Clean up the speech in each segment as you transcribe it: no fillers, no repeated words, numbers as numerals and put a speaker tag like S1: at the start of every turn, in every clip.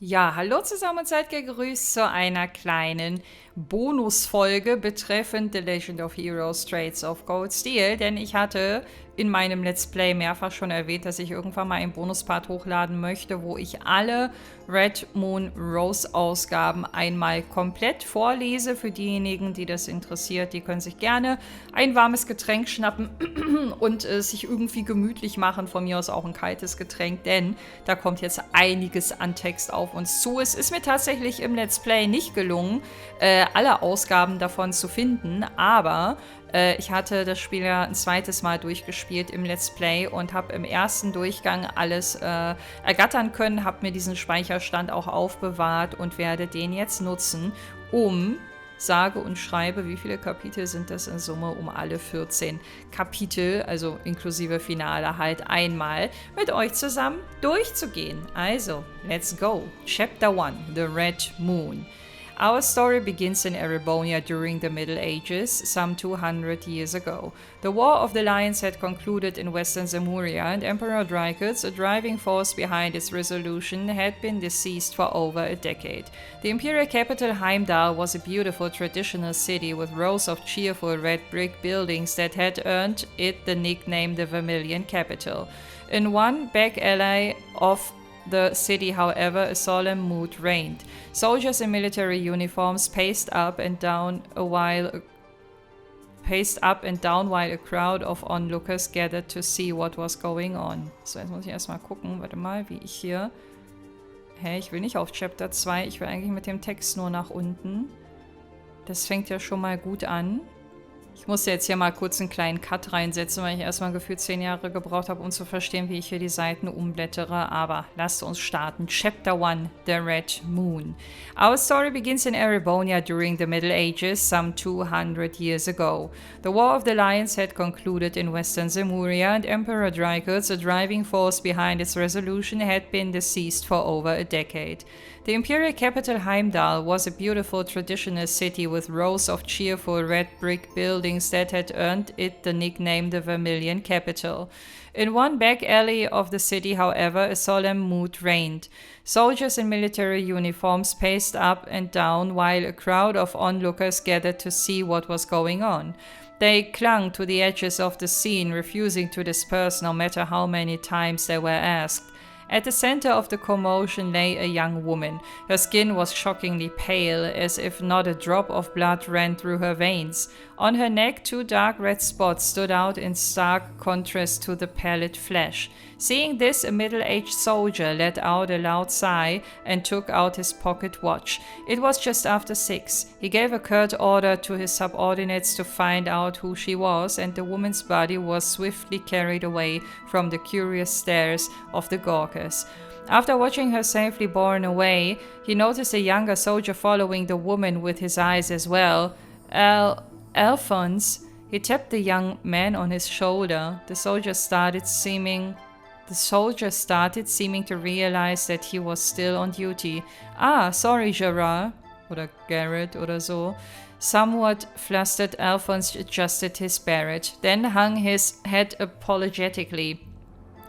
S1: Ja, hallo zusammen und seid gegrüßt zu einer kleinen Bonusfolge betreffend The Legend of Heroes Traits of Cold Steel, denn ich hatte in meinem Let's Play mehrfach schon erwähnt, dass ich irgendwann mal einen Bonuspart hochladen möchte, wo ich alle Red Moon Rose Ausgaben einmal komplett vorlese. Für diejenigen, die das interessiert, die können sich gerne ein warmes Getränk schnappen und sich irgendwie gemütlich machen. Von mir aus auch ein kaltes Getränk, denn da kommt jetzt einiges an Text auf uns zu. Es ist mir tatsächlich im Let's Play nicht gelungen, alle Ausgaben davon zu finden, aber ich hatte das Spiel ja ein zweites Mal durchgespielt im Let's Play und habe im ersten Durchgang alles ergattern können, habe mir diesen Speicherstand auch aufbewahrt und werde den jetzt nutzen, um, sage und schreibe, wie viele Kapitel sind das in Summe, um alle 14 Kapitel, also inklusive Finale halt einmal, mit euch zusammen durchzugehen. Also, let's go. Chapter 1, The Red Moon. Our story begins in Erebonia during the Middle Ages, some 200 years ago. The War of the Lions had concluded in western Zemuria, and Emperor Drykos, a driving force behind its resolution, had been deceased for over a decade. The imperial capital Heimdall was a beautiful traditional city with rows of cheerful red brick buildings that had earned it the nickname the Vermilion Capital. In one back alley of the city, however, a solemn mood reigned. Soldiers in military uniforms paced up and down while a crowd of onlookers gathered to see what was going on. So, jetzt muss ich erstmal gucken, warte mal, wie ich hier... Hä, ich will nicht auf Chapter 2, ich will eigentlich mit dem Text nur nach unten. Das fängt ja schon mal gut an. Ich musste jetzt hier mal kurz einen kleinen Cut reinsetzen, weil ich erstmal gefühlt 10 Jahre gebraucht habe, um zu verstehen, wie ich hier die Seiten umblättere. Aber lasst uns starten. Chapter 1, The Red Moon. Our story begins in Erebonia during the Middle Ages, some 200 years ago. The War of the Lions had concluded in western Zemuria, and Emperor Drykos, a driving force behind its resolution, had been deceased for over a decade. The imperial capital Heimdall was a beautiful traditional city with rows of cheerful red brick buildings that had earned it the nickname the Vermilion Capital. In one back alley of the city, however, a solemn mood reigned. Soldiers in military uniforms paced up and down while a crowd of onlookers gathered to see what was going on. They clung to the edges of the scene, refusing to disperse no matter how many times they were asked. At the center of the commotion lay a young woman. Her skin was shockingly pale, as if not a drop of blood ran through her veins. On her neck, 2 dark red spots stood out in stark contrast to the pallid flesh. Seeing this, a middle-aged soldier let out a loud sigh and took out his pocket watch. It was just after 6. He gave a curt order to his subordinates to find out who she was, and the woman's body was swiftly carried away from the curious stares of the Gawkers. After watching her safely borne away, he noticed a younger soldier following the woman with his eyes as well. Alphonse, he tapped the young man on his shoulder. The soldier started seeming to realize that he was still on duty. Ah, sorry, Gerard. Oder Garrett oder so. Somewhat flustered, Alphonse adjusted his barrette, then hung his head apologetically.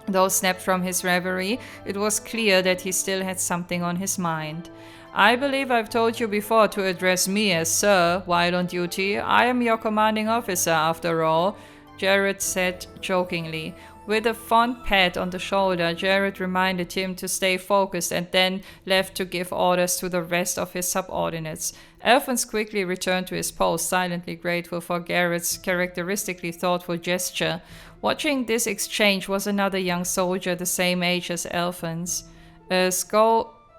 S1: Though snapped from his reverie, it was clear that he still had something on his mind. I believe I've told you before to address me as Sir while on duty. I am your commanding officer, after all, Jared said jokingly. With a fond pat on the shoulder, Jared reminded him to stay focused and then left to give orders to the rest of his subordinates. Alphonse quickly returned to his post, silently grateful for Garrett's characteristically thoughtful gesture. Watching this exchange was another young soldier the same age as Alphonse.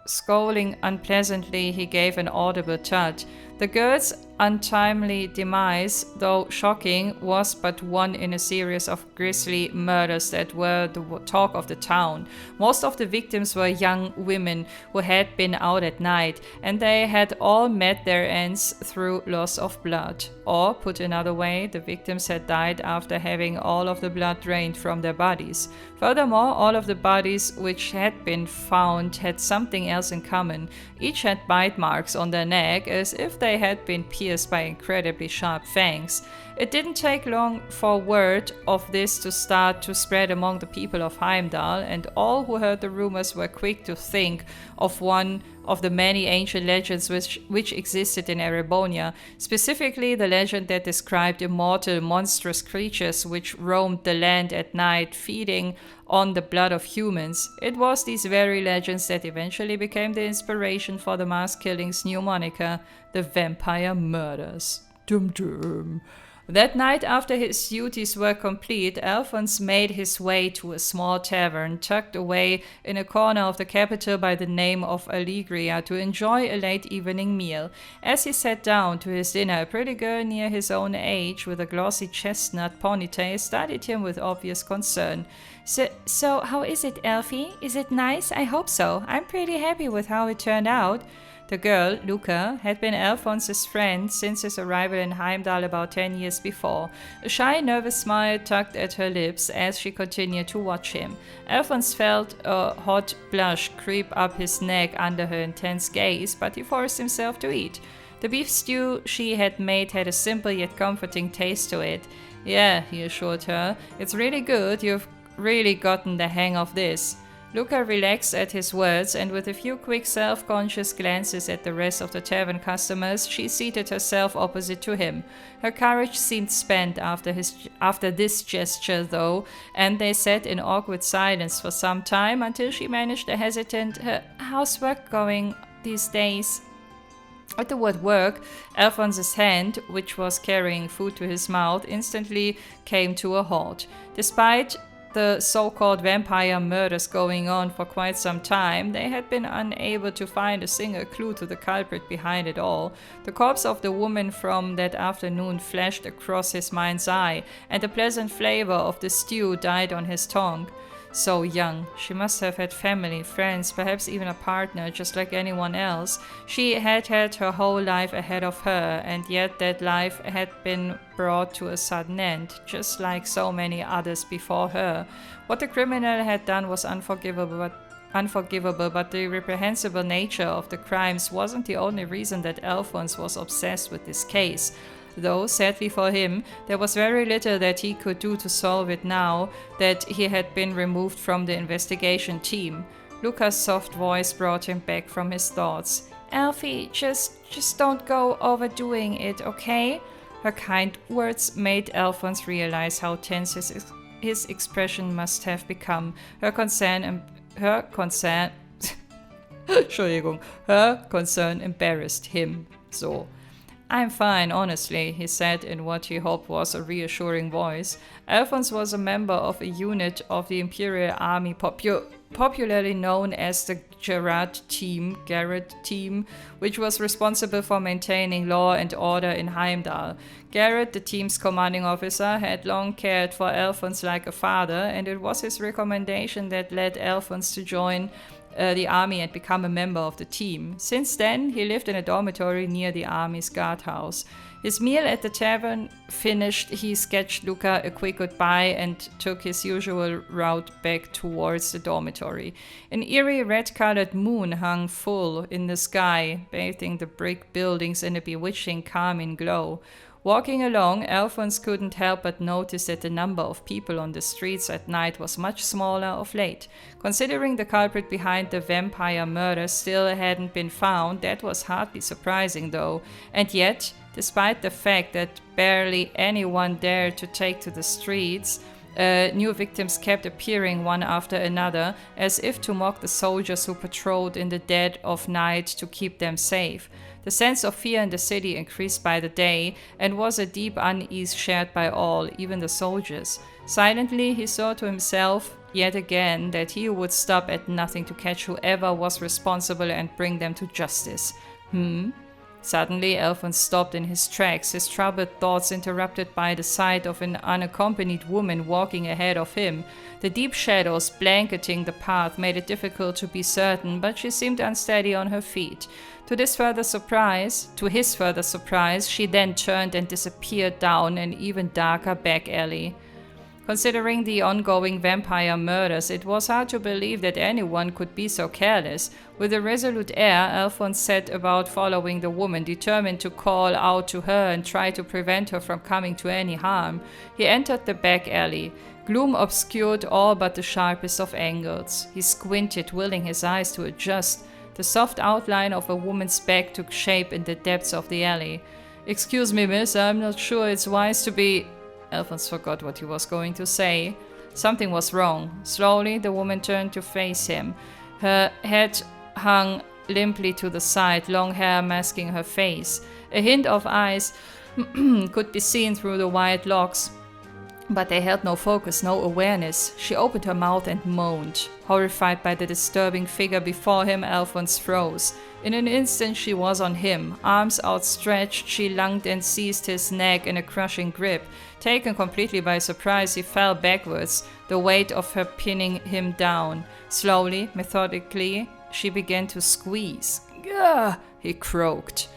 S1: Scowling unpleasantly, he gave an audible tut. The girl's untimely demise, though shocking, was but one in a series of grisly murders that were the talk of the town. Most of the victims were young women who had been out at night, and they had all met their ends through loss of blood. Or, put another way, the victims had died after having all of the blood drained from their bodies. Furthermore, all of the bodies which had been found had something else in common. Each had bite marks on their neck, as if they had been pierced by incredibly sharp fangs. It didn't take long for word of this to start to spread among the people of Heimdall, and all who heard the rumors were quick to think of one of the many ancient legends which existed in Erebonia, specifically the legend that described immortal, monstrous creatures which roamed the land at night, feeding on the blood of humans. It was these very legends that eventually became the inspiration for the mass killing's new moniker, the Vampire Murders. Dum dum. That night, after his duties were complete, Alphonse made his way to a small tavern tucked away in a corner of the capital by the name of Allegria to enjoy a late evening meal. As he sat down to his dinner, a pretty girl near his own age with a glossy chestnut ponytail studied him with obvious concern. So how is it, Elfie? Is it nice? I hope so. I'm pretty happy with how it turned out. The girl, Luca, had been Alphonse's friend since his arrival in Heimdall about 10 years before. A shy, nervous smile tugged at her lips as she continued to watch him. Alphonse felt a hot blush creep up his neck under her intense gaze, but he forced himself to eat. The beef stew she had made had a simple yet comforting taste to it. Yeah, he assured her. It's really good. You've really gotten the hang of this. Luca relaxed at his words, and with a few quick self-conscious glances at the rest of the tavern customers, she seated herself opposite to him. Her courage seemed spent after this gesture, though, and they sat in awkward silence for some time until she managed a hesitant, "How's work going these days?" At the word work, Alphonse's hand, which was carrying food to his mouth, instantly came to a halt. Despite the so-called vampire murders going on for quite some time, they had been unable to find a single clue to the culprit behind it all. The corpse of the woman from that afternoon flashed across his mind's eye, and the pleasant flavor of the stew died on his tongue. So young. She must have had family, friends, perhaps even a partner, just like anyone else. She had had her whole life ahead of her, and yet that life had been brought to a sudden end, just like so many others before her. What the criminal had done was unforgivable, but the reprehensible nature of the crimes wasn't the only reason that Alphonse was obsessed with this case. Though, sadly for him, there was very little that he could do to solve it now that he had been removed from the investigation team. Luca's soft voice brought him back from his thoughts. "Alfie, just don't go overdoing it, okay?" Her kind words made Alphonse realize how tense his expression must have become. Her concern embarrassed him. So, "I'm fine, honestly," he said in what he hoped was a reassuring voice. Alphonse was a member of a unit of the Imperial Army popularly known as the Garrett team, which was responsible for maintaining law and order in Heimdall. Garrett, the team's commanding officer, had long cared for Alphonse like a father, and it was his recommendation that led Alphonse to join the army and become a member of the team. Since then, he lived in a dormitory near the army's guardhouse. His meal at the tavern finished, he sketched Luca a quick goodbye and took his usual route back towards the dormitory. An eerie red-colored moon hung full in the sky, bathing the brick buildings in a bewitching, calming glow. Walking along, Alphonse couldn't help but notice that the number of people on the streets at night was much smaller of late. Considering the culprit behind the vampire murder still hadn't been found, that was hardly surprising though. And yet, despite the fact that barely anyone dared to take to the streets, new victims kept appearing one after another, as if to mock the soldiers who patrolled in the dead of night to keep them safe. The sense of fear in the city increased by the day, and was a deep unease shared by all, even the soldiers. Silently, he saw to himself, yet again, that he would stop at nothing to catch whoever was responsible and bring them to justice. Suddenly, Alphonse stopped in his tracks, his troubled thoughts interrupted by the sight of an unaccompanied woman walking ahead of him. The deep shadows blanketing the path made it difficult to be certain, but she seemed unsteady on her feet. To his further surprise, she then turned and disappeared down an even darker back alley. Considering the ongoing vampire murders, it was hard to believe that anyone could be so careless. With a resolute air, Alphonse set about following the woman, determined to call out to her and try to prevent her from coming to any harm. He entered the back alley. Gloom obscured all but the sharpest of angles. He squinted, willing his eyes to adjust. The soft outline of a woman's back took shape in the depths of the alley. "Excuse me, miss, I'm not sure it's wise to be..." Alphonse forgot what he was going to say. Something was wrong. Slowly, the woman turned to face him. Her head hung limply to the side, long hair masking her face. A hint of eyes could be seen through the white locks, but they held no focus, no awareness. She opened her mouth and moaned. Horrified by the disturbing figure before him, Alphonse froze. In an instant she was on him. Arms outstretched, she lunged and seized his neck in a crushing grip. Taken completely by surprise, he fell backwards, the weight of her pinning him down. Slowly, methodically, she began to squeeze. "Gah!" he croaked.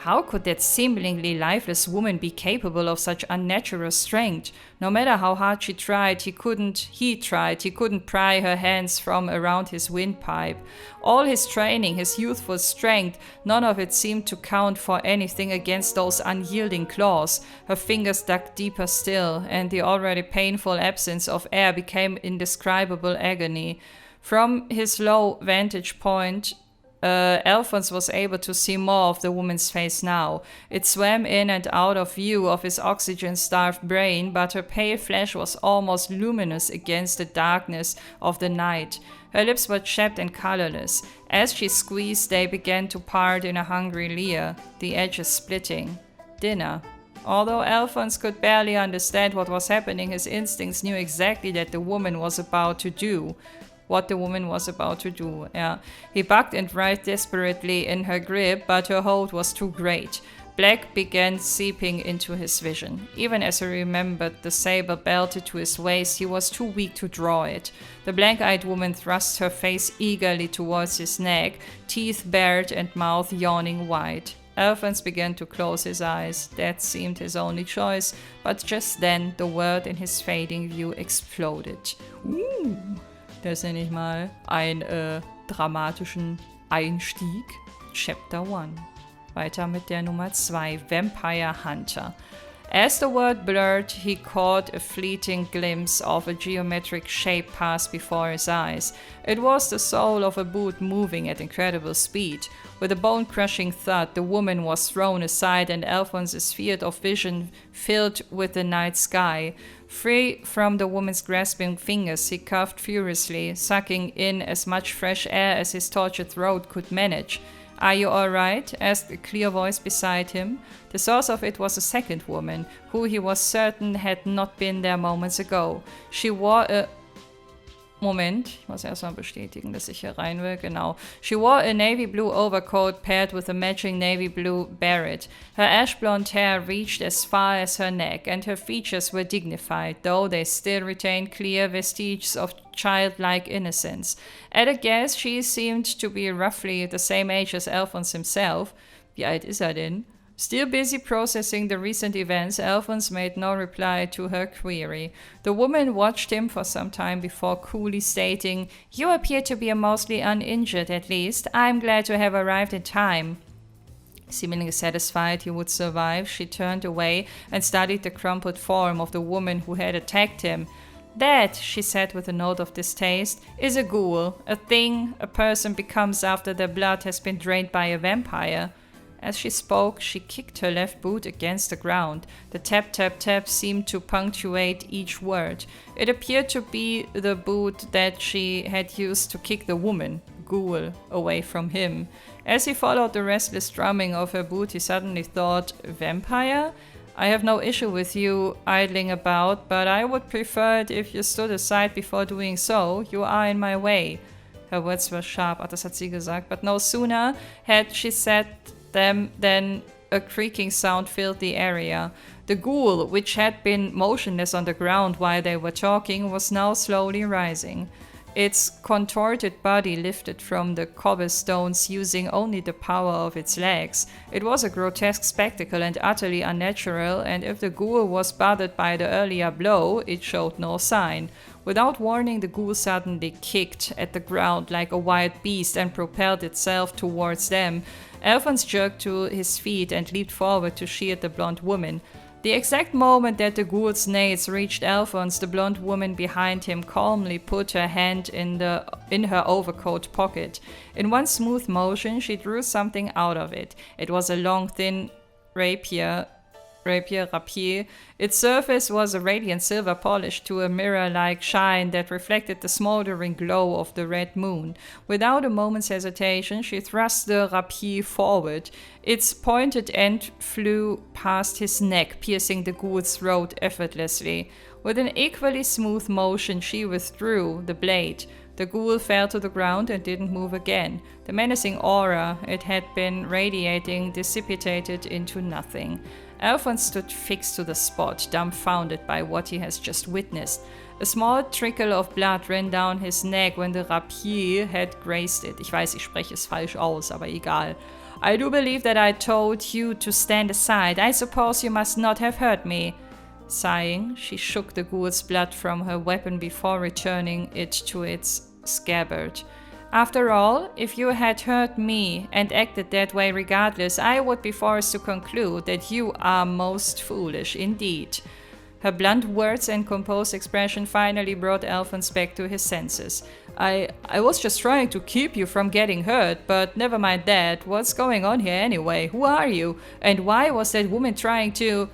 S1: How could that seemingly lifeless woman be capable of such unnatural strength? No matter how hard he tried, he couldn't pry her hands from around his windpipe. All his training, his youthful strength, none of it seemed to count for anything against those unyielding claws. Her fingers dug deeper still, and the already painful absence of air became indescribable agony. From his low vantage point, Alphonse was able to see more of the woman's face now. It swam in and out of view of his oxygen-starved brain, but her pale flesh was almost luminous against the darkness of the night. Her lips were chapped and colorless. As she squeezed, they began to part in a hungry leer, the edges splitting. Dinner. Although Alphonse could barely understand what was happening, his instincts knew exactly what the woman was about to do. Yeah. He bucked and writhed desperately in her grip, but her hold was too great. Black began seeping into his vision. Even as he remembered the saber belted to his waist, he was too weak to draw it. The blank-eyed woman thrust her face eagerly towards his neck, teeth bared and mouth yawning wide. Alphonse began to close his eyes. That seemed his only choice, but just then the world in his fading view exploded. Das nenne ich mal einen dramatischen Einstieg. Chapter 1. Weiter mit der Nummer 2, Vampire Hunter. As the world blurred, he caught a fleeting glimpse of a geometric shape pass before his eyes. It was the sole of a boot moving at incredible speed. With a bone-crushing thud, the woman was thrown aside and Alphonse's field of vision filled with the night sky. Free from the woman's grasping fingers, he coughed furiously, sucking in as much fresh air as his tortured throat could manage. "Are you all right?" asked a clear voice beside him. The source of it was a second woman, who he was certain had not been there moments ago. She wore a... Moment, ich muss erstmal bestätigen, dass ich hier rein will, genau. She wore a navy blue overcoat paired with a matching navy blue beret. Her ash blonde hair reached as far as her neck, and her features were dignified, though they still retained clear vestiges of childlike innocence. At a guess, she seemed to be roughly the same age as Alphonse himself. Wie alt ist er denn? Still busy processing the recent events, Alphonse made no reply to her query. The woman watched him for some time before coolly stating, "You appear to be mostly uninjured, at least. I'm glad to have arrived in time." Seemingly satisfied he would survive, she turned away and studied the crumpled form of the woman who had attacked him. "That," she said with a note of distaste, "is a ghoul, a thing a person becomes after their blood has been drained by a vampire." As she spoke, she kicked her left boot against the ground. The tap, tap, tap seemed to punctuate each word. It appeared to be the boot that she had used to kick the woman, ghoul, away from him. As he followed the restless drumming of her boot, he suddenly thought, "Vampire? I have no issue with you idling about, but I would prefer it if you stood aside before doing so. You are in my way." Her words were sharp, das hat sie gesagt, but no sooner had she said them then a creaking sound filled the area. The ghoul, which had been motionless on the ground while they were talking, was now slowly rising. its contorted body lifted from the cobblestones using only the power of its legs. It was a grotesque spectacle and utterly unnatural, and if the ghoul was bothered by the earlier blow, it showed no sign. Without warning, the ghoul suddenly kicked at the ground like a wild beast and propelled itself towards them. Alphonse jerked to his feet and leaped forward to shield the blonde woman. The exact moment that the ghoul's nails reached Alphonse, the blonde woman behind him calmly put her hand in her overcoat pocket. In one smooth motion, she drew something out of it. It was a long, thin rapier. Its surface was a radiant silver polish to a mirror-like shine that reflected the smoldering glow of the red moon. Without a moment's hesitation, she thrust the rapier forward. Its pointed end flew past his neck, piercing the ghoul's throat effortlessly. With an equally smooth motion, she withdrew the blade. The ghoul fell to the ground and didn't move again. The menacing aura it had been radiating dissipated into nothing. Alphonse stood fixed to the spot, dumbfounded by what he has just witnessed. A small trickle of blood ran down his neck when the rapier had grazed it. Ich weiß, ich spreche es falsch aus, aber egal. I do believe that I told you to stand aside. I suppose you must not have heard me. Sighing, she shook the ghoul's blood from her weapon before returning it to its scabbard. After all, if you had heard me and acted that way regardless, I would be forced to conclude that you are most foolish indeed. Her blunt words and composed expression finally brought Alphonse back to his senses. I was just trying to keep you from getting hurt, but never mind that. What's going on here anyway? Who are you? And why was that woman trying to...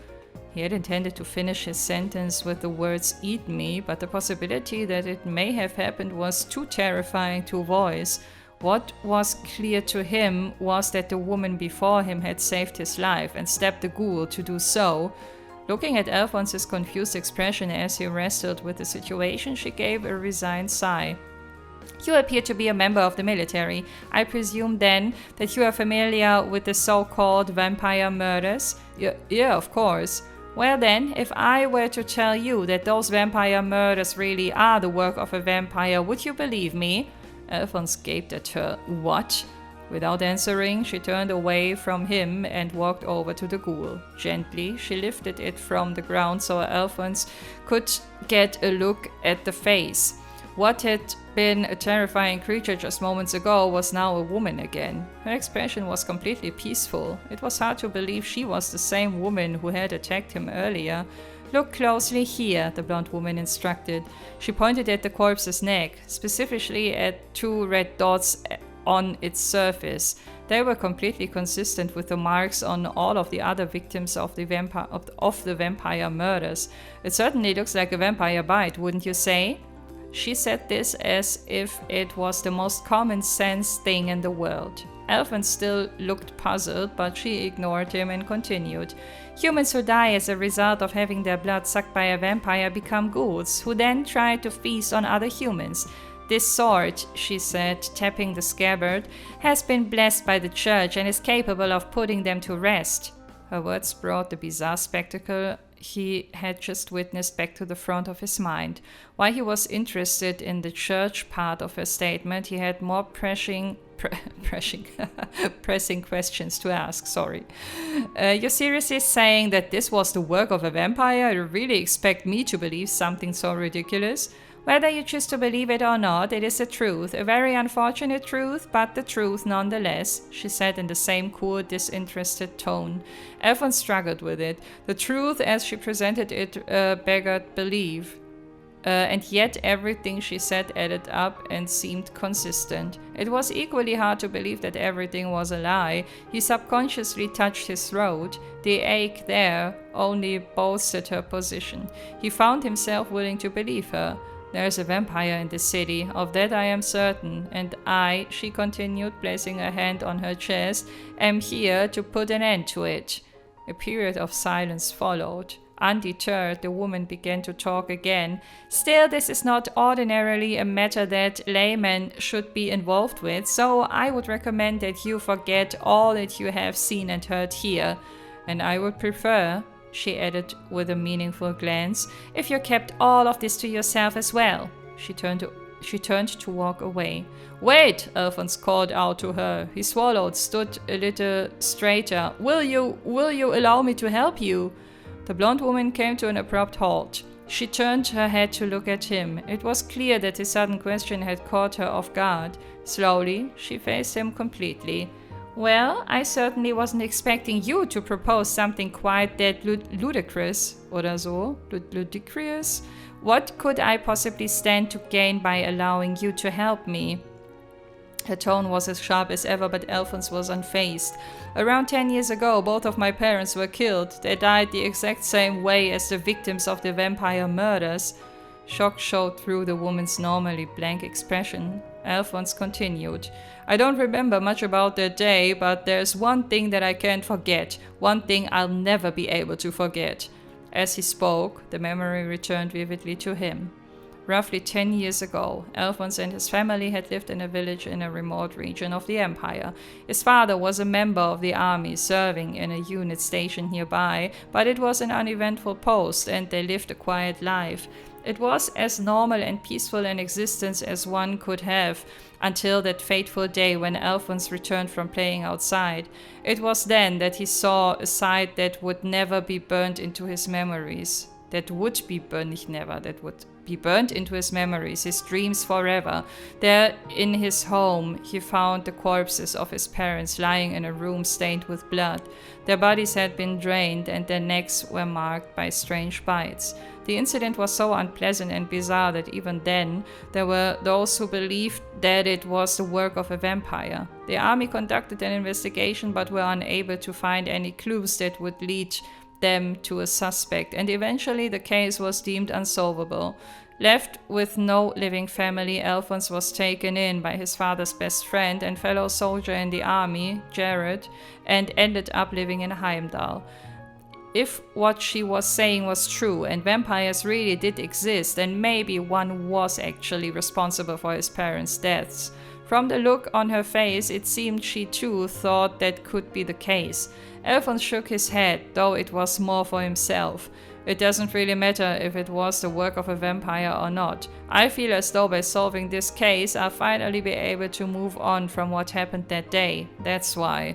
S1: He had intended to finish his sentence with the words "eat me," but the possibility that it may have happened was too terrifying to voice. What was clear to him was that the woman before him had saved his life and stabbed the ghoul to do so. Looking at Alphonse's confused expression as he wrestled with the situation, she gave a resigned sigh. You appear to be a member of the military. I presume then that you are familiar with the so-called vampire murders? Yeah, of course. Well then, if I were to tell you that those vampire murders really are the work of a vampire, would you believe me? Alphonse gaped at her. What? Without answering, she turned away from him and walked over to the ghoul. Gently, she lifted it from the ground so Alphonse could get a look at the face. What had been a terrifying creature just moments ago was now a woman again. Her expression was completely peaceful. It was hard to believe she was the same woman who had attacked him earlier. Look closely here, the blonde woman instructed. She pointed at the corpse's neck, specifically at two red dots on its surface. They were completely consistent with the marks on all of the other victims of the vampire murders. It certainly looks like a vampire bite, wouldn't you say? She said this as if it was the most common sense thing in the world. Alphonse still looked puzzled, but she ignored him and continued. Humans who die as a result of having their blood sucked by a vampire become ghouls, who then try to feast on other humans. This sword, she said, tapping the scabbard, has been blessed by the church and is capable of putting them to rest. Her words brought the bizarre spectacle he had just witnessed back to the front of his mind. While he was interested in the church part of her statement, he had more pressing questions to ask. You're seriously saying that this was the work of a vampire? You really expect me to believe something so ridiculous? Whether you choose to believe it or not, it is the truth. A very unfortunate truth, but the truth nonetheless, she said in the same cool, disinterested tone. Alphonse struggled with it. The truth as she presented it beggared belief. And yet everything she said added up and seemed consistent. It was equally hard to believe that everything was a lie. He subconsciously touched his throat. The ache there only bolstered her position. He found himself willing to believe her. There's a vampire in the city, of that I am certain, and I, she continued, placing a hand on her chest, am here to put an end to it. A period of silence followed. Undeterred, the woman began to talk again. Still, this is not ordinarily a matter that laymen should be involved with, so I would recommend that you forget all that you have seen and heard here. And I would prefer, she added with a meaningful glance, if you kept all of this to yourself as well. She turned She turned to walk away. "Wait!" Alphonse called out to her. He swallowed, stood a little straighter. Will you allow me to help you?" The blonde woman came to an abrupt halt. She turned her head to look at him. It was clear that his sudden question had caught her off guard. Slowly, she faced him completely. "Well, I certainly wasn't expecting you to propose something quite that ludicrous, oder so, ludicrous. What could I possibly stand to gain by allowing you to help me?" Her tone was as sharp as ever, but Alphonse was unfazed. "Around 10 years ago, both of my parents were killed. They died the exact same way as the victims of the vampire murders." Shock showed through the woman's normally blank expression. Alphonse continued. "I don't remember much about that day, but there's one thing that I can't forget. One thing I'll never be able to forget." As he spoke, the memory returned vividly to him. Roughly 10 years ago, Alphonse and his family had lived in a village in a remote region of the empire. His father was a member of the army, serving in a unit stationed nearby, but it was an uneventful post and they lived a quiet life. It was as normal and peaceful an existence as one could have, until that fateful day when Alphonse returned from playing outside. It was then that he saw a sight that would never be burned into his memories. That would be burned into his memories, his dreams forever. There, in his home, he found the corpses of his parents lying in a room stained with blood. Their bodies had been drained and their necks were marked by strange bites. The incident was so unpleasant and bizarre that even then, there were those who believed that it was the work of a vampire. The army conducted an investigation but were unable to find any clues that would lead them to a suspect, and eventually the case was deemed unsolvable. Left with no living family, Alphonse was taken in by his father's best friend and fellow soldier in the army, Jared, and ended up living in Heimdall. If what she was saying was true and vampires really did exist, then maybe one was actually responsible for his parents' deaths. From the look on her face, it seemed she too thought that could be the case. Alphonse shook his head, though it was more for himself. "It doesn't really matter if it was the work of a vampire or not. I feel as though by solving this case, I'll finally be able to move on from what happened that day. That's why."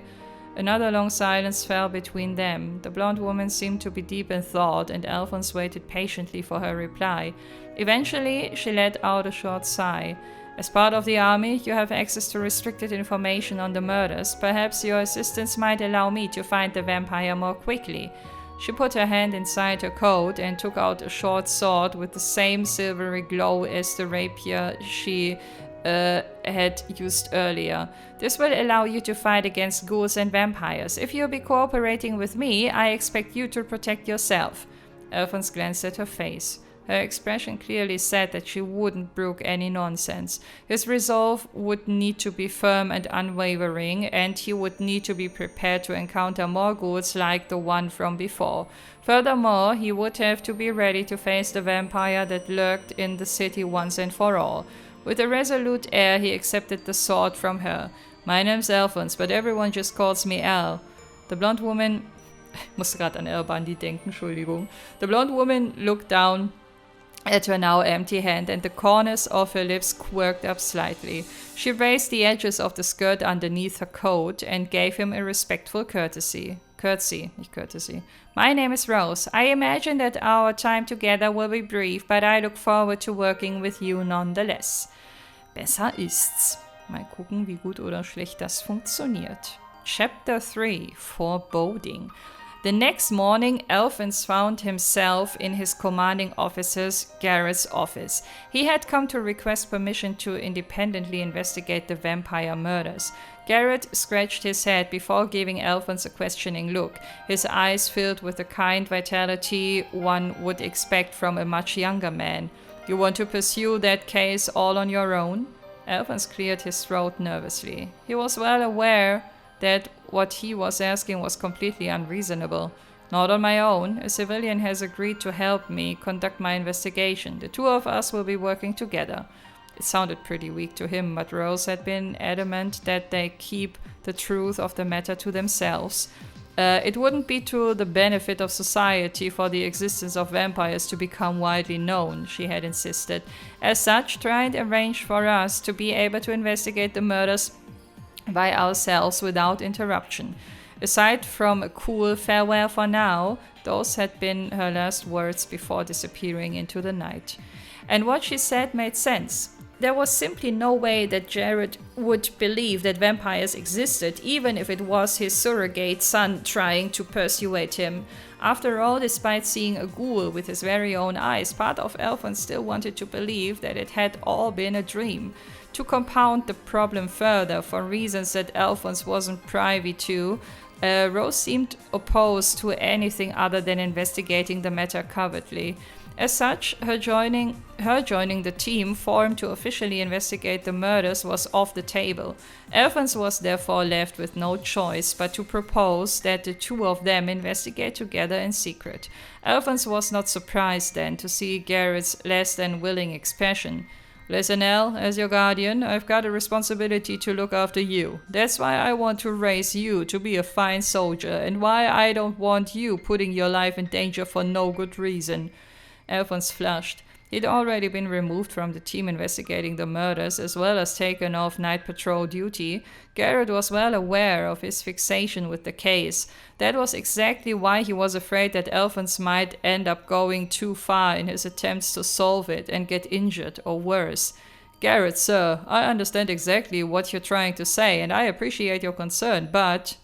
S1: Another long silence fell between them. The blonde woman seemed to be deep in thought, and Alphonse waited patiently for her reply. Eventually, she let out a short sigh. "As part of the army, you have access to restricted information on the murders. Perhaps your assistance might allow me to find the vampire more quickly." She put her hand inside her coat and took out a short sword with the same silvery glow as the rapier she had used earlier. "This will allow you to fight against ghouls and vampires. If you'll be cooperating with me, I expect you to protect yourself." Alphonse glanced at her face. Her expression clearly said that she wouldn't brook any nonsense. His resolve would need to be firm and unwavering, and he would need to be prepared to encounter more ghouls like the one from before. Furthermore, he would have to be ready to face the vampire that lurked in the city once and for all. With a resolute air, he accepted the sword from her. "My name's Alphonse, but everyone just calls me Al." The blonde woman... Ich musste gerade an Al Bundy denken, Entschuldigung. The blonde woman looked down at her now empty hand, and the corners of her lips quirked up slightly. She raised the edges of the skirt underneath her coat and gave him a respectful curtsy, nicht courtesy. "My name is Rose. I imagine that our time together will be brief, but I look forward to working with you nonetheless." Besser ist's. Mal gucken, wie gut oder schlecht das funktioniert. Chapter 3, Foreboding. The next morning, Alphonse found himself in his commanding officer's, Garrett's office. He had come to request permission to independently investigate the vampire murders. Garrett scratched his head before giving Alphonse a questioning look, his eyes filled with the kind vitality one would expect from a much younger man. "You want to pursue that case all on your own?" Alphonse cleared his throat nervously. He was well aware that what he was asking was completely unreasonable. "Not on my own. A civilian has agreed to help me conduct my investigation. The two of us will be working together." It sounded pretty weak to him, but Rose had been adamant that they keep the truth of the matter to themselves. It wouldn't be to the benefit of society for the existence of vampires to become widely known, she had insisted. As such, try and arrange for us to be able to investigate the murders by ourselves without interruption. Aside from a cool farewell for now, those had been her last words before disappearing into the night. And what she said made sense. There was simply no way that Jared would believe that vampires existed, even if it was his surrogate son trying to persuade him. After all, despite seeing a ghoul with his very own eyes, part of Alphonse still wanted to believe that it had all been a dream. To compound the problem further, for reasons that Alphonse wasn't privy to, Rose seemed opposed to anything other than investigating the matter covertly. As such, her joining the team formed to officially investigate the murders was off the table. Alphonse was therefore left with no choice but to propose that the two of them investigate together in secret. Alphonse was not surprised then to see Garrett's less than willing expression. Listen, Elle, as your guardian, I've got a responsibility to look after you. That's why I want to raise you to be a fine soldier, and why I don't want you putting your life in danger for no good reason. Alphonse flushed. He'd already been removed from the team investigating the murders, as well as taken off night patrol duty. Garrett was well aware of his fixation with the case. That was exactly why he was afraid that Alphonse might end up going too far in his attempts to solve it and get injured or worse. Garrett, sir, I understand exactly what you're trying to say, and I appreciate your concern, but...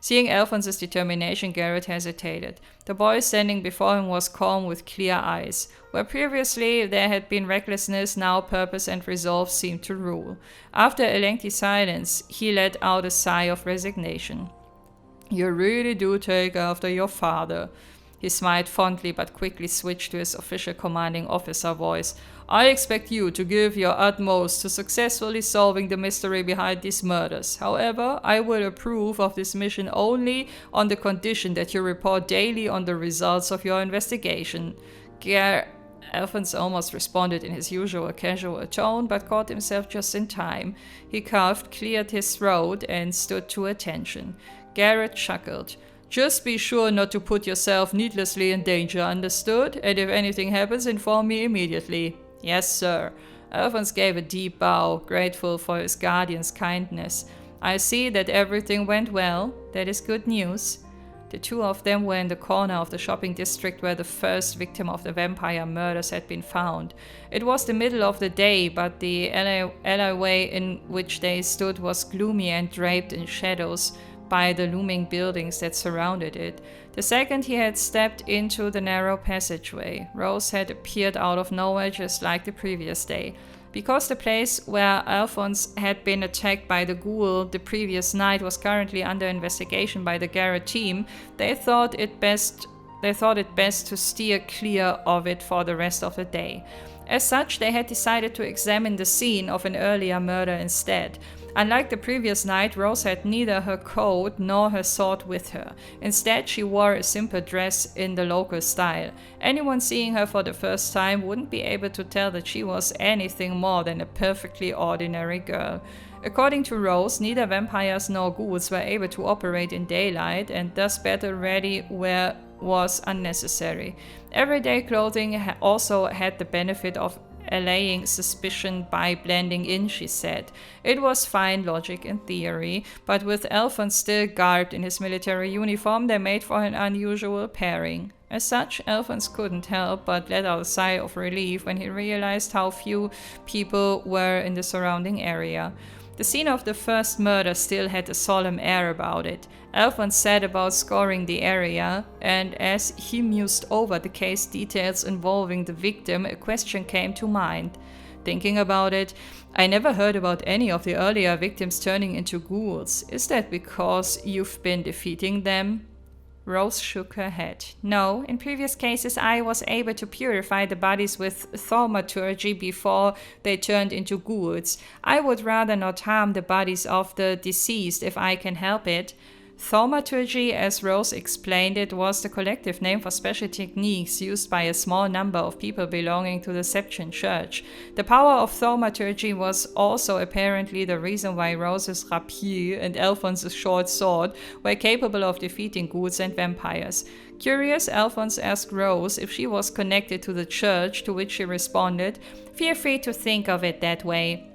S1: Seeing Alphonse's determination, Garrett hesitated. The boy standing before him was calm with clear eyes. Where previously there had been recklessness, now purpose and resolve seemed to rule. After a lengthy silence, he let out a sigh of resignation. You really do take after your father. He smiled fondly but quickly switched to his official commanding officer voice. I expect you to give your utmost to successfully solving the mystery behind these murders. However, I will approve of this mission only on the condition that you report daily on the results of your investigation. Alphonse almost responded in his usual casual tone, but caught himself just in time. He coughed, cleared his throat, and stood to attention. Garrett chuckled. Just be sure not to put yourself needlessly in danger, understood? And if anything happens, inform me immediately. Yes, sir. Alphonse gave a deep bow, grateful for his guardian's kindness. I see that everything went well. That is good news. The two of them were in the corner of the shopping district where the first victim of the vampire murders had been found. It was the middle of the day, but the alleyway in which they stood was gloomy and draped in shadows by the looming buildings that surrounded it. The second he had stepped into the narrow passageway, Rose had appeared out of nowhere just like the previous day. Because the place where Alphonse had been attacked by the ghoul the previous night was currently under investigation by the Garrett team, they thought it best to steer clear of it for the rest of the day. As such, they had decided to examine the scene of an earlier murder instead. Unlike the previous night, Rose had neither her coat nor her sword with her. Instead, she wore a simple dress in the local style. Anyone seeing her for the first time wouldn't be able to tell that she was anything more than a perfectly ordinary girl. According to Rose, neither vampires nor ghouls were able to operate in daylight, and thus battle ready wear was unnecessary. Everyday clothing also had the benefit of allaying suspicion by blending in, she said. It was fine logic in theory, but with Alphonse still garbed in his military uniform, they made for an unusual pairing. As such, Alphonse couldn't help but let out a sigh of relief when he realized how few people were in the surrounding area. The scene of the first murder still had a solemn air about it. Alphonse said about scoring the area, and as he mused over the case details involving the victim, a question came to mind. Thinking about it, I never heard about any of the earlier victims turning into ghouls. Is that because you've been defeating them? Rose shook her head. No, in previous cases I was able to purify the bodies with thaumaturgy before they turned into ghouls. I would rather not harm the bodies of the deceased if I can help it. Thaumaturgy, as Rose explained it, was the collective name for special techniques used by a small number of people belonging to the Septian Church. The power of thaumaturgy was also apparently the reason why Rose's rapier and Alphonse's short sword were capable of defeating ghouls and vampires. Curious, Alphonse asked Rose if she was connected to the church, to which she responded, "Feel free to think of it that way."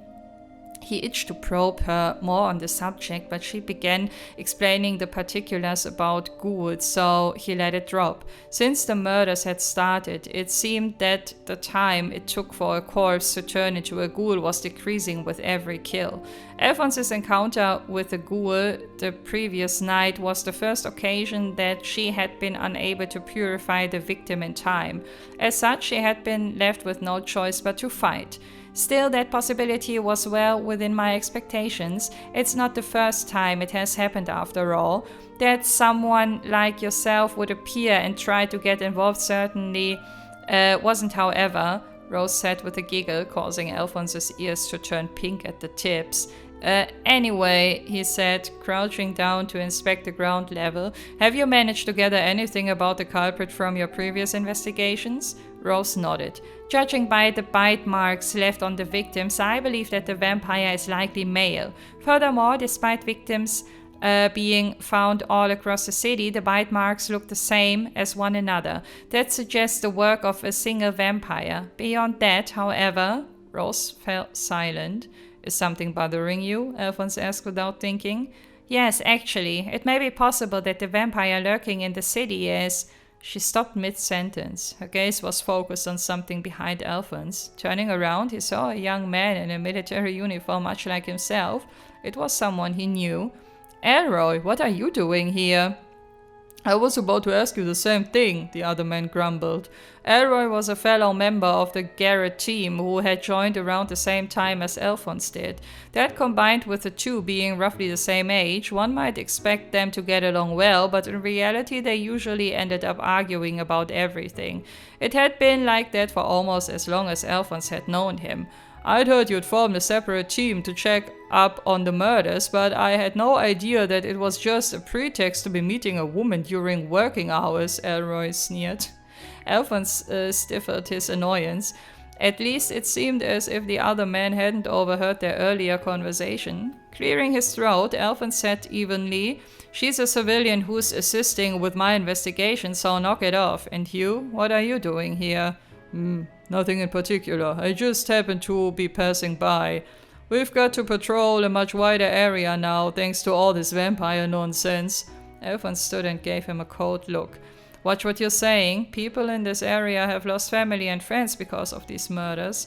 S1: He itched to probe her more on the subject, but she began explaining the particulars about ghouls, so he let it drop. Since the murders had started, it seemed that the time it took for a corpse to turn into a ghoul was decreasing with every kill. Alphonse's encounter with a ghoul the previous night was the first occasion that she had been unable to purify the victim in time. As such, she had been left with no choice but to fight. Still, that possibility was well within my expectations. It's not the first time it has happened after all. That someone like yourself would appear and try to get involved certainly wasn't, however, Rose said with a giggle, causing Alphonse's ears to turn pink at the tips. Anyway, he said, crouching down to inspect the ground level, have you managed to gather anything about the culprit from your previous investigations? Rose nodded. Judging by the bite marks left on the victims, I believe that the vampire is likely male. Furthermore, despite victims being found all across the city, the bite marks look the same as one another. That suggests the work of a single vampire. Beyond that, however, Rose fell silent. Is something bothering you? Alphonse asked without thinking. Yes, actually. It may be possible that the vampire lurking in the city is... She stopped mid-sentence. Her gaze was focused on something behind Alphonse. Turning around, he saw a young man in a military uniform much like himself. It was someone he knew. Elroy, what are you doing here? I was about to ask you the same thing, the other man grumbled. Elroy was a fellow member of the Garrett team who had joined around the same time as Alphonse did. That combined with the two being roughly the same age, one might expect them to get along well, but in reality they usually ended up arguing about everything. It had been like that for almost as long as Alphonse had known him. I'd heard you'd formed a separate team to check up on the murders, but I had no idea that it was just a pretext to be meeting a woman during working hours, Elroy sneered. Alphonse stifled his annoyance. At least it seemed as if the other man hadn't overheard their earlier conversation. Clearing his throat, Alphonse said evenly, "She's a civilian who's assisting with my investigation, so knock it off. And you? What are you doing here?" Nothing in particular. I just happened to be passing by. We've got to patrol a much wider area now, thanks to all this vampire nonsense. Alphonse stood and gave him a cold look. Watch what you're saying. People in this area have lost family and friends because of these murders.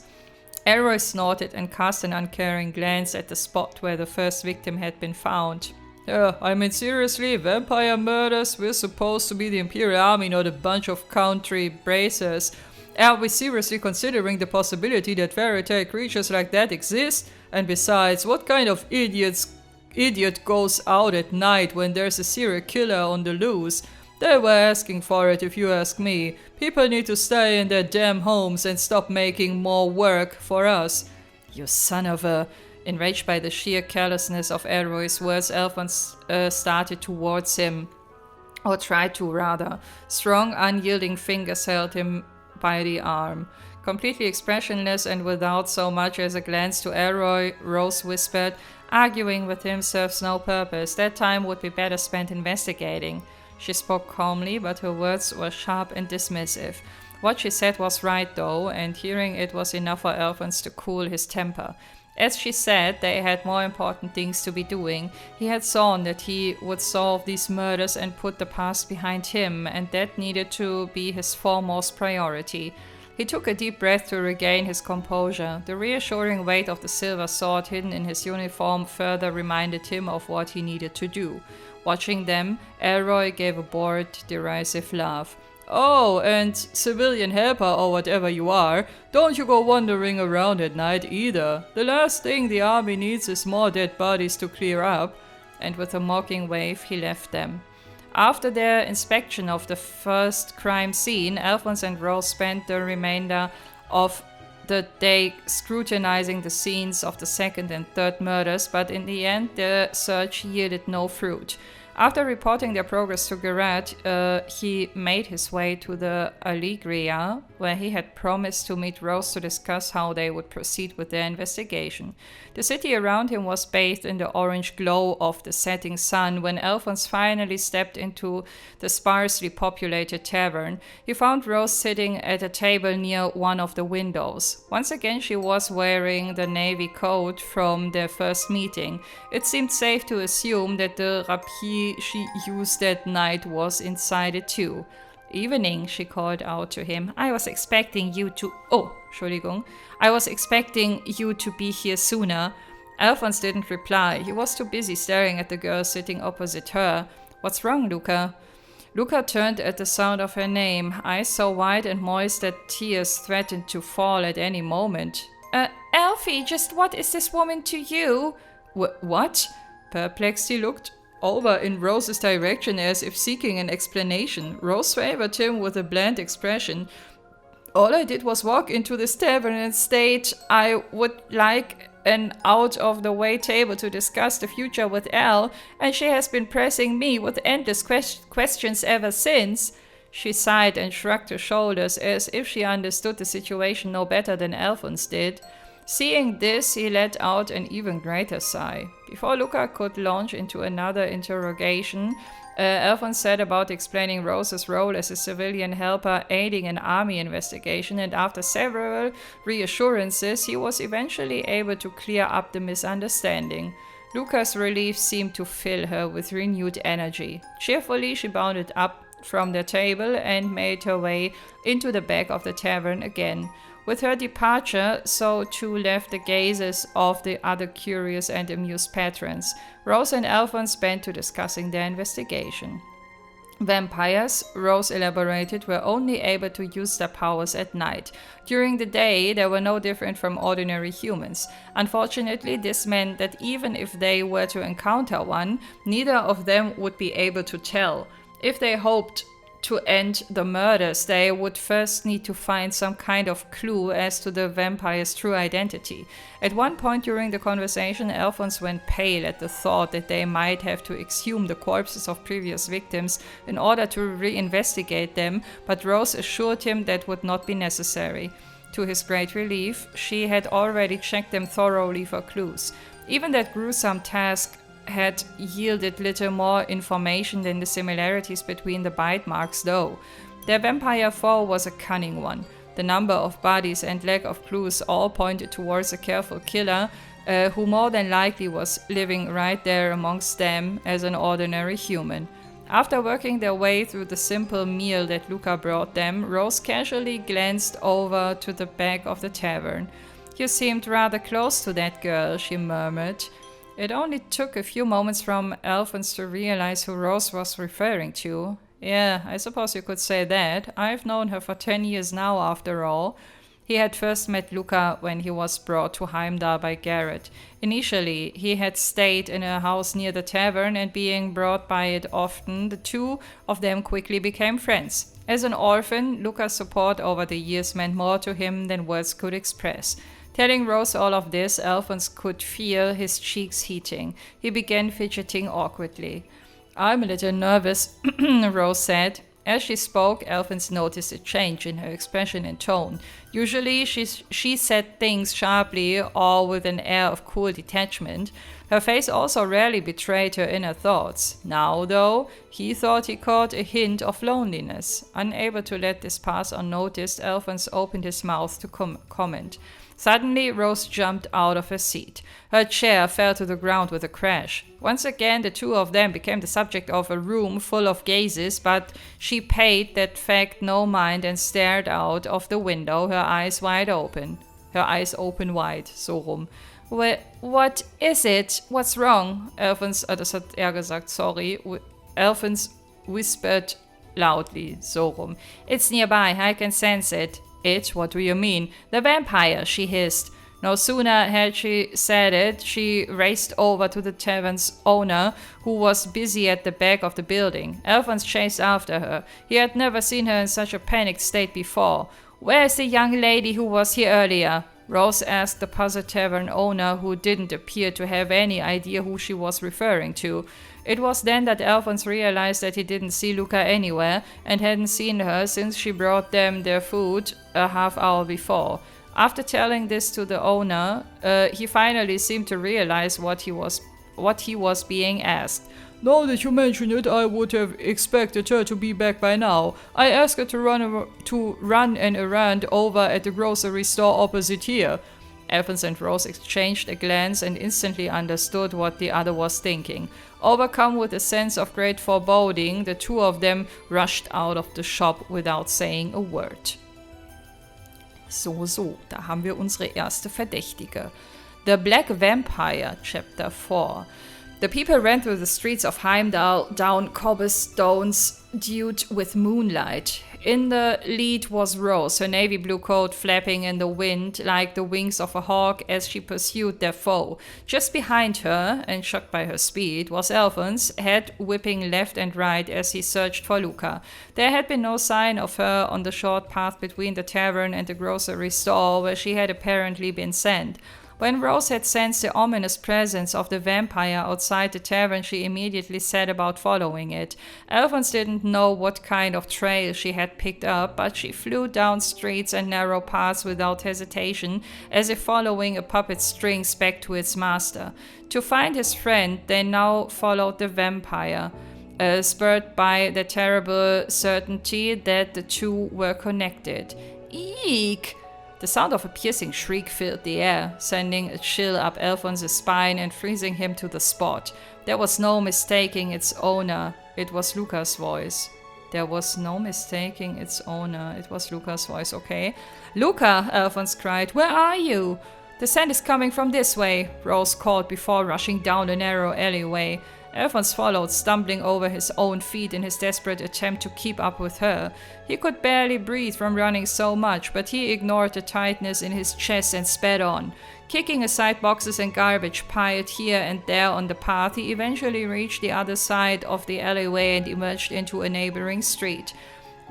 S1: Elroy snorted and cast an uncaring glance at the spot where the first victim had been found. I mean seriously, vampire murders? We're supposed to be the Imperial Army, not a bunch of country bracers. Are we seriously considering the possibility that fairy tale creatures like that exist? And besides, what kind of idiot goes out at night when there's a serial killer on the loose? They were asking for it if you ask me. People need to stay in their damn homes and stop making more work for us. You son of a... Enraged by the sheer carelessness of Elroy's words, Alphonse started towards him. Or tried to, rather. Strong, unyielding fingers held him by the arm. Completely expressionless and without so much as a glance to Elroy, Rose whispered, "Arguing with him serves no purpose. That time would be better spent investigating." She spoke calmly, but her words were sharp and dismissive. What she said was right, though, and hearing it was enough for Alphonse to cool his temper. As she said, they had more important things to be doing. He had sworn that he would solve these murders and put the past behind him, and that needed to be his foremost priority. He took a deep breath to regain his composure. The reassuring weight of the silver sword hidden in his uniform further reminded him of what he needed to do. Watching them, Elroy gave a bored, derisive laugh. "Oh, and civilian helper or whatever you are, don't you go wandering around at night either. The last thing the army needs is more dead bodies to clear up." And with a mocking wave, he left them. After their inspection of the first crime scene, Alphonse and Rose spent the remainder of the day scrutinizing the scenes of the second and third murders, but in the end, the search yielded no fruit. After reporting their progress to Gerard, he made his way to the Alle, where he had promised to meet Rose to discuss how they would proceed with their investigation. The city around him was bathed in the orange glow of the setting sun. When Alphonse finally stepped into the sparsely populated tavern, he found Rose sitting at a table near one of the windows. Once again, she was wearing the navy coat from their first meeting. It seemed safe to assume that the rapier she used that night was inside it too. Evening, she called out to him. I was expecting you to be here sooner. Alphonse didn't reply. He was too busy staring at the girl sitting opposite her. What's wrong, Luca? Luca turned at the sound of her name, eyes so wide and moist that tears threatened to fall at any moment. Alfie, just what is this woman to you? What? Perplexed, he looked over in Rose's direction as if seeking an explanation. Rose favored him with a bland expression. All I did was walk into this tavern and state I would like an out-of-the-way table to discuss the future with Alle, and she has been pressing me with endless questions ever since. She sighed and shrugged her shoulders as if she understood the situation no better than Alphonse did. Seeing this, he let out an even greater sigh. Before Luca could launch into another interrogation, Alphonse set about explaining Rose's role as a civilian helper aiding an army investigation, and after several reassurances, he was eventually able to clear up the misunderstanding. Luca's relief seemed to fill her with renewed energy. Cheerfully, she bounded up from the table and made her way into the back of the tavern again. With her departure, so too left the gazes of the other curious and amused patrons. Rose and Alphonse bent to discussing their investigation. Vampires, Rose elaborated, were only able to use their powers at night. During the day, they were no different from ordinary humans. Unfortunately, this meant that even if they were to encounter one, neither of them would be able to tell. If they hoped to end the murders, they would first need to find some kind of clue as to the vampire's true identity. At one point during the conversation, Alphonse went pale at the thought that they might have to exhume the corpses of previous victims in order to reinvestigate them, but Rose assured him that would not be necessary. To his great relief, she had already checked them thoroughly for clues. Even that gruesome task had yielded little more information than the similarities between the bite marks, though. Their vampire foe was a cunning one. The number of bodies and lack of clues all pointed towards a careful killer, who more than likely was living right there amongst them as an ordinary human. After working their way through the simple meal that Luca brought them, Rose casually glanced over to the back of the tavern. You seemed rather close to that girl, she murmured. It only took a few moments from Alphonse to realize who Rose was referring to. Yeah, I suppose you could say that. I've known her for 10 years now, after all. He had first met Luca when he was brought to Heimdall by Garrett. Initially, he had stayed in a house near the tavern, and being brought by it often, the two of them quickly became friends. As an orphan, Luca's support over the years meant more to him than words could express. Telling Rose all of this, Alphonse could feel his cheeks heating. He began fidgeting awkwardly. I'm a little nervous, Rose said. As she spoke, Alphonse noticed a change in her expression and tone. Usually, she said things sharply or with an air of cool detachment. Her face also rarely betrayed her inner thoughts. Now, though, he thought he caught a hint of loneliness. Unable to let this pass unnoticed, Alphonse opened his mouth to comment. Suddenly, Rose jumped out of her seat. Her chair fell to the ground with a crash. Once again, the two of them became the subject of a room full of gazes, but she paid that fact no mind and stared out of the window, her eyes wide open. Her eyes open wide, so rum. What is it? What's wrong? Alphonse, das hat er gesagt, sorry. Alphonse whispered loudly, so rum. It's nearby, I can sense it. It? What do you mean? The vampire, she hissed. No sooner had she said it, she raced over to the tavern's owner, who was busy at the back of the building. Alphonse chased after her. He had never seen her in such a panicked state before. Where's the young lady who was here earlier? Rose asked the puzzled tavern owner, who didn't appear to have any idea who she was referring to. It was then that Alphonse realized that he didn't see Luca anywhere and hadn't seen her since she brought them their food a half hour before. After telling this to the owner, he finally seemed to realize what he was being asked. Now that you mention it, I would have expected her to be back by now. I asked her to run an errand over at the grocery store opposite here. Alphonse and Rose exchanged a glance and instantly understood what the other was thinking. Overcome with a sense of great foreboding, the two of them rushed out of the shop without saying a word. So, da haben wir unsere erste Verdächtige. The Black Vampire, Chapter 4. The people ran through the streets of Heimdall down cobblestones dewed with moonlight. In the lead was Rose, her navy blue coat flapping in the wind like the wings of a hawk as she pursued their foe. Just behind her, and shocked by her speed, was Alphonse, head whipping left and right as he searched for Luca. There had been no sign of her on the short path between the tavern and the grocery store where she had apparently been sent. When Rose had sensed the ominous presence of the vampire outside the tavern, she immediately set about following it. Alphonse didn't know what kind of trail she had picked up, but she flew down streets and narrow paths without hesitation, as if following a puppet's strings back to its master. To find his friend, they now followed the vampire, spurred by the terrible certainty that the two were connected. Eek! The sound of a piercing shriek filled the air, sending a chill up Alphonse's spine and freezing him to the spot. There was no mistaking its owner. It was Luca's voice. There was no mistaking its owner. It was Luca's voice, okay. Luca, Alphonse cried, where are you? The scent is coming from this way, Rose called before rushing down a narrow alleyway. Alphonse followed, stumbling over his own feet in his desperate attempt to keep up with her. He could barely breathe from running so much, but he ignored the tightness in his chest and sped on. Kicking aside boxes and garbage piled here and there on the path, he eventually reached the other side of the alleyway and emerged into a neighboring street.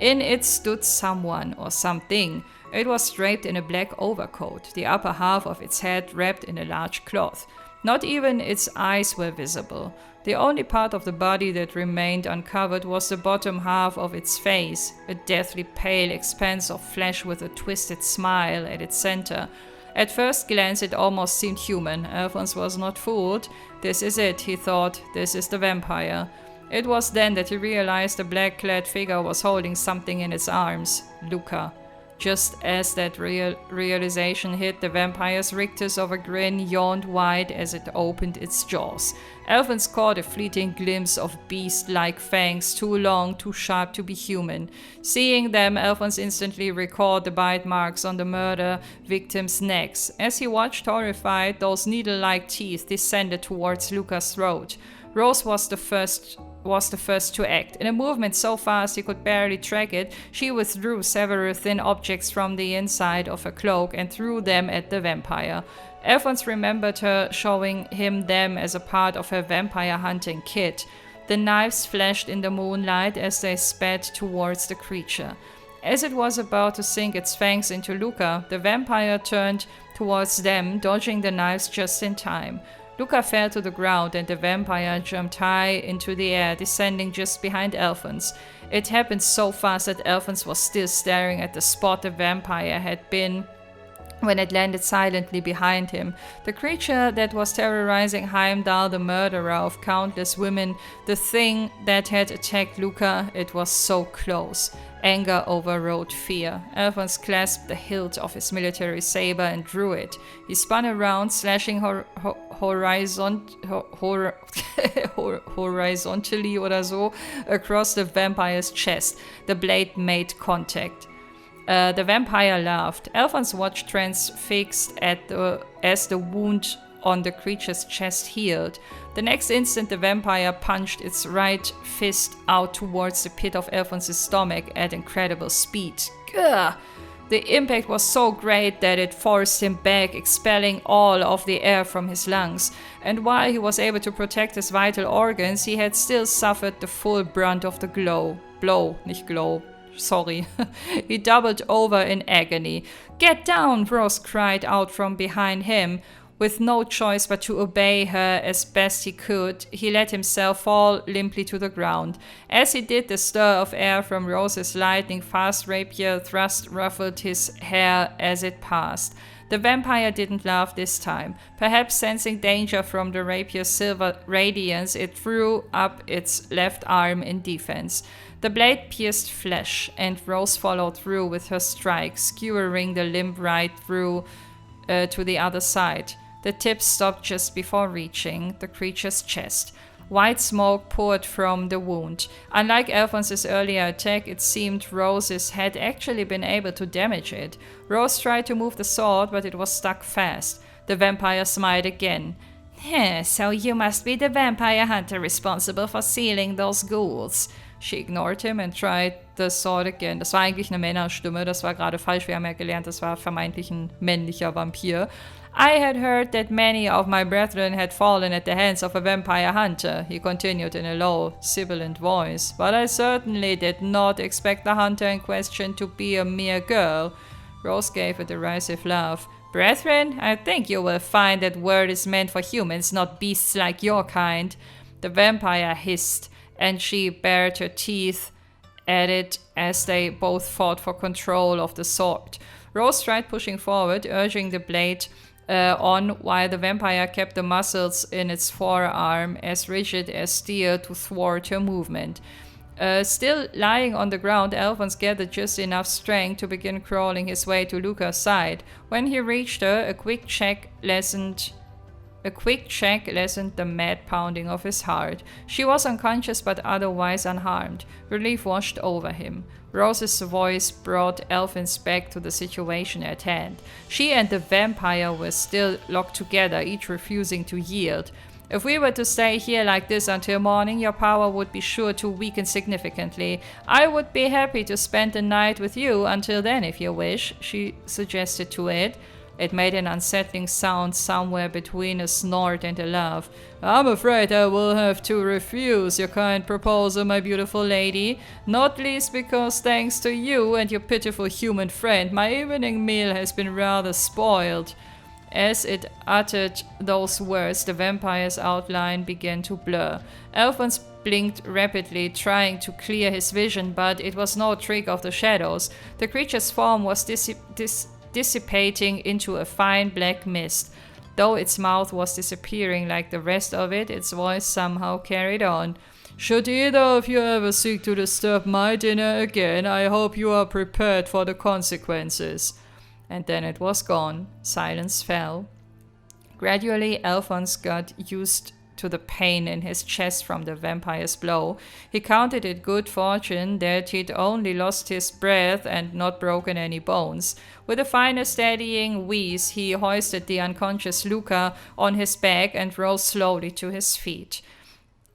S1: In it stood someone or something. It was draped in a black overcoat, the upper half of its head wrapped in a large cloth. Not even its eyes were visible. The only part of the body that remained uncovered was the bottom half of its face, a deathly pale expanse of flesh with a twisted smile at its center. At first glance it almost seemed human. Alphonse was not fooled. This is it, he thought. This is the vampire. It was then that he realized the black-clad figure was holding something in its arms. Luca. Just as that realization hit, the vampire's rictus of a grin yawned wide as it opened its jaws. Alphonse caught a fleeting glimpse of beast-like fangs, too long, too sharp to be human. Seeing them, Alphonse instantly recalled the bite marks on the murder victims' necks. As he watched horrified, those needle-like teeth descended towards Luca's throat. Rose was the first to act. In a movement so fast he could barely track it, she withdrew several thin objects from the inside of her cloak and threw them at the vampire. Alphonse remembered her showing him them as a part of her vampire hunting kit. The knives flashed in the moonlight as they sped towards the creature. As it was about to sink its fangs into Luca, the vampire turned towards them, dodging the knives just in time. Luca fell to the ground and the vampire jumped high into the air, descending just behind Alphonse. It happened so fast that Alphonse was still staring at the spot the vampire had been when it landed silently behind him. The creature that was terrorizing Heimdall, the murderer of countless women, the thing that had attacked Luca, it was so close. Anger overrode fear. Alphonse clasped the hilt of his military saber and drew it. He spun around, slashing horizontally oder so across the vampire's chest. The blade made contact. The vampire laughed. Alphonse watched transfixed as the wound on the creature's chest healed. The next instant, the vampire punched its right fist out towards the pit of Alphonse's stomach at incredible speed. Gah! The impact was so great that it forced him back, expelling all of the air from his lungs. And while he was able to protect his vital organs, he had still suffered the full brunt of the blow. Sorry. He doubled over in agony. Get down, Rose cried out from behind him. With no choice but to obey her as best he could, he let himself fall limply to the ground. As he did, the stir of air from Rose's lightning-fast rapier thrust ruffled his hair as it passed. The vampire didn't laugh this time. Perhaps sensing danger from the rapier's silver radiance, it threw up its left arm in defense. The blade pierced flesh, and Rose followed through with her strike, skewering the limb right through to the other side. The tip stopped just before reaching the creature's chest. White smoke poured from the wound. Unlike Alphonse's earlier attack, it seemed Rose's had actually been able to damage it. Rose tried to move the sword, but it was stuck fast. The vampire smiled again. So you must be the vampire hunter responsible for sealing those ghouls. She ignored him and tried the sword again. Das war eigentlich eine Männerstimme, das war gerade falsch. Wir haben ja gelernt, das war vermeintlich ein männlicher Vampir. I had heard that many of my brethren had fallen at the hands of a vampire hunter, he continued in a low, sibilant voice, but I certainly did not expect the hunter in question to be a mere girl. Rose gave a derisive laugh. Brethren, I think you will find that word is meant for humans, not beasts like your kind. The vampire hissed, and she bared her teeth at it as they both fought for control of the sword. Rose tried pushing forward, urging the blade on, while the vampire kept the muscles in its forearm as rigid as steel to thwart her movement. Still lying on the ground, Alphonse gathered just enough strength to begin crawling his way to Luca's side. When he reached her, a quick check lessened the mad pounding of his heart. She was unconscious but otherwise unharmed. Relief washed over him. Rose's voice brought Alphonse back to the situation at hand. She and the vampire were still locked together, each refusing to yield. If we were to stay here like this until morning, your power would be sure to weaken significantly. I would be happy to spend the night with you until then, if you wish, she suggested to it. It made an unsettling sound somewhere between a snort and a laugh. I'm afraid I will have to refuse your kind proposal, my beautiful lady. Not least because thanks to you and your pitiful human friend, my evening meal has been rather spoiled. As it uttered those words, the vampire's outline began to blur. Alphonse blinked rapidly, trying to clear his vision, but it was no trick of the shadows. The creature's form was dissipating into a fine black mist. Though its mouth was disappearing like the rest of it, its voice somehow carried on. Should either of you ever seek to disturb my dinner again, I hope you are prepared for the consequences. And then it was gone. Silence fell. Gradually, Alphonse got used to the pain in his chest from the vampire's blow. He counted it good fortune that he'd only lost his breath and not broken any bones. With a final steadying wheeze, he hoisted the unconscious Luca on his back and rose slowly to his feet.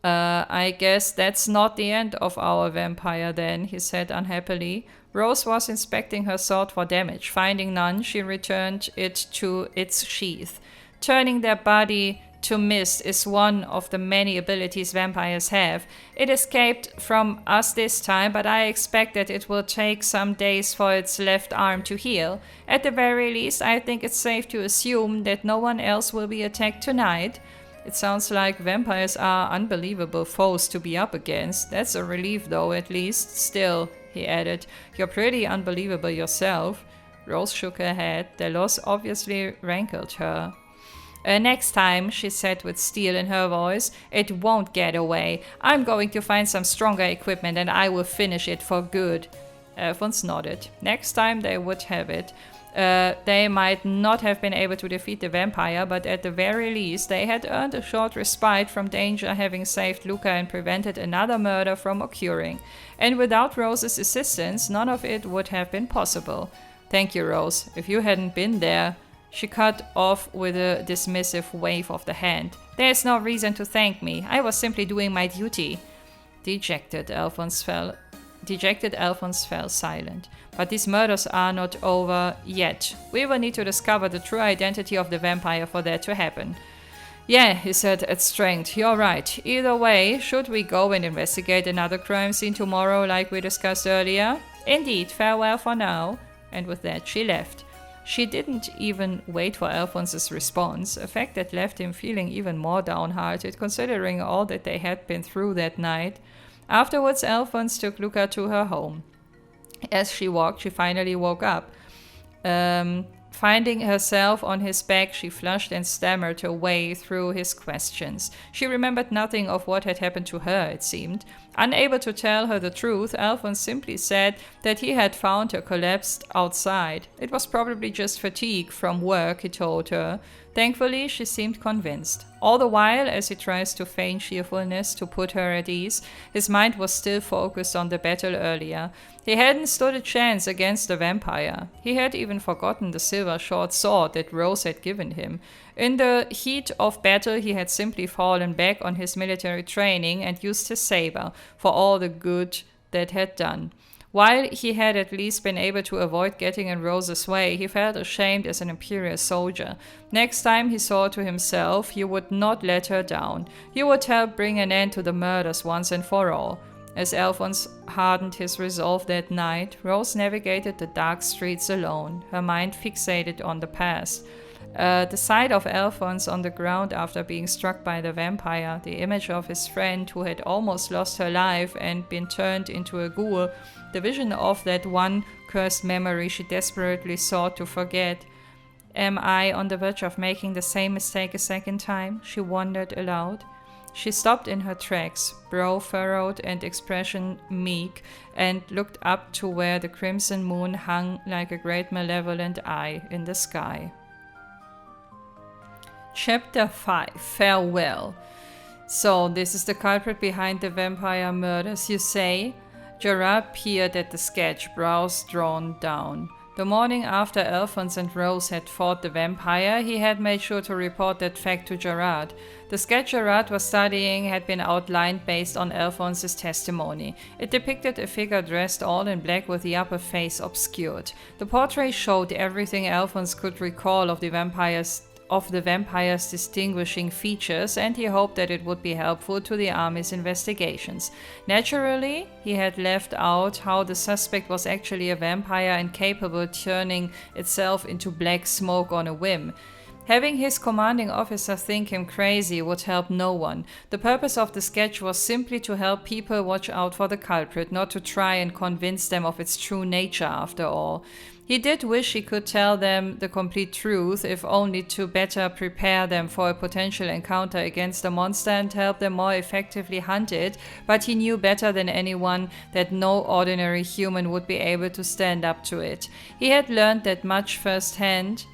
S1: I guess that's not the end of our vampire then, he said unhappily. Rose was inspecting her sword for damage. Finding none, she returned it to its sheath. Turning their body to mist is one of the many abilities vampires have. It escaped from us this time, but I expect that it will take some days for its left arm to heal. At the very least, I think it's safe to assume that no one else will be attacked tonight. It sounds like vampires are unbelievable foes to be up against. That's a relief though, at least. Still, he added, you're pretty unbelievable yourself. Rose shook her head. The loss obviously rankled her. Next time, she said with steel in her voice, it won't get away. I'm going to find some stronger equipment and I will finish it for good. Alphonse nodded. Next time they would have it. They might not have been able to defeat the vampire, but at the very least they had earned a short respite from danger, having saved Luca and prevented another murder from occurring. And without Rose's assistance, none of it would have been possible. Thank you, Rose. If you hadn't been there... She cut off with a dismissive wave of the hand. There's no reason to thank me. I was simply doing my duty. Dejected, Alphonse fell silent. But these murders are not over yet. We will need to discover the true identity of the vampire for that to happen. Yeah, he said at strength. You're right. Either way, should we go and investigate another crime scene tomorrow like we discussed earlier? Indeed, farewell for now. And with that she left. She didn't even wait for Alphonse's response, a fact that left him feeling even more downhearted considering all that they had been through that night. Afterwards, Alphonse took Luca to her home. As she walked, she finally woke up. Finding herself on his back, she flushed and stammered her way through his questions. She remembered nothing of what had happened to her, it seemed. Unable to tell her the truth, Alphonse simply said that he had found her collapsed outside. It was probably just fatigue from work, he told her. Thankfully, she seemed convinced. All the while, as he tries to feign cheerfulness to put her at ease, his mind was still focused on the battle earlier. He hadn't stood a chance against the vampire. He had even forgotten the silver short sword that Rose had given him. In the heat of battle, he had simply fallen back on his military training and used his saber for all the good that had done. While he had at least been able to avoid getting in Rose's way, he felt ashamed as an Imperial soldier. Next time, he swore to himself, he would not let her down. He would help bring an end to the murders once and for all. As Alphonse hardened his resolve that night, Rose navigated the dark streets alone, her mind fixated on the past. The sight of Alphonse on the ground after being struck by the vampire, the image of his friend who had almost lost her life and been turned into a ghoul, the vision of that one cursed memory she desperately sought to forget. Am I on the verge of making the same mistake a second time? She wondered aloud. She stopped in her tracks, brow furrowed and expression meek, and looked up to where the crimson moon hung like a great malevolent eye in the sky. Chapter 5, Farewell. So, this is the culprit behind the vampire murders, you say? Gerard peered at the sketch, brows drawn down. The morning after Alphonse and Rose had fought the vampire, he had made sure to report that fact to Gerard. The sketch Gerard was studying had been outlined based on Alphonse's testimony. It depicted a figure dressed all in black with the upper face obscured. The portrait showed everything Alphonse could recall of the vampire's distinguishing features, and he hoped that it would be helpful to the army's investigations. Naturally, he had left out how the suspect was actually a vampire and capable of turning itself into black smoke on a whim. Having his commanding officer think him crazy would help no one. The purpose of the sketch was simply to help people watch out for the culprit, not to try and convince them of its true nature after all. He did wish he could tell them the complete truth, if only to better prepare them for a potential encounter against the monster and help them more effectively hunt it, but he knew better than anyone that no ordinary human would be able to stand up to it. He had learned that much firsthand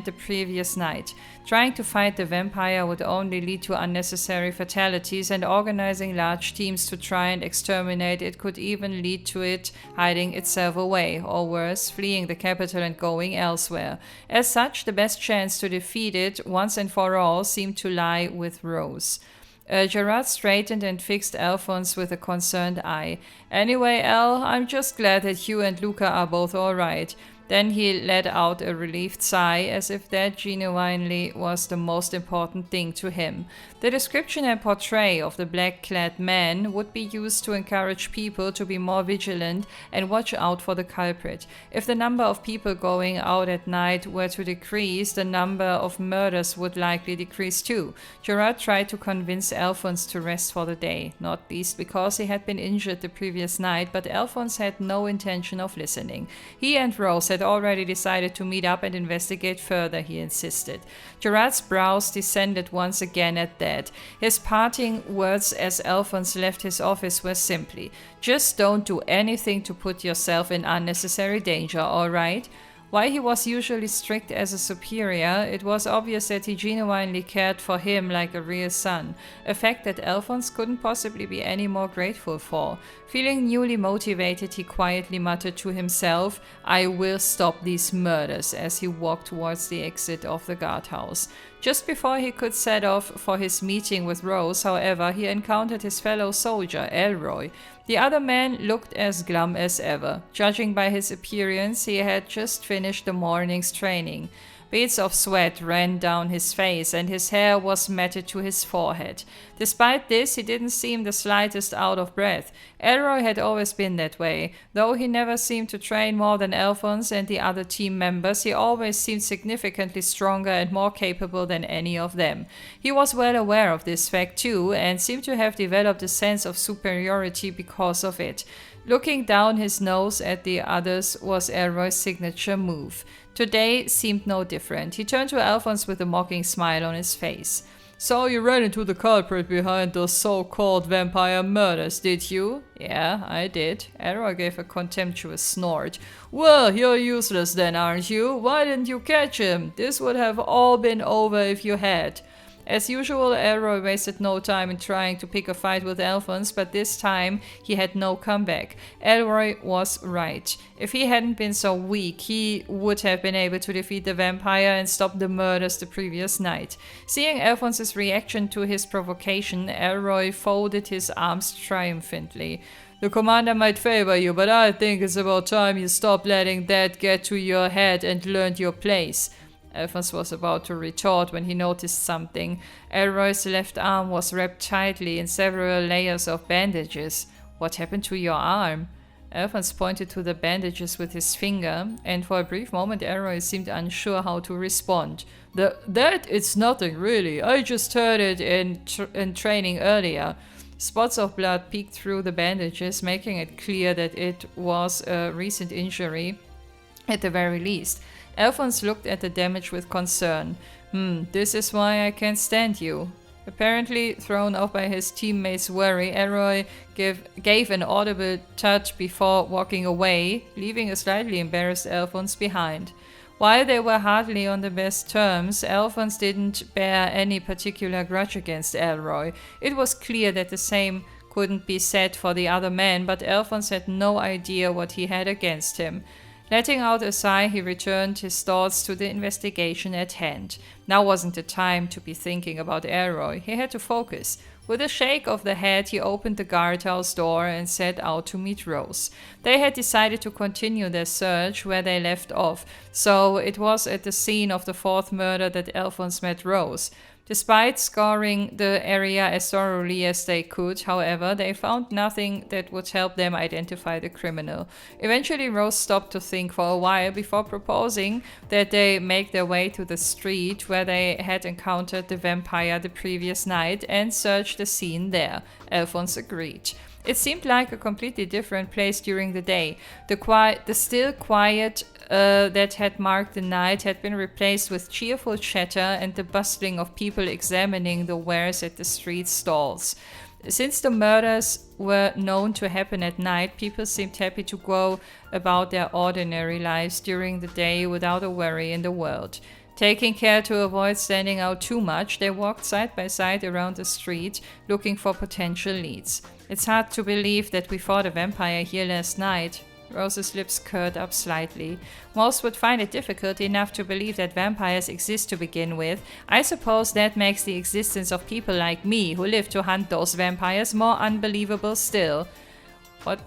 S1: the previous night. Trying to fight the vampire would only lead to unnecessary fatalities, and organizing large teams to try and exterminate it could even lead to it hiding itself away, or worse, fleeing the capital and going elsewhere. As such, the best chance to defeat it once and for all seemed to lie with Rose. Gerard straightened and fixed Alphonse with a concerned eye. Anyway, Al, I'm just glad that you and Luca are both alright. Then he let out a relieved sigh, as if that genuinely was the most important thing to him. The description and portray of the black-clad man would be used to encourage people to be more vigilant and watch out for the culprit. If the number of people going out at night were to decrease, the number of murders would likely decrease too. Gerard tried to convince Alphonse to rest for the day, not least because he had been injured the previous night, but Alphonse had no intention of listening. He and Rose had already decided to meet up and investigate further, he insisted. Gerard's brows descended once again at that. His parting words as Alphonse left his office were simply, "Just don't do anything to put yourself in unnecessary danger, alright?" While he was usually strict as a superior, it was obvious that he genuinely cared for him like a real son, a fact that Alphonse couldn't possibly be any more grateful for. Feeling newly motivated, he quietly muttered to himself, "I will stop these murders," as he walked towards the exit of the guardhouse. Just before he could set off for his meeting with Rose, however, he encountered his fellow soldier, Elroy. The other man looked as glum as ever. Judging by his appearance, he had just finished the morning's training. Beads of sweat ran down his face, and his hair was matted to his forehead. Despite this, he didn't seem the slightest out of breath. Elroy had always been that way. Though he never seemed to train more than Alphonse and the other team members, he always seemed significantly stronger and more capable than any of them. He was well aware of this fact too, and seemed to have developed a sense of superiority because of it. Looking down his nose at the others was Elroy's signature move. Today seemed no different. He turned to Alphonse with a mocking smile on his face. "So you ran into the culprit behind those so-called vampire murders, did you?" "Yeah, I did." Elroy gave a contemptuous snort. "Well, you're useless then, aren't you? Why didn't you catch him? This would have all been over if you had." As usual, Elroy wasted no time in trying to pick a fight with Alphonse, but this time he had no comeback. Elroy was right. If he hadn't been so weak, he would have been able to defeat the vampire and stop the murders the previous night. Seeing Alphonse's reaction to his provocation, Elroy folded his arms triumphantly. "The commander might favor you, but I think it's about time you stopped letting that get to your head and learned your place." Alphonse was about to retort when he noticed something. Elroy's left arm was wrapped tightly in several layers of bandages. "What happened to your arm?" Alphonse pointed to the bandages with his finger, and for a brief moment Elroy seemed unsure how to respond. It's nothing really. I just heard it in training earlier." Spots of blood peeked through the bandages, making it clear that it was a recent injury at the very least. Alphonse looked at the damage with concern. This is why I can't stand you." Apparently thrown off by his teammates' worry, Elroy gave an audible tut before walking away, leaving a slightly embarrassed Alphonse behind. While they were hardly on the best terms, Alphonse didn't bear any particular grudge against Elroy. It was clear that the same couldn't be said for the other men, but Alphonse had no idea what he had against him. Letting out a sigh, he returned his thoughts to the investigation at hand. Now wasn't the time to be thinking about Elroy. He had to focus. With a shake of the head, he opened the guardhouse door and set out to meet Rose. They had decided to continue their search where they left off, so it was at the scene of the fourth murder that Alphonse met Rose. Despite scouring the area as thoroughly as they could, however, they found nothing that would help them identify the criminal. Eventually, Rose stopped to think for a while before proposing that they make their way to the street where they had encountered the vampire the previous night and search the scene there. Alphonse agreed. It seemed like a completely different place during the day. The still quiet that had marked the night had been replaced with cheerful chatter and the bustling of people examining the wares at the street stalls. Since the murders were known to happen at night, people seemed happy to go about their ordinary lives during the day without a worry in the world. Taking care to avoid standing out too much, they walked side by side around the street, looking for potential leads. "It's hard to believe that we fought a vampire here last night." Rose's lips curled up slightly. "Most would find it difficult enough to believe that vampires exist to begin with. I suppose that makes the existence of people like me, who live to hunt those vampires, more unbelievable still." Was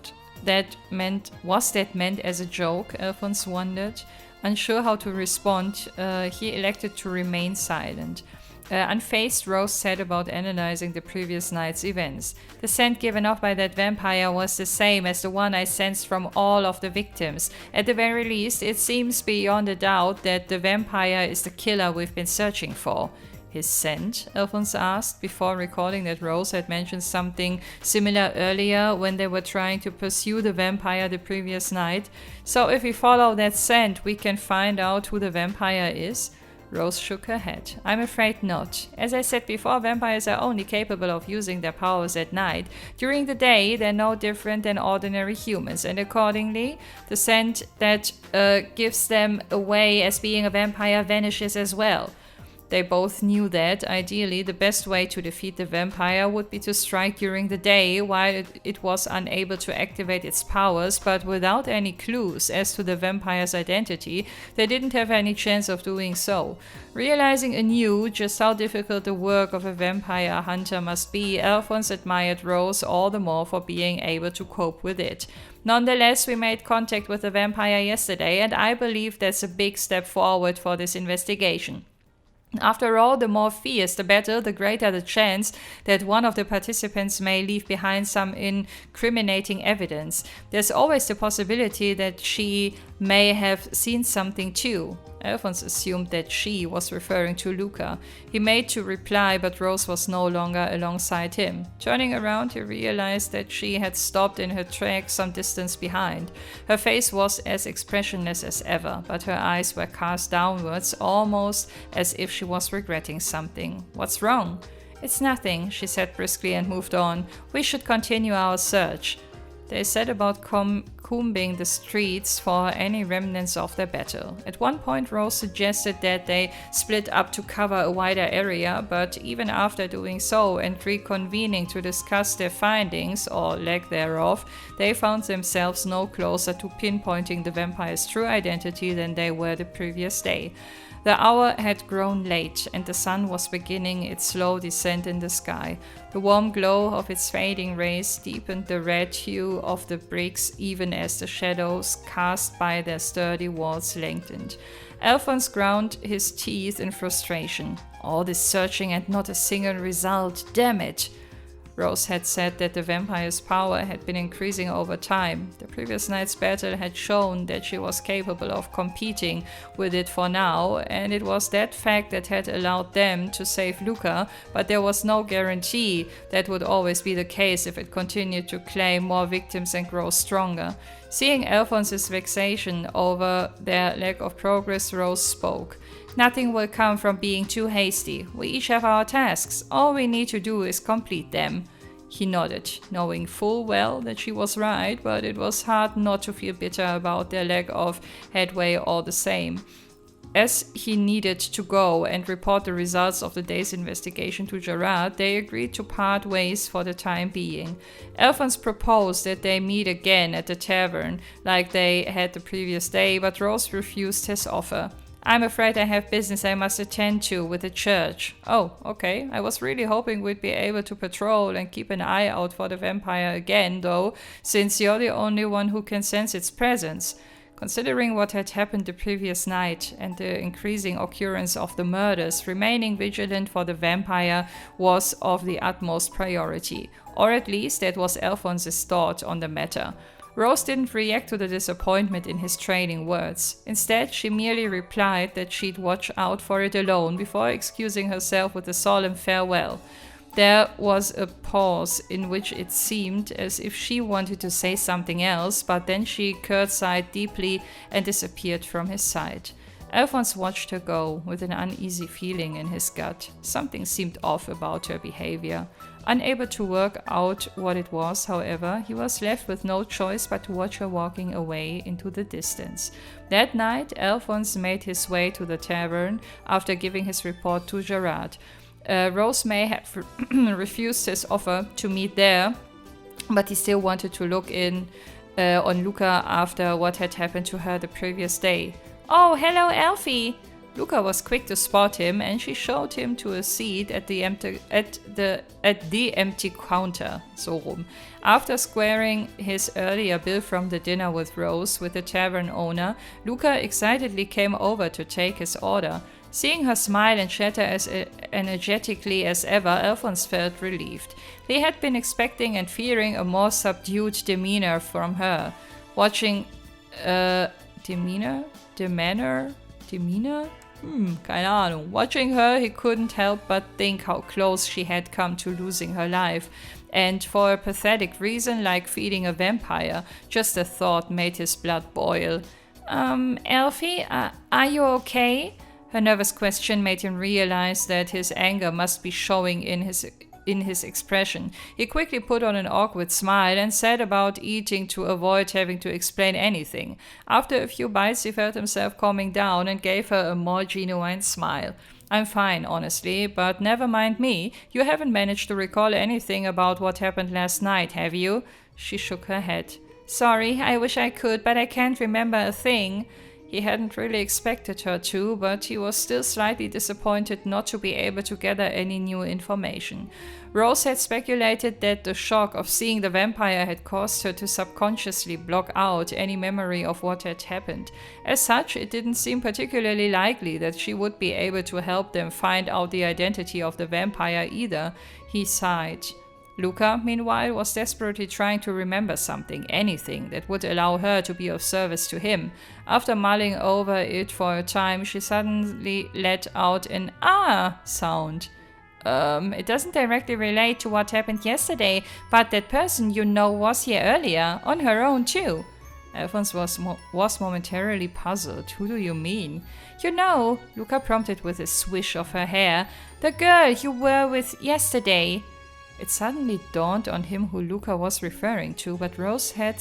S1: that meant as a joke? Alphonse wondered. Unsure how to respond, he elected to remain silent. Unfazed, Rose said about analyzing the previous night's events. "The scent given off by that vampire was the same as the one I sensed from all of the victims. At the very least, it seems beyond a doubt that the vampire is the killer we've been searching for." "His scent?" Alphonse asked, before recalling that Rose had mentioned something similar earlier when they were trying to pursue the vampire the previous night. "So if we follow that scent, we can find out who the vampire is?" Rose shook her head. "I'm afraid not. As I said before, vampires are only capable of using their powers at night. During the day, they're no different than ordinary humans, and accordingly, the scent that gives them away as being a vampire vanishes as well." They both knew that, ideally, the best way to defeat the vampire would be to strike during the day while it was unable to activate its powers, but without any clues as to the vampire's identity, they didn't have any chance of doing so. Realizing anew just how difficult the work of a vampire hunter must be, Alphonse admired Rose all the more for being able to cope with it. Nonetheless, we made contact with the vampire yesterday, and I believe that's a big step forward for this investigation. After all, the more fierce the battle, the greater the chance that one of the participants may leave behind some incriminating evidence. There's always the possibility that she may have seen something too. Alphonse assumed that she was referring to Luca. He made to reply, but Rose was no longer alongside him. Turning around, he realized that she had stopped in her tracks some distance behind. Her face was as expressionless as ever, but her eyes were cast downwards, almost as if she was regretting something. "What's wrong?" "It's nothing," she said briskly and moved on. "We should continue our search." They set about combing the streets for any remnants of their battle. At one point, Rose suggested that they split up to cover a wider area, but even after doing so and reconvening to discuss their findings, or lack thereof, they found themselves no closer to pinpointing the vampire's true identity than they were the previous day. The hour had grown late, and the sun was beginning its slow descent in the sky. The warm glow of its fading rays deepened the red hue of the bricks even as the shadows cast by their sturdy walls lengthened. Alphonse ground his teeth in frustration. All this searching and not a single result, damn it! Rose had said that the vampire's power had been increasing over time. The previous night's battle had shown that she was capable of competing with it for now, and it was that fact that had allowed them to save Luca, but there was no guarantee that would always be the case if it continued to claim more victims and grow stronger. Seeing Alphonse's vexation over their lack of progress, Rose spoke. "Nothing will come from being too hasty. We each have our tasks. All we need to do is complete them." He nodded, knowing full well that she was right, but it was hard not to feel bitter about their lack of headway all the same. As he needed to go and report the results of the day's investigation to Gerard, they agreed to part ways for the time being. Alphonse proposed that they meet again at the tavern, like they had the previous day, but Rose refused his offer. "I'm afraid I have business I must attend to with the church." "Oh, okay. I was really hoping we'd be able to patrol and keep an eye out for the vampire again, though, since you're the only one who can sense its presence." Considering what had happened the previous night and the increasing occurrence of the murders, remaining vigilant for the vampire was of the utmost priority. Or at least that was Alphonse's thought on the matter. Rose didn't react to the disappointment in his trailing words. Instead, she merely replied that she'd watch out for it alone before excusing herself with a solemn farewell. There was a pause in which it seemed as if she wanted to say something else, but then she curtsied deeply and disappeared from his sight. Alphonse watched her go with an uneasy feeling in his gut. Something seemed off about her behavior. Unable to work out what it was, however, he was left with no choice but to watch her walking away into the distance. That night, Alphonse made his way to the tavern after giving his report to Gerard. Rose may have refused his offer to meet there, but he still wanted to look in on Luca after what had happened to her the previous day. "Oh, hello, Alfie!" Luca was quick to spot him, and she showed him to a seat at the empty counter. So rum. After squaring his earlier bill from the dinner with Rose with the tavern owner, Luca excitedly came over to take his order. Seeing her smile and chatter as energetically as ever, Alphonse felt relieved. He had been expecting and fearing a more subdued demeanor from her. Watching demeanor? Keine Ahnung. Watching her, he couldn't help but think how close she had come to losing her life. And for a pathetic reason like feeding a vampire, just the thought made his blood boil. Alfie, are you okay?" Her nervous question made him realize that his anger must be showing in his expression. He quickly put on an awkward smile and set about eating to avoid having to explain anything. After a few bites, he felt himself calming down and gave her a more genuine smile. I'm fine, honestly, but never mind me. You haven't managed to recall anything about what happened last night, have you? She shook her head. Sorry, I wish I could, but I can't remember a thing. He hadn't really expected her to, but he was still slightly disappointed not to be able to gather any new information. Rose had speculated that the shock of seeing the vampire had caused her to subconsciously block out any memory of what had happened. As such, it didn't seem particularly likely that she would be able to help them find out the identity of the vampire either. He sighed. Luca, meanwhile, was desperately trying to remember something, anything, that would allow her to be of service to him. After mulling over it for a time, she suddenly let out an "ah" sound. It doesn't directly relate to what happened yesterday, but that person you know was here earlier, on her own too. Alphonse was momentarily puzzled. Who do you mean? You know, Luca prompted with a swish of her hair, the girl you were with yesterday. It suddenly dawned on him who Luca was referring to, but Rose had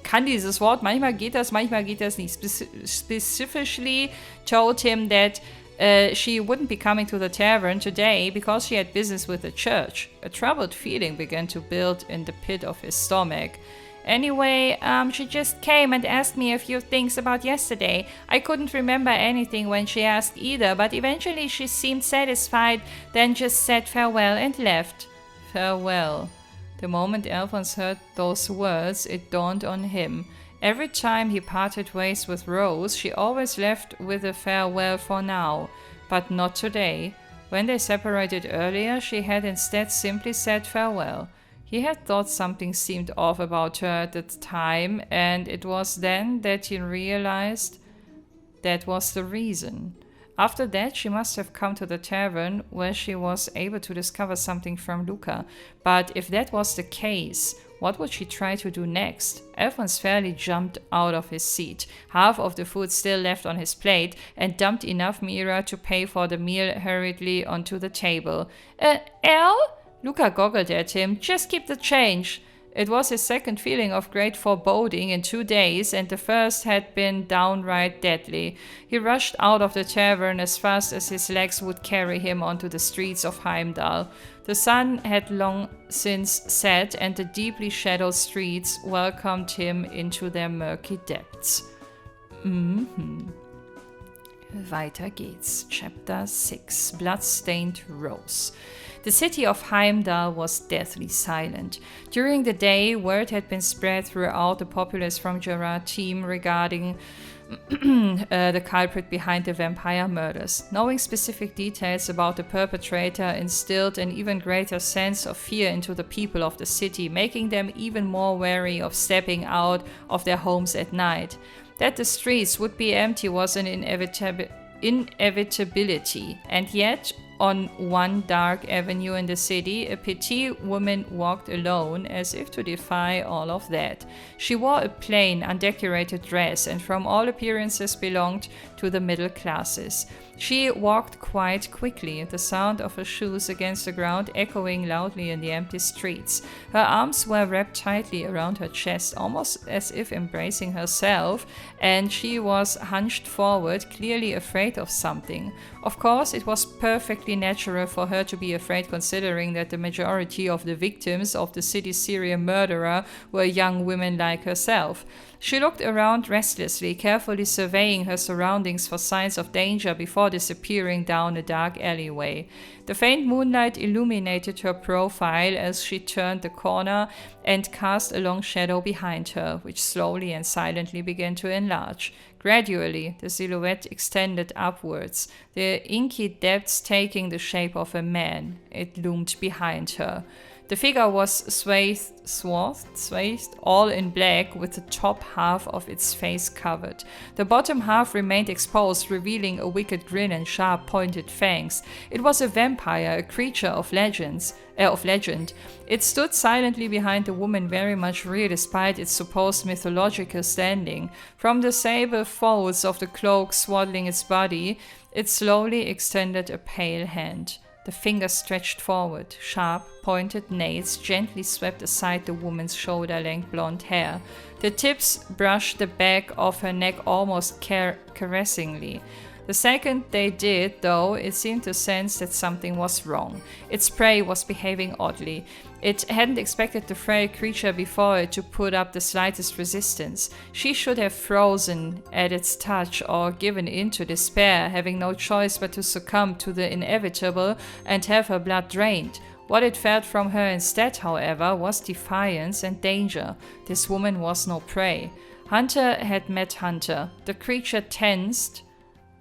S1: kann dieses Wort, manchmal geht das nicht, specifically told him that she wouldn't be coming to the tavern today because she had business with the church. A troubled feeling began to build in the pit of his stomach. Anyway, she just came and asked me a few things about yesterday. I couldn't remember anything when she asked either, but eventually she seemed satisfied, then just said farewell and left. Farewell. The moment Alphonse heard those words, it dawned on him. Every time he parted ways with Rose, she always left with a farewell for now. But not today. When they separated earlier, she had instead simply said farewell. He had thought something seemed off about her at the time, and it was then that he realized that was the reason. After that, she must have come to the tavern where she was able to discover something from Luca. But if that was the case, what would she try to do next? Alphonse fairly jumped out of his seat, half of the food still left on his plate, and dumped enough MEHR to pay for the meal hurriedly onto the table. Al? Luca goggled at him. Just keep the change. It was his second feeling of great foreboding in 2 days, and the first had been downright deadly. He rushed out of the tavern as fast as his legs would carry him onto the streets of Heimdall. The sun had long since set, and the deeply shadowed streets welcomed him into their murky depths. Weiter geht's. Chapter 6. Bloodstained Rose. The city of Heimdall was deathly silent. During the day, word had been spread throughout the populace from Gerard's team regarding the culprit behind the vampire murders. Knowing specific details about the perpetrator instilled an even greater sense of fear into the people of the city, making them even more wary of stepping out of their homes at night. That the streets would be empty was an inevitability, and yet, on one dark avenue in the city, a petite woman walked alone, as if to defy all of that. She wore a plain, undecorated dress, and from all appearances belonged to the middle classes. She walked quite quickly, the sound of her shoes against the ground echoing loudly in the empty streets. Her arms were wrapped tightly around her chest, almost as if embracing herself, and she was hunched forward, clearly afraid of something. Of course, it was perfectly natural for her to be afraid, considering that the majority of the victims of the city's serial murderer were young women like herself. She looked around restlessly, carefully surveying her surroundings for signs of danger before disappearing down a dark alleyway. The faint moonlight illuminated her profile as she turned the corner and cast a long shadow behind her, which slowly and silently began to enlarge. Gradually, the silhouette extended upwards, the inky depths taking the shape of a man. It loomed behind her. The figure was swathed all in black, with the top half of its face covered. The bottom half remained exposed, revealing a wicked grin and sharp pointed fangs. It was a vampire, a creature of legend. It stood silently behind the woman, very much real despite its supposed mythological standing. From the sable folds of the cloak swaddling its body, it slowly extended a pale hand. The fingers stretched forward. Sharp, pointed nails gently swept aside the woman's shoulder-length blonde hair. The tips brushed the back of her neck almost caressingly. The second they did, though, it seemed to sense that something was wrong. Its prey was behaving oddly. It hadn't expected the frail creature before it to put up the slightest resistance. She should have frozen at its touch or given in to despair, having no choice but to succumb to the inevitable and have her blood drained. What it felt from her instead, however, was defiance and danger. This woman was no prey. Hunter had met Hunter. The creature tensed,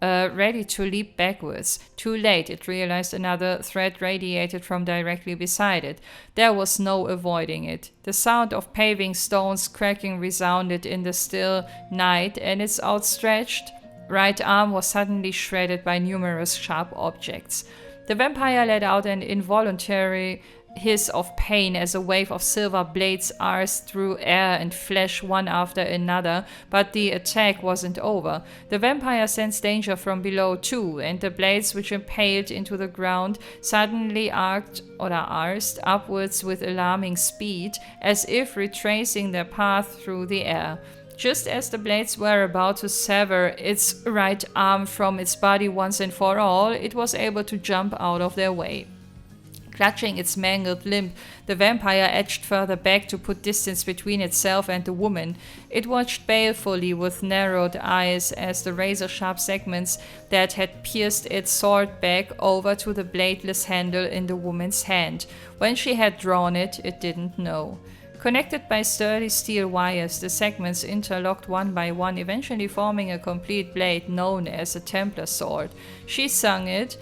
S1: ready to leap backwards. Too late, it realized another threat radiated from directly beside it. There was no avoiding it. The sound of paving stones cracking resounded in the still night, and its outstretched right arm was suddenly shredded by numerous sharp objects. The vampire let out an involuntary hiss of pain as a wave of silver blades arsed through air and flesh one after another, but the attack wasn't over. The vampire sensed danger from below too, and the blades which impaled into the ground suddenly arsed upwards with alarming speed, as if retracing their path through the air. Just as the blades were about to sever its right arm from its body once and for all, it was able to jump out of their way. Clutching its mangled limb, the vampire edged further back to put distance between itself and the woman. It watched balefully with narrowed eyes as the razor-sharp segments that had pierced its soared back over to the bladeless handle in the woman's hand. When she had drawn it, it didn't know. Connected by sturdy steel wires, the segments interlocked one by one, eventually forming a complete blade known as a Templar sword. She swung it,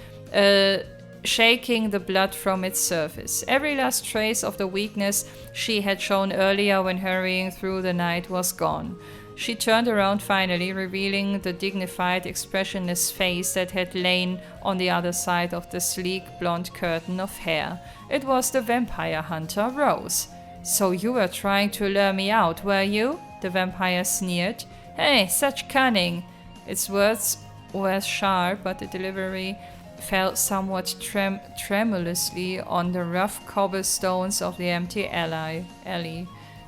S1: shaking the blood from its surface. Every last trace of the weakness she had shown earlier when hurrying through the night was gone. She turned around finally, revealing the dignified, expressionless face that had lain on the other side of the sleek blonde curtain of hair. It was the vampire hunter, Rose. "So you were trying to lure me out, were you?" the vampire sneered. "Hey, such cunning!" Its words were sharp, but the delivery fell somewhat tremulously on the rough cobblestones of the empty alley.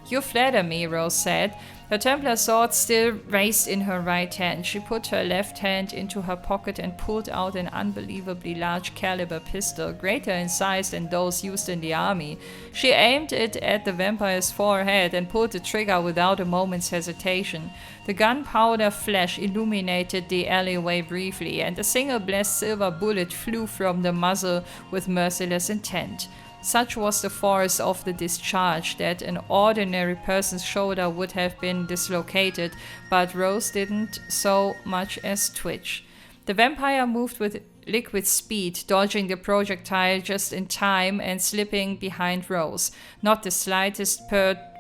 S1: "You flatter me," Rose said. Her Templar sword still raised in her right hand. She put her left hand into her pocket and pulled out an unbelievably large caliber pistol, greater in size than those used in the army. She aimed it at the vampire's forehead and pulled the trigger without a moment's hesitation. The gunpowder flash illuminated the alleyway briefly, and a single blessed silver bullet flew from the muzzle with merciless intent. Such was the force of the discharge that an ordinary person's shoulder would have been dislocated, but Rose didn't so much as twitch. The vampire moved with liquid speed, dodging the projectile just in time and slipping behind Rose. Not the slightest perturbed,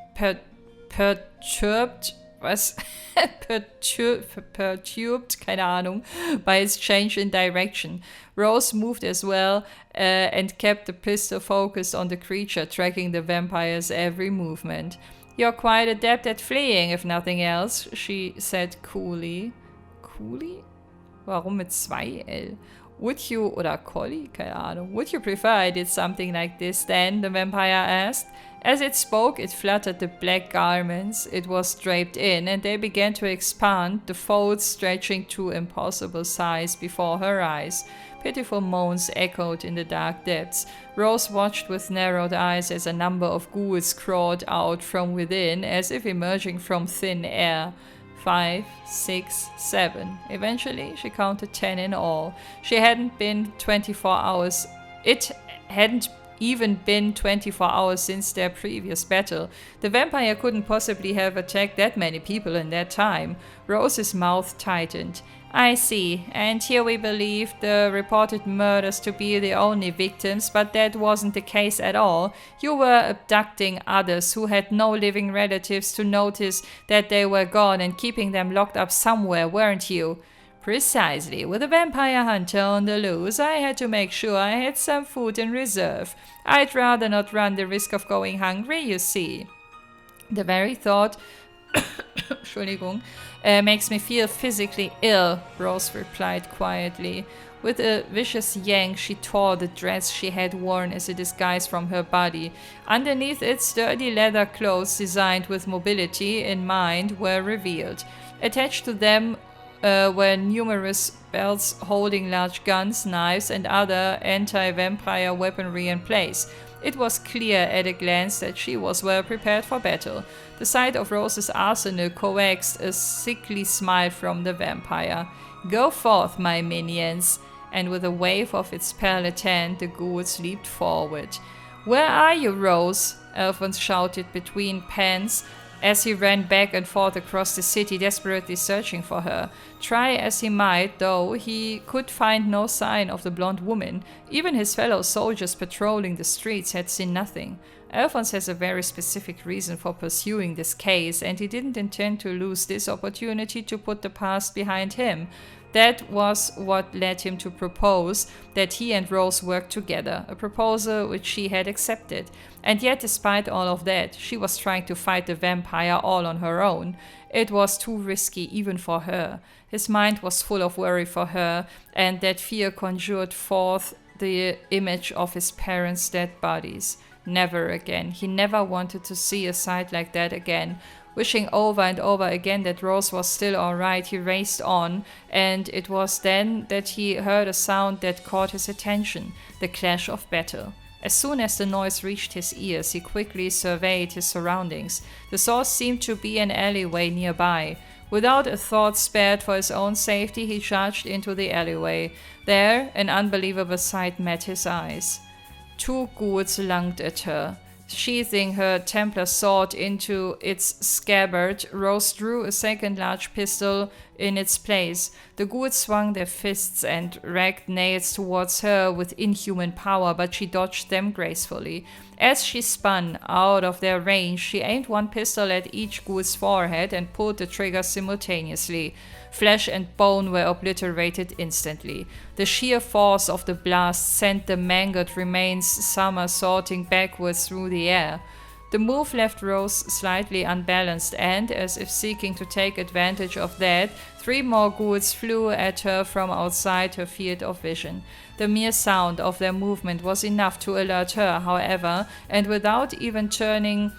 S1: keine Ahnung, by its change in direction. Rose moved as well and kept the pistol focused on the creature, tracking the vampire's every movement. "You're quite adept at fleeing, if nothing else," she said coolly. Coolly? Warum mit 2 L? "Would you," oder Collie, keine Ahnung. "Would you prefer I did something like this then?" the vampire asked. As it spoke, it fluttered the black garments it was draped in, and they began to expand, the folds stretching to impossible size before her eyes. Pitiful moans echoed in the dark depths. Rose watched with narrowed eyes as a number of ghouls crawled out from within, as if emerging from thin air. 5, 6, 7. Eventually, she counted 10 in all. It hadn't even been 24 hours since their previous battle. The vampire couldn't possibly have attacked that many people in that time. Rose's mouth tightened. "I see, and here we believe the reported murders to be the only victims, but that wasn't the case at all. You were abducting others who had no living relatives to notice that they were gone and keeping them locked up somewhere, weren't you?" "Precisely. With a vampire hunter on the loose, I had to make sure I had some food in reserve. I'd rather not run the risk of going hungry, you see." "The very thought Entschuldigung, makes me feel physically ill," Rose replied quietly. With a vicious yank, she tore the dress she had worn as a disguise from her body. Underneath it, sturdy leather clothes designed with mobility in mind were revealed. Attached to them were numerous belts holding large guns, knives, and other anti-vampire weaponry in place. It was clear at a glance that she was well prepared for battle. The sight of Rose's arsenal coaxed a sickly smile from the vampire. "Go forth, my minions!" And with a wave of its pallid hand, the ghouls leaped forward. "Where are you, Rose?" Alphonse shouted between pants as he ran back and forth across the city, desperately searching for her. Try as he might, though, he could find no sign of the blonde woman. Even his fellow soldiers patrolling the streets had seen nothing. Alphonse has a very specific reason for pursuing this case, and he didn't intend to lose this opportunity to put the past behind him. That was what led him to propose that he and Rose work together, a proposal which she had accepted. And yet, despite all of that, she was trying to fight the vampire all on her own. It was too risky even for her. His mind was full of worry for her, and that fear conjured forth the image of his parents' dead bodies. Never again. He never wanted to see a sight like that again. Wishing over and over again that Rose was still alright, he raced on, and it was then that he heard a sound that caught his attention, the clash of battle. As soon as the noise reached his ears, he quickly surveyed his surroundings. The source seemed to be an alleyway nearby. Without a thought spared for his own safety, he charged into the alleyway. There, an unbelievable sight met his eyes. Two ghouls lunged at her. Sheathing her Templar sword into its scabbard, Rose drew a second large pistol in its place. The ghouls swung their fists and racked nails towards her with inhuman power, but she dodged them gracefully. As she spun out of their range, she aimed one pistol at each ghoul's forehead and pulled the trigger simultaneously. Flesh and bone were obliterated instantly. The sheer force of the blast sent the mangled remains somersaulting backwards through the air. The move left Rose slightly unbalanced, and, as if seeking to take advantage of that, 3 more ghouls flew at her from outside her field of vision. The mere sound of their movement was enough to alert her, however, and without even turning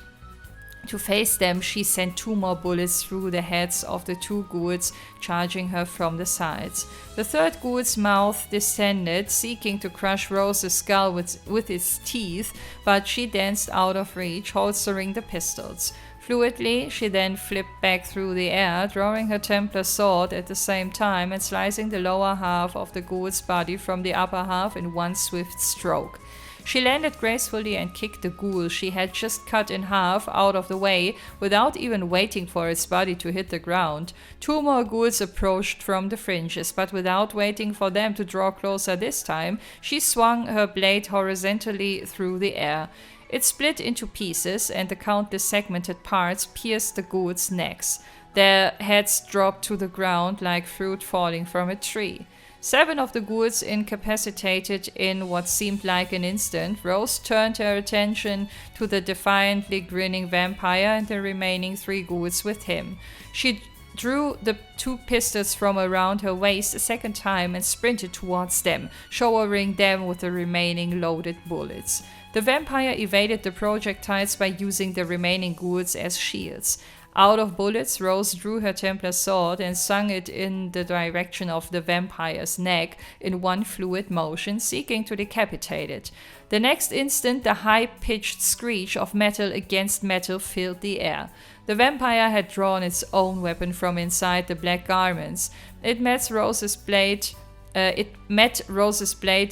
S1: to face them, she sent 2 more bullets through the heads of the 2 ghouls, charging her from the sides. The third ghoul's mouth descended, seeking to crush Rose's skull with its teeth, but she danced out of reach, holstering the pistols. Fluidly, she then flipped back through the air, drawing her Templar sword at the same time and slicing the lower half of the ghoul's body from the upper half in one swift stroke. She landed gracefully and kicked the ghoul she had just cut in half out of the way without even waiting for its body to hit the ground. 2 more ghouls approached from the fringes, but without waiting for them to draw closer this time, she swung her blade horizontally through the air. It split into pieces, and the countless segmented parts pierced the ghouls' necks. Their heads dropped to the ground like fruit falling from a tree. 7 of the ghouls incapacitated in what seemed like an instant, Rose turned her attention to the defiantly grinning vampire and the remaining 3 ghouls with him. She drew the 2 pistols from around her waist a second time and sprinted towards them, showering them with the remaining loaded bullets. The vampire evaded the projectiles by using the remaining ghouls as shields. Out of bullets, Rose drew her Templar sword and swung it in the direction of the vampire's neck in one fluid motion, seeking to decapitate it. The next instant, the high-pitched screech of metal against metal filled the air. The vampire had drawn its own weapon from inside the black garments. It met Rose's blade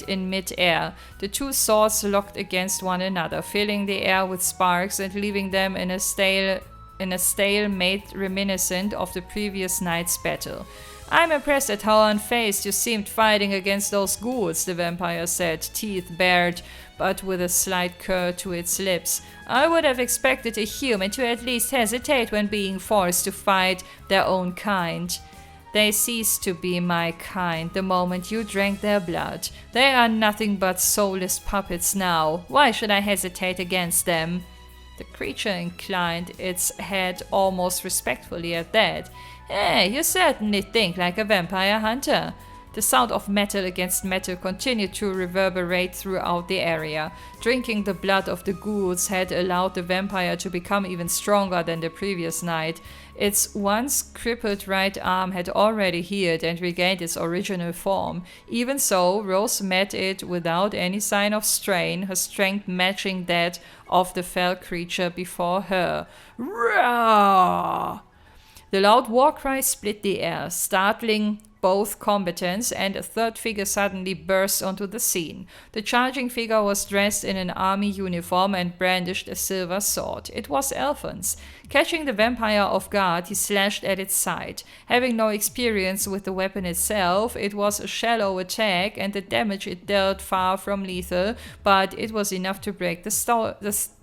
S1: in mid-air. The 2 swords locked against one another, filling the air with sparks and leaving them in a stalemate reminiscent of the previous night's battle. "I'm impressed at how unfazed you seemed fighting against those ghouls," the vampire said, teeth bared but with a slight curl to its lips. "I would have expected a human to at least hesitate when being forced to fight their own kind. They ceased to be my kind the moment you drank their blood. They are nothing but soulless puppets now. Why should I hesitate against them?" The creature inclined its head almost respectfully at that. "Hey, you certainly think like a vampire hunter." The sound of metal against metal continued to reverberate throughout the area. Drinking the blood of the ghouls had allowed the vampire to become even stronger than the previous night. Its once crippled right arm had already healed and regained its original form. Even so, Rose met it without any sign of strain, her strength matching that of the fell creature before her. Roar! The loud war cry split the air, startling both combatants, and a third figure suddenly burst onto the scene. The charging figure was dressed in an army uniform and brandished a silver sword. It was Alphonse. Catching the vampire off guard, he slashed at its side. Having no experience with the weapon itself, it was a shallow attack, and the damage it dealt far from lethal, but it was enough to break the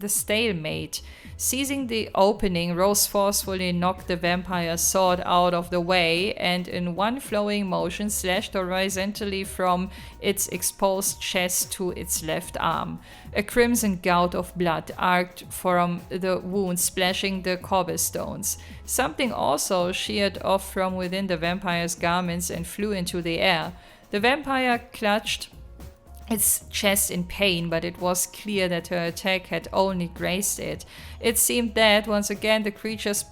S1: stalemate. Seizing the opening, Rose forcefully knocked the vampire's sword out of the way and in one flowing motion slashed horizontally from its exposed chest to its left arm. A crimson gout of blood arced from the wound, splashing the cobblestones. Something also sheared off from within the vampire's garments and flew into the air. The vampire clutched its chest in pain, but it was clear that her attack had only grazed it. It seemed that, once again, the creature's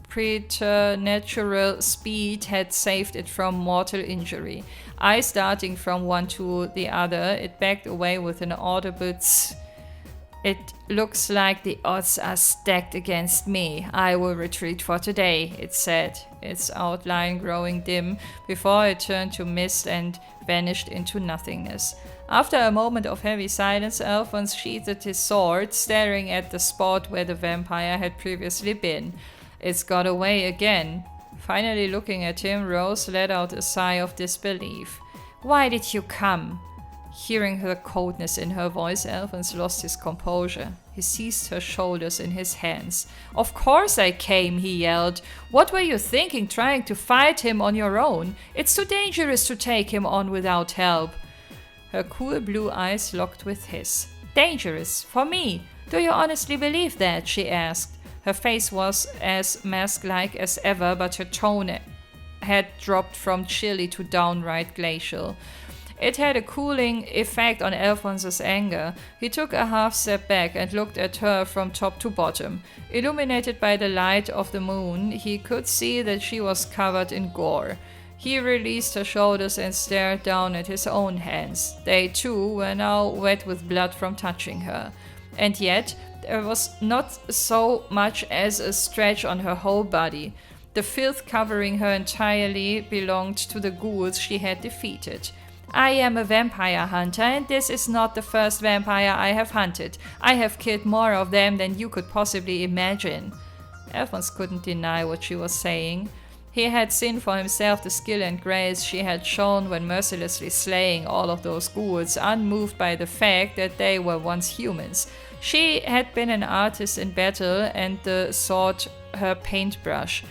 S1: preternatural speed had saved it from mortal injury. Eyes darting from one to the other, it backed away with an audible tss. It looks like the odds are stacked against me. I will retreat for today, it said, its outline growing dim before it turned to mist and vanished into nothingness. After a moment of heavy silence, Alphonse sheathed his sword, staring at the spot where the vampire had previously been. It's got away again. Finally looking at him, Rose let out a sigh of disbelief. Why did you come? Hearing her coldness in her voice, Alphonse lost his composure. He seized her shoulders in his hands. Of course I came, he yelled. What were you thinking, trying to fight him on your own? It's too dangerous to take him on without help. Her cool blue eyes locked with his. Dangerous? For me? Do you honestly believe that? She asked. Her face was as mask-like as ever, but her tone had dropped from chilly to downright glacial. It had a cooling effect on Alphonse's anger. He took a half step back and looked at her from top to bottom. Illuminated by the light of the moon, he could see that she was covered in gore. He released her shoulders and stared down at his own hands. They too were now wet with blood from touching her. And yet, there was not so much as a scratch on her whole body. The filth covering her entirely belonged to the ghouls she had defeated. I am a vampire hunter, and this is not the first vampire I have hunted. I have killed more of them than you could possibly imagine. Alphonse couldn't deny what she was saying. He had seen for himself the skill and grace she had shown when mercilessly slaying all of those ghouls, unmoved by the fact that they were once humans. She had been an artist in battle and the sword her paintbrush.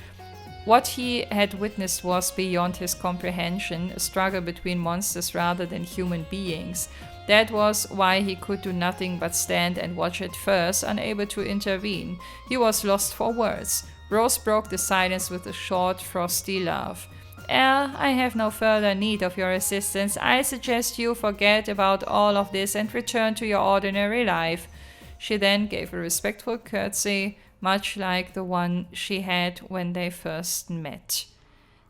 S1: What he had witnessed was beyond his comprehension, a struggle between monsters rather than human beings. That was why he could do nothing but stand and watch at first, unable to intervene. He was lost for words. Rose broke the silence with a short, frosty laugh. I have no further need of your assistance. I suggest you forget about all of this and return to your ordinary life. She then gave a respectful curtsy, much like the one she had when they first met.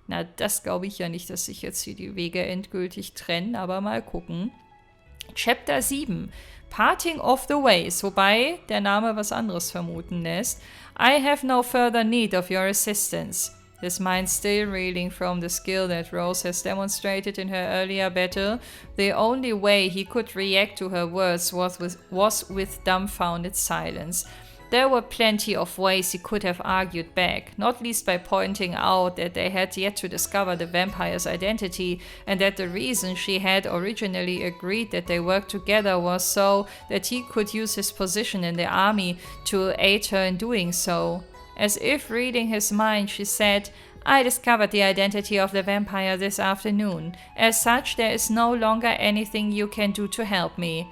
S1: Na, das glaube ich ja nicht, dass sich jetzt hier die Wege endgültig trennen, aber mal gucken. Chapter 7. Parting of the Ways, wobei der Name was anderes vermuten lässt. I have no further need of your assistance. His mind still reeling from the skill that Rose has demonstrated in her earlier battle, the only way he could react to her words was with dumbfounded silence. There were plenty of ways he could have argued back, not least by pointing out that they had yet to discover the vampire's identity and that the reason she had originally agreed that they work together was so that he could use his position in the army to aid her in doing so. As if reading his mind, she said, I discovered the identity of the vampire this afternoon. As such, there is no longer anything you can do to help me.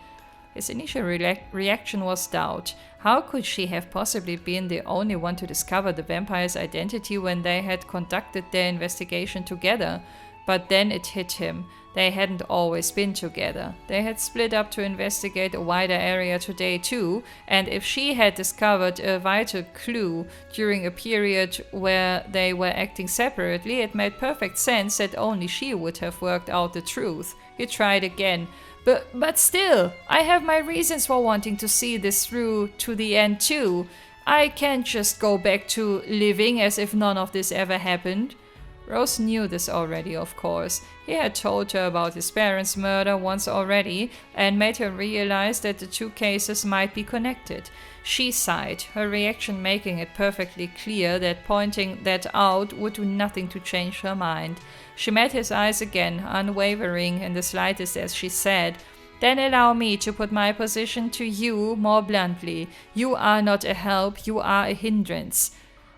S1: His initial reaction was doubt. How could she have possibly been the only one to discover the vampire's identity when they had conducted their investigation together? But then it hit him. They hadn't always been together. They had split up to investigate a wider area today too, and if she had discovered a vital clue during a period where they were acting separately, it made perfect sense that only she would have worked out the truth. He tried again. But still, I have my reasons for wanting to see this through to the end too. I can't just go back to living as if none of this ever happened. Rose knew this already, of course. He had told her about his parents' murder once already and made her realize that the two cases might be connected. She sighed, her reaction making it perfectly clear that pointing that out would do nothing to change her mind. She met his eyes again, unwavering in the slightest as she said, "Then allow me to put my position to you more bluntly. You are not a help, you are a hindrance."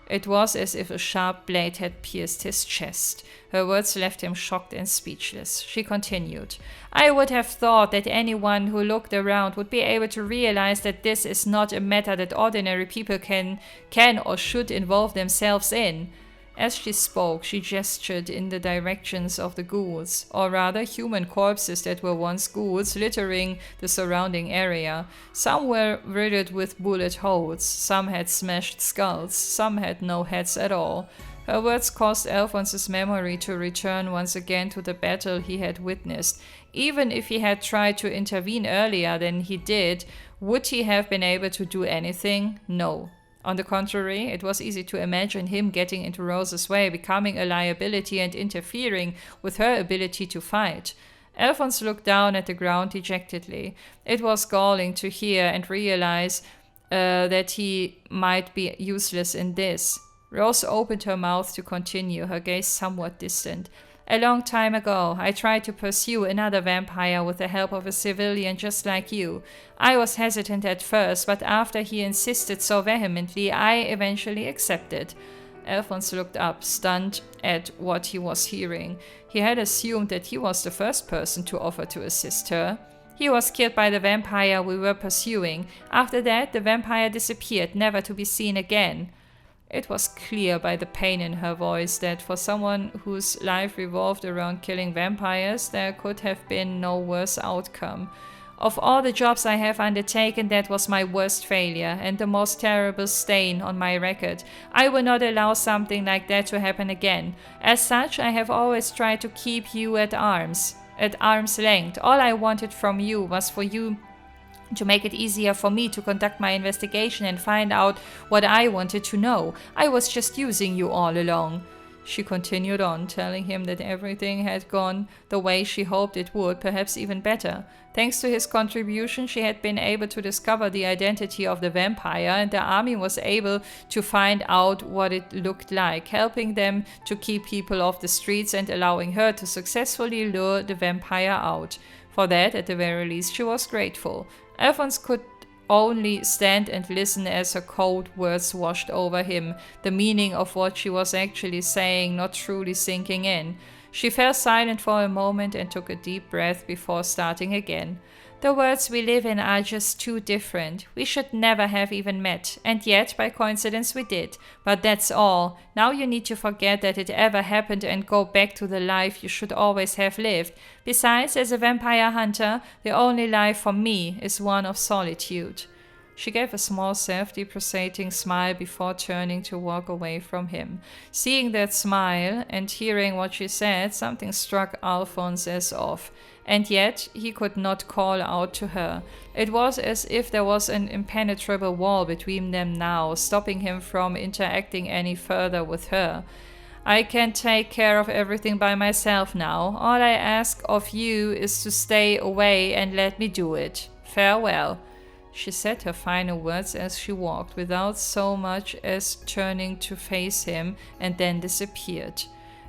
S1: It was as if a sharp blade had pierced his chest. Her words left him shocked and speechless. She continued, "I would have thought that anyone who looked around would be able to realize that this is not a matter that ordinary people can or should involve themselves in." As she spoke, she gestured in the directions of the ghouls, or rather human corpses that were once ghouls, littering the surrounding area. Some were riddled with bullet holes, some had smashed skulls, some had no heads at all. Her words caused Alphonse's memory to return once again to the battle he had witnessed. Even if he had tried to intervene earlier than he did, would he have been able to do anything? No. On the contrary, it was easy to imagine him getting into Rose's way, becoming a liability and interfering with her ability to fight. Alphonse looked down at the ground dejectedly. It was galling to hear and realize that he might be useless in this. Rose opened her mouth to continue, her gaze somewhat distant. "A long time ago, I tried to pursue another vampire with the help of a civilian just like you. I was hesitant at first, but after he insisted so vehemently, I eventually accepted." Alphonse looked up, stunned at what he was hearing. He had assumed that he was the first person to offer to assist her. "He was killed by the vampire we were pursuing. After that, the vampire disappeared, never to be seen again." It was clear by the pain in her voice that for someone whose life revolved around killing vampires, there could have been no worse outcome. "Of all the jobs I have undertaken, that was my worst failure and the most terrible stain on my record. I will not allow something like that to happen again. As such, I have always tried to keep you at arm's length. All I wanted from you was for you to make it easier for me to conduct my investigation and find out what I wanted to know. I was just using you all along." She continued on, telling him that everything had gone the way she hoped it would, perhaps even better. Thanks to his contribution, she had been able to discover the identity of the vampire, and the army was able to find out what it looked like, helping them to keep people off the streets and allowing her to successfully lure the vampire out. For that, at the very least, she was grateful. Alphonse could only stand and listen as her cold words washed over him, the meaning of what she was actually saying not truly sinking in. She fell silent for a moment and took a deep breath before starting again. "The worlds we live in are just too different. We should never have even met, and yet, by coincidence, we did. But that's all. Now you need to forget that it ever happened and go back to the life you should always have lived. Besides, as a vampire hunter, the only life for me is one of solitude." She gave a small self-depreciating smile before turning to walk away from him. Seeing that smile and hearing what she said, something struck Alphonse as off. And yet he could not call out to her. It was as if there was an impenetrable wall between them now, stopping him from interacting any further with her. "I can take care of everything by myself now. All I ask of you is to stay away and let me do it. Farewell." She said her final words as she walked, without so much as turning to face him, and then disappeared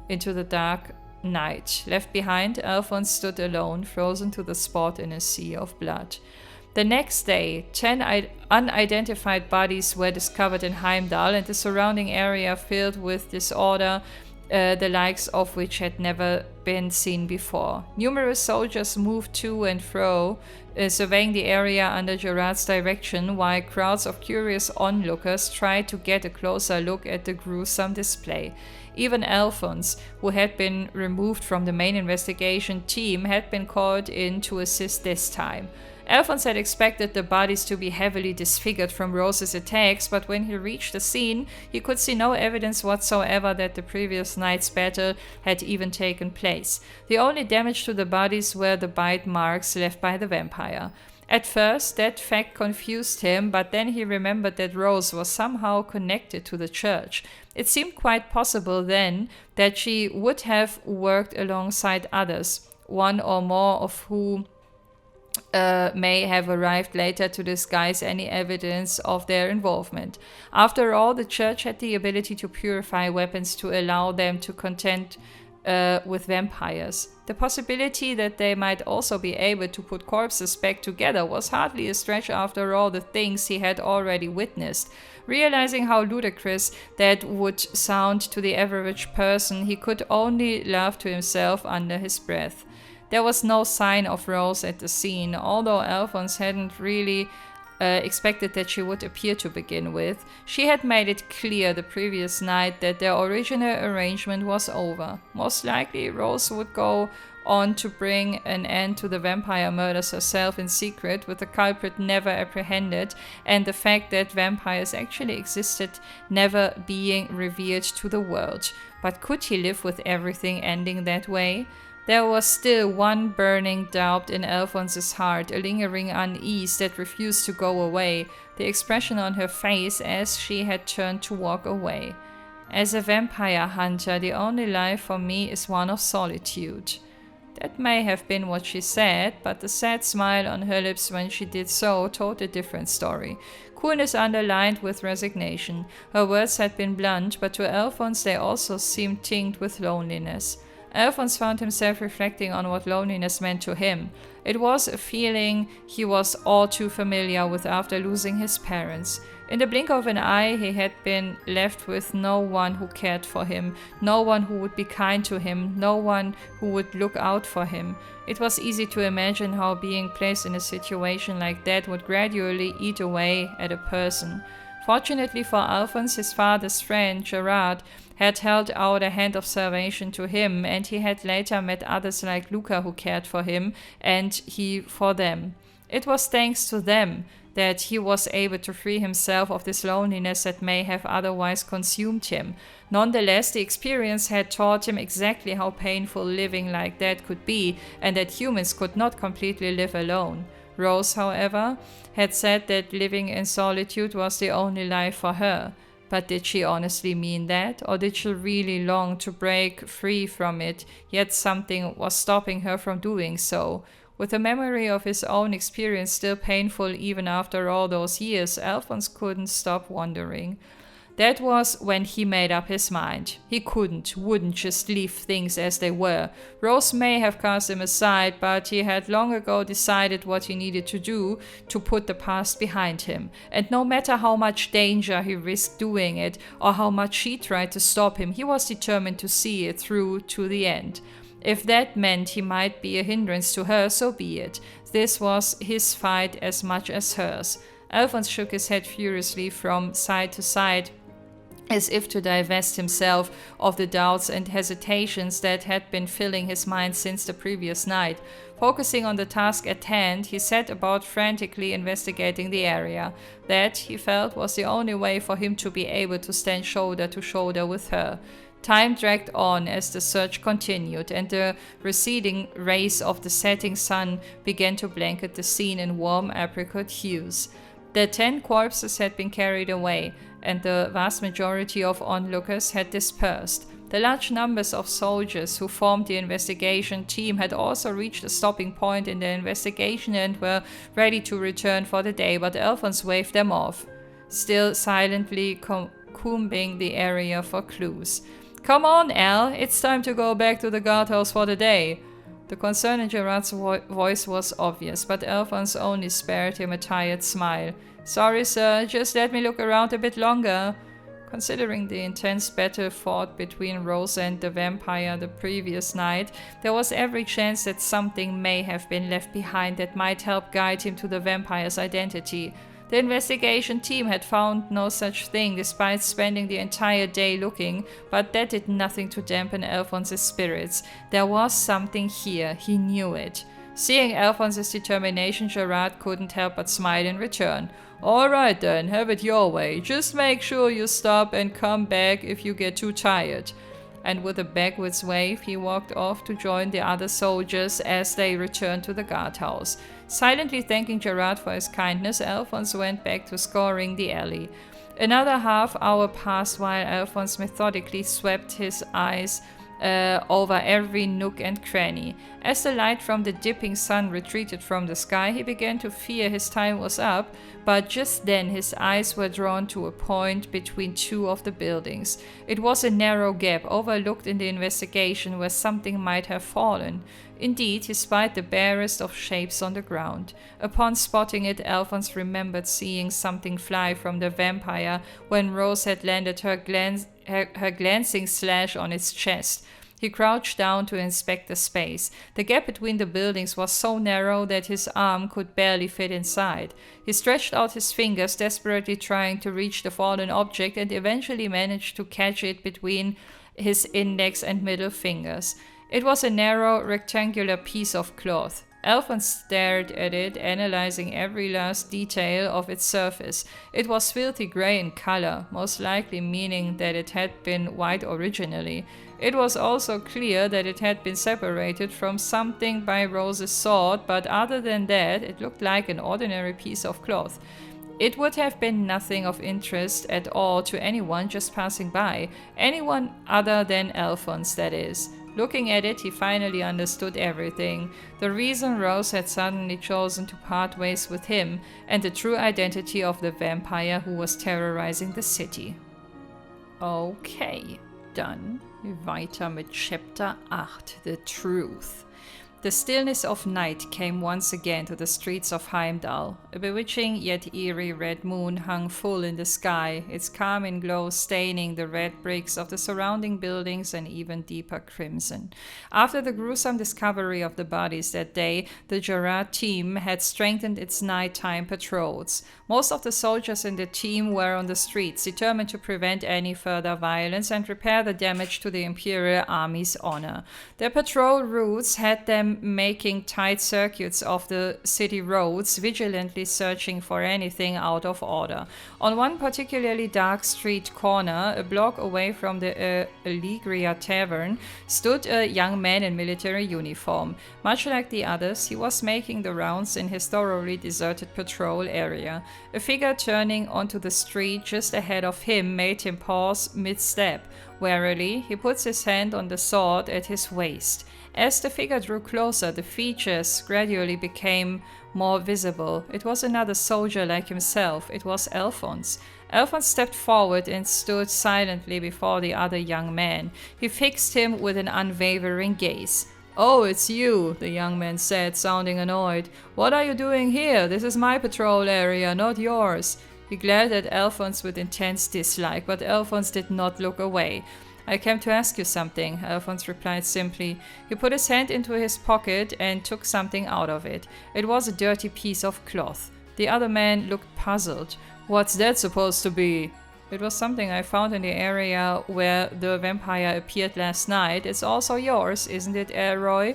S1: into the dark night. Left behind, Alphonse stood alone, frozen to the spot in a sea of blood. The next day, 10 unidentified bodies were discovered in Heimdall and the surrounding area filled with disorder, the likes of which had never been seen before. Numerous soldiers moved to and fro, surveying the area under Gerard's direction, while crowds of curious onlookers tried to get a closer look at the gruesome display. Even Alphonse, who had been removed from the main investigation team, had been called in to assist this time. Alphonse had expected the bodies to be heavily disfigured from Rose's attacks, but when he reached the scene, he could see no evidence whatsoever that the previous night's battle had even taken place. The only damage to the bodies were the bite marks left by the vampire. At first, that fact confused him, but then he remembered that Rose was somehow connected to the church. It seemed quite possible then that she would have worked alongside others, one or more of whom may have arrived later to disguise any evidence of their involvement. After all, the church had the ability to purify weapons to allow them to contend with vampires. The possibility that they might also be able to put corpses back together was hardly a stretch after all the things he had already witnessed. Realizing how ludicrous that would sound to the average person, he could only laugh to himself under his breath. There was no sign of Rose at the scene, although Alphonse hadn't really expected that she would appear to begin with. She had made it clear the previous night that their original arrangement was over. Most likely Rose would go on to bring an end to the vampire murders herself in secret, with the culprit never apprehended, and the fact that vampires actually existed never being revealed to the world. But could he live with everything ending that way? There was still one burning doubt in Alphonse's heart, a lingering unease that refused to go away, the expression on her face as she had turned to walk away. As a vampire hunter, the only life for me is one of solitude. That may have been what she said, but the sad smile on her lips when she did so told a different story. Coolness underlined with resignation. Her words had been blunt, but to Alphonse they also seemed tinged with loneliness. Alphonse found himself reflecting on what loneliness meant to him. It was a feeling he was all too familiar with after losing his parents. In the blink of an eye, he had been left with no one who cared for him, no one who would be kind to him, no one who would look out for him. It was easy to imagine how being placed in a situation like that would gradually eat away at a person. Fortunately for Alphonse, his father's friend, Gerard, had held out a hand of salvation to him, and he had later met others like Luca who cared for him, and he for them. It was thanks to them that he was able to free himself of this loneliness that may have otherwise consumed him. Nonetheless, the experience had taught him exactly how painful living like that could be, and that humans could not completely live alone. Rose, however, had said that living in solitude was the only life for her. But did she honestly mean that, or did she really long to break free from it, yet something was stopping her from doing so? With the memory of his own experience still painful even after all those years, Alphonse couldn't stop wondering. That was when he made up his mind. He wouldn't just leave things as they were. Rose may have cast him aside, but he had long ago decided what he needed to do to put the past behind him. And no matter how much danger he risked doing it, or how much she tried to stop him, he was determined to see it through to the end. If that meant he might be a hindrance to her, so be it. This was his fight as much as hers. Alphonse shook his head furiously from side to side, as if to divest himself of the doubts and hesitations that had been filling his mind since the previous night. Focusing on the task at hand, he set about frantically investigating the area. That, he felt, was the only way for him to be able to stand shoulder to shoulder with her. Time dragged on as the search continued, and the receding rays of the setting sun began to blanket the scene in warm apricot hues. The 10 corpses had been carried away, and the vast majority of onlookers had dispersed. The large numbers of soldiers who formed the investigation team had also reached a stopping point in their investigation and were ready to return for the day, but Alphonse waved them off, still silently combing the area for clues. "Come on, Al, it's time to go back to the guardhouse for the day." The concern in Gerard's voice was obvious, but Alphonse only spared him a tired smile. "Sorry, sir, just let me look around a bit longer." Considering the intense battle fought between Rose and the vampire the previous night, there was every chance that something may have been left behind that might help guide him to the vampire's identity. The investigation team had found no such thing despite spending the entire day looking, but that did nothing to dampen Alphonse's spirits. There was something here, he knew it. Seeing Alphonse's determination, Gerard couldn't help but smile in return. "Alright then, have it your way. Just make sure you stop and come back if you get too tired." And with a backwards wave, he walked off to join the other soldiers as they returned to the guardhouse. Silently thanking Gerard for his kindness, Alphonse went back to scouring the alley. Another half hour passed while Alphonse methodically swept his eyes over every nook and cranny. As the light from the dipping sun retreated from the sky, he began to fear his time was up, but just then his eyes were drawn to a point between two of the buildings. It was a narrow gap overlooked in the investigation where something might have fallen. Indeed, he spied the barest of shapes on the ground. Upon spotting it, Alphonse remembered seeing something fly from the vampire when Rose had landed her glancing slash on its chest. He crouched down to inspect the space. The gap between the buildings was so narrow that his arm could barely fit inside. He stretched out his fingers, desperately trying to reach the fallen object, and eventually managed to catch it between his index and middle fingers. It was a narrow, rectangular piece of cloth. Alphonse stared at it, analyzing every last detail of its surface. It was filthy grey in color, most likely meaning that it had been white originally. It was also clear that it had been separated from something by Rose's sword, but other than that, it looked like an ordinary piece of cloth. It would have been nothing of interest at all to anyone just passing by. Anyone other than Alphonse, that is. Looking at it, he finally understood everything. The reason Rose had suddenly chosen to part ways with him, and the true identity of the vampire who was terrorizing the city. Okay, dann weiter mit Chapter 8, The Truth. The stillness of night came once again to the streets of Heimdall. A bewitching yet eerie red moon hung full in the sky, its carmine glow staining the red bricks of the surrounding buildings an even deeper crimson. After the gruesome discovery of the bodies that day, the Gerard team had strengthened its nighttime patrols. Most of the soldiers in the team were on the streets, determined to prevent any further violence and repair the damage to the Imperial Army's honor. Their patrol routes had them making tight circuits of the city roads, vigilantly searching for anything out of order. On one particularly dark street corner, a block away from the Allegria Tavern, stood a young man in military uniform. Much like the others, he was making the rounds in his thoroughly deserted patrol area. A figure turning onto the street just ahead of him made him pause mid-step. Warily, he puts his hand on the sword at his waist. As the figure drew closer, the features gradually became more visible. It was another soldier like himself. It was Alphonse. Alphonse stepped forward and stood silently before the other young man. He fixed him with an unwavering gaze. "Oh, it's you," the young man said, sounding annoyed. "What are you doing here? This is my patrol area, not yours." He glared at Alphonse with intense dislike, but Alphonse did not look away. "I came to ask you something," Alphonse replied simply. He put his hand into his pocket and took something out of it. It was a dirty piece of cloth. The other man looked puzzled. "What's that supposed to be?" "It was something I found in the area where the vampire appeared last night. It's also yours, isn't it, Elroy?"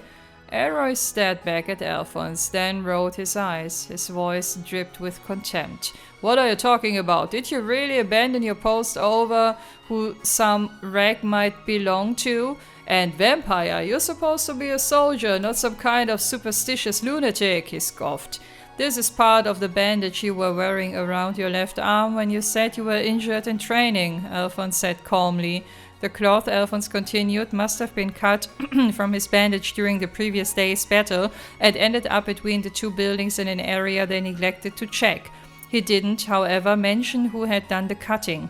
S1: Elroy stared back at Alphonse, then rolled his eyes. His voice dripped with contempt. "What are you talking about? Did you really abandon your post over who some rag might belong to? And vampire, you're supposed to be a soldier, not some kind of superstitious lunatic," he scoffed. "This is part of the bandage you were wearing around your left arm when you said you were injured in training," Alphonse said calmly. The cloth, Alphonse continued, must have been cut from his bandage during the previous day's battle and ended up between the two buildings in an area they neglected to check. He didn't, however, mention who had done the cutting.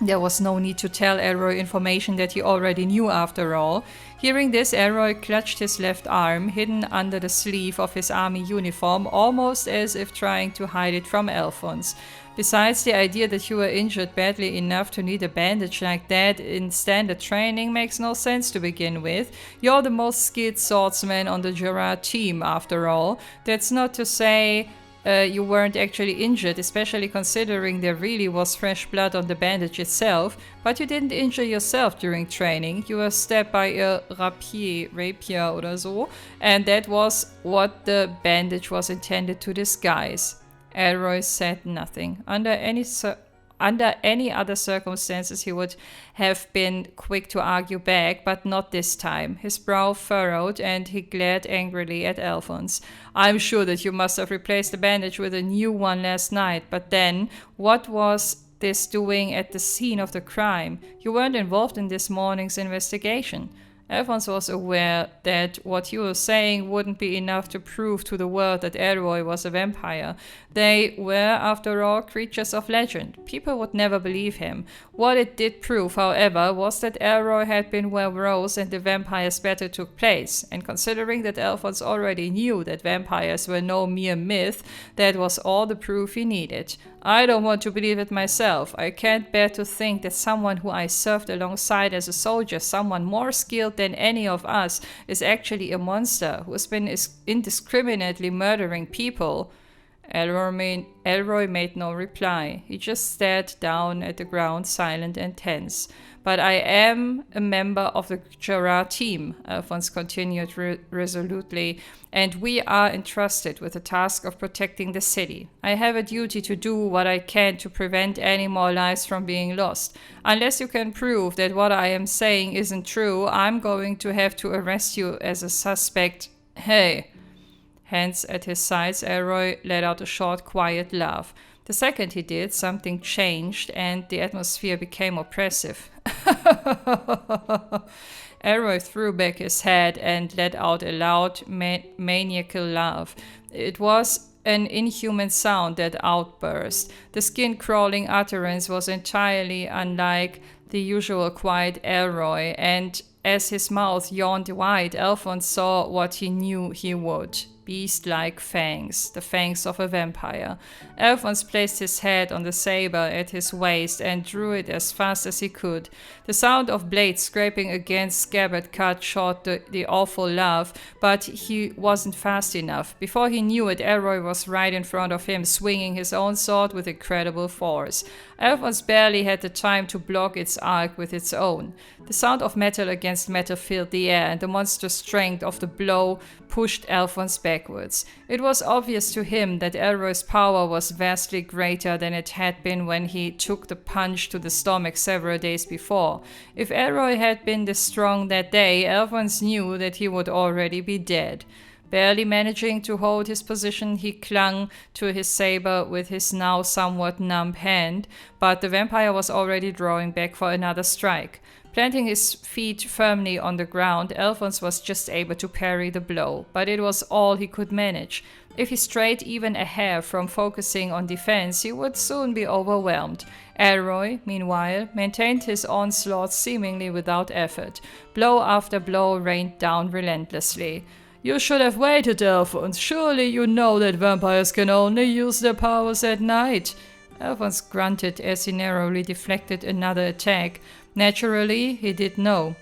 S1: There was no need to tell Elroy information that he already knew after all. Hearing this, Elroy clutched his left arm, hidden under the sleeve of his army uniform, almost as if trying to hide it from Alphonse. Besides, the idea that you were injured badly enough to need a bandage like that in standard training makes no sense to begin with. You're the most skilled swordsman on the Gerard team, after all. That's not to say you weren't actually injured, especially considering there really was fresh blood on the bandage itself, but you didn't injure yourself during training. You were stabbed by a rapier oder so, and that was what the bandage was intended to disguise. Elroy said nothing. Under any other circumstances, he would have been quick to argue back, but not this time. His brow furrowed, and he glared angrily at Alphonse. I'm sure that you must have replaced the bandage with a new one last night, but then, what was this doing at the scene of the crime? You weren't involved in this morning's investigation. Alphonse was aware that what he was saying wouldn't be enough to prove to the world that Elroy was a vampire. They were, after all, creatures of legend. People would never believe him. What it did prove, however, was that Elroy had been where Rose and the vampire's battle took place, and considering that Alphonse already knew that vampires were no mere myth, that was all the proof he needed. I don't want to believe it myself. I can't bear to think that someone who I served alongside as a soldier, someone more skilled than any of us, is actually a monster who has been indiscriminately murdering people. Elroy made no reply. He just stared down at the ground, silent and tense. But I am a member of the Gerard team, Alphonse continued resolutely, and we are entrusted with the task of protecting the city. I have a duty to do what I can to prevent any more lives from being lost. Unless you can prove that what I am saying isn't true, I'm going to have to arrest you as a suspect. Hey. Hands at his sides, Elroy let out a short, quiet laugh. The second he did, something changed, and the atmosphere became oppressive. Elroy threw back his head and let out a loud, maniacal laugh. It was an inhuman sound, that outburst. The skin-crawling utterance was entirely unlike the usual quiet Elroy, and as his mouth yawned wide, Alphonse saw what he knew he would. Beast-like fangs, the fangs of a vampire. Alphonse placed his head on the saber at his waist and drew it as fast as he could. The sound of blades scraping against scabbard cut short the awful laugh, but he wasn't fast enough. Before he knew it, Elroy was right in front of him, swinging his own sword with incredible force. Alphonse barely had the time to block its arc with its own. The sound of metal against metal filled the air, and the monstrous strength of the blow pushed Alphonse backwards. It was obvious to him that Elroy's power was vastly greater than it had been when he took the punch to the stomach several days before. If Elroy had been this strong that day, Alphonse knew that he would already be dead. Barely managing to hold his position, he clung to his saber with his now somewhat numb hand, but the vampire was already drawing back for another strike. Planting his feet firmly on the ground, Alphonse was just able to parry the blow, but it was all he could manage. If he strayed even a hair from focusing on defense, he would soon be overwhelmed. Elroy, meanwhile, maintained his onslaught seemingly without effort. Blow after blow rained down relentlessly. You should have waited, Alphonse. Surely you know that vampires can only use their powers at night. Alphonse grunted as he narrowly deflected another attack. Naturally, he did know.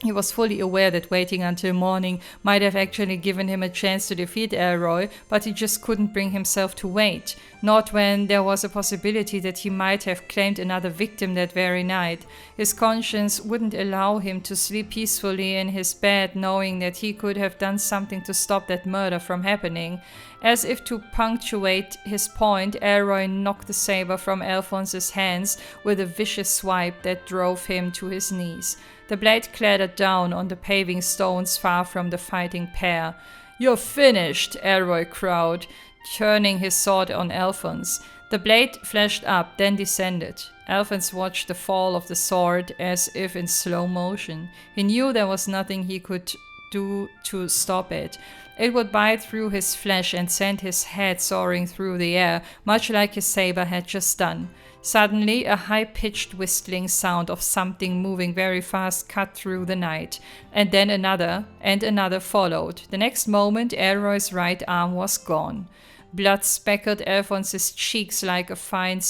S1: He was fully aware that waiting until morning might have actually given him a chance to defeat Elroy, but he just couldn't bring himself to wait. Not when there was a possibility that he might have claimed another victim that very night. His conscience wouldn't allow him to sleep peacefully in his bed, knowing that he could have done something to stop that murder from happening. As if to punctuate his point, Elroy knocked the saber from Alphonse's hands with a vicious swipe that drove him to his knees. The blade clattered down on the paving stones far from the fighting pair. "You're finished," Elroy crowed, turning his sword on Alphonse. The blade flashed up, then descended. Alphonse watched the fall of the sword as if in slow motion. He knew there was nothing he could do to stop it. It would bite through his flesh and send his head soaring through the air, much like his saber had just done. Suddenly, a high-pitched whistling sound of something moving very fast cut through the night, and then another and another followed. The next moment, Elroy's right arm was gone. Blood speckled Alphonse's cheeks like a fine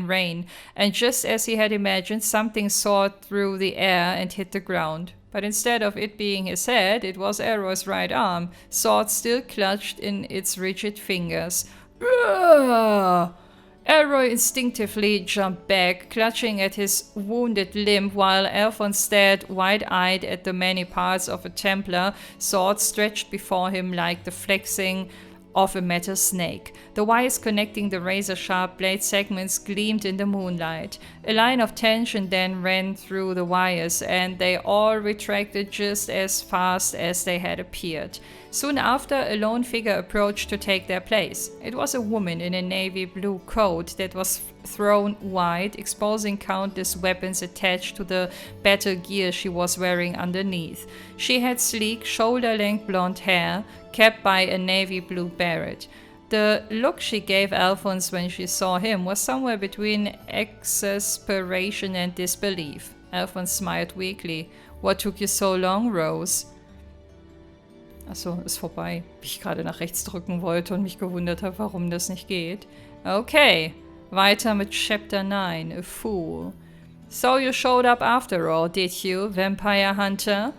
S1: rain, and just as he had imagined, something soared through the air and hit the ground. But instead of it being his head, it was Elroy's right arm, sword still clutched in its rigid fingers. Ugh! Elroy instinctively jumped back, clutching at his wounded limb, while Alphonse stared wide-eyed at the many parts of a Templar sword stretched before him like the flexing of a metal snake. The wires connecting the razor-sharp blade segments gleamed in the moonlight. A line of tension then ran through the wires, and they all retracted just as fast as they had appeared. Soon after, a lone figure approached to take their place. It was a woman in a navy blue coat that was thrown wide, exposing countless weapons attached to the battle gear she was wearing underneath. She had sleek, shoulder-length blonde hair, capped by a navy blue beret. The look she gave Alphonse when she saw him was somewhere between exasperation and disbelief. Alphonse smiled weakly. "What took you so long, Rose?" Achso, ist vorbei. Wie ich gerade nach rechts drücken wollte und mich gewundert habe, warum das nicht geht. Okay, weiter mit Chapter 9, A Fool. "So you showed up after all, did you, Vampire Hunter?"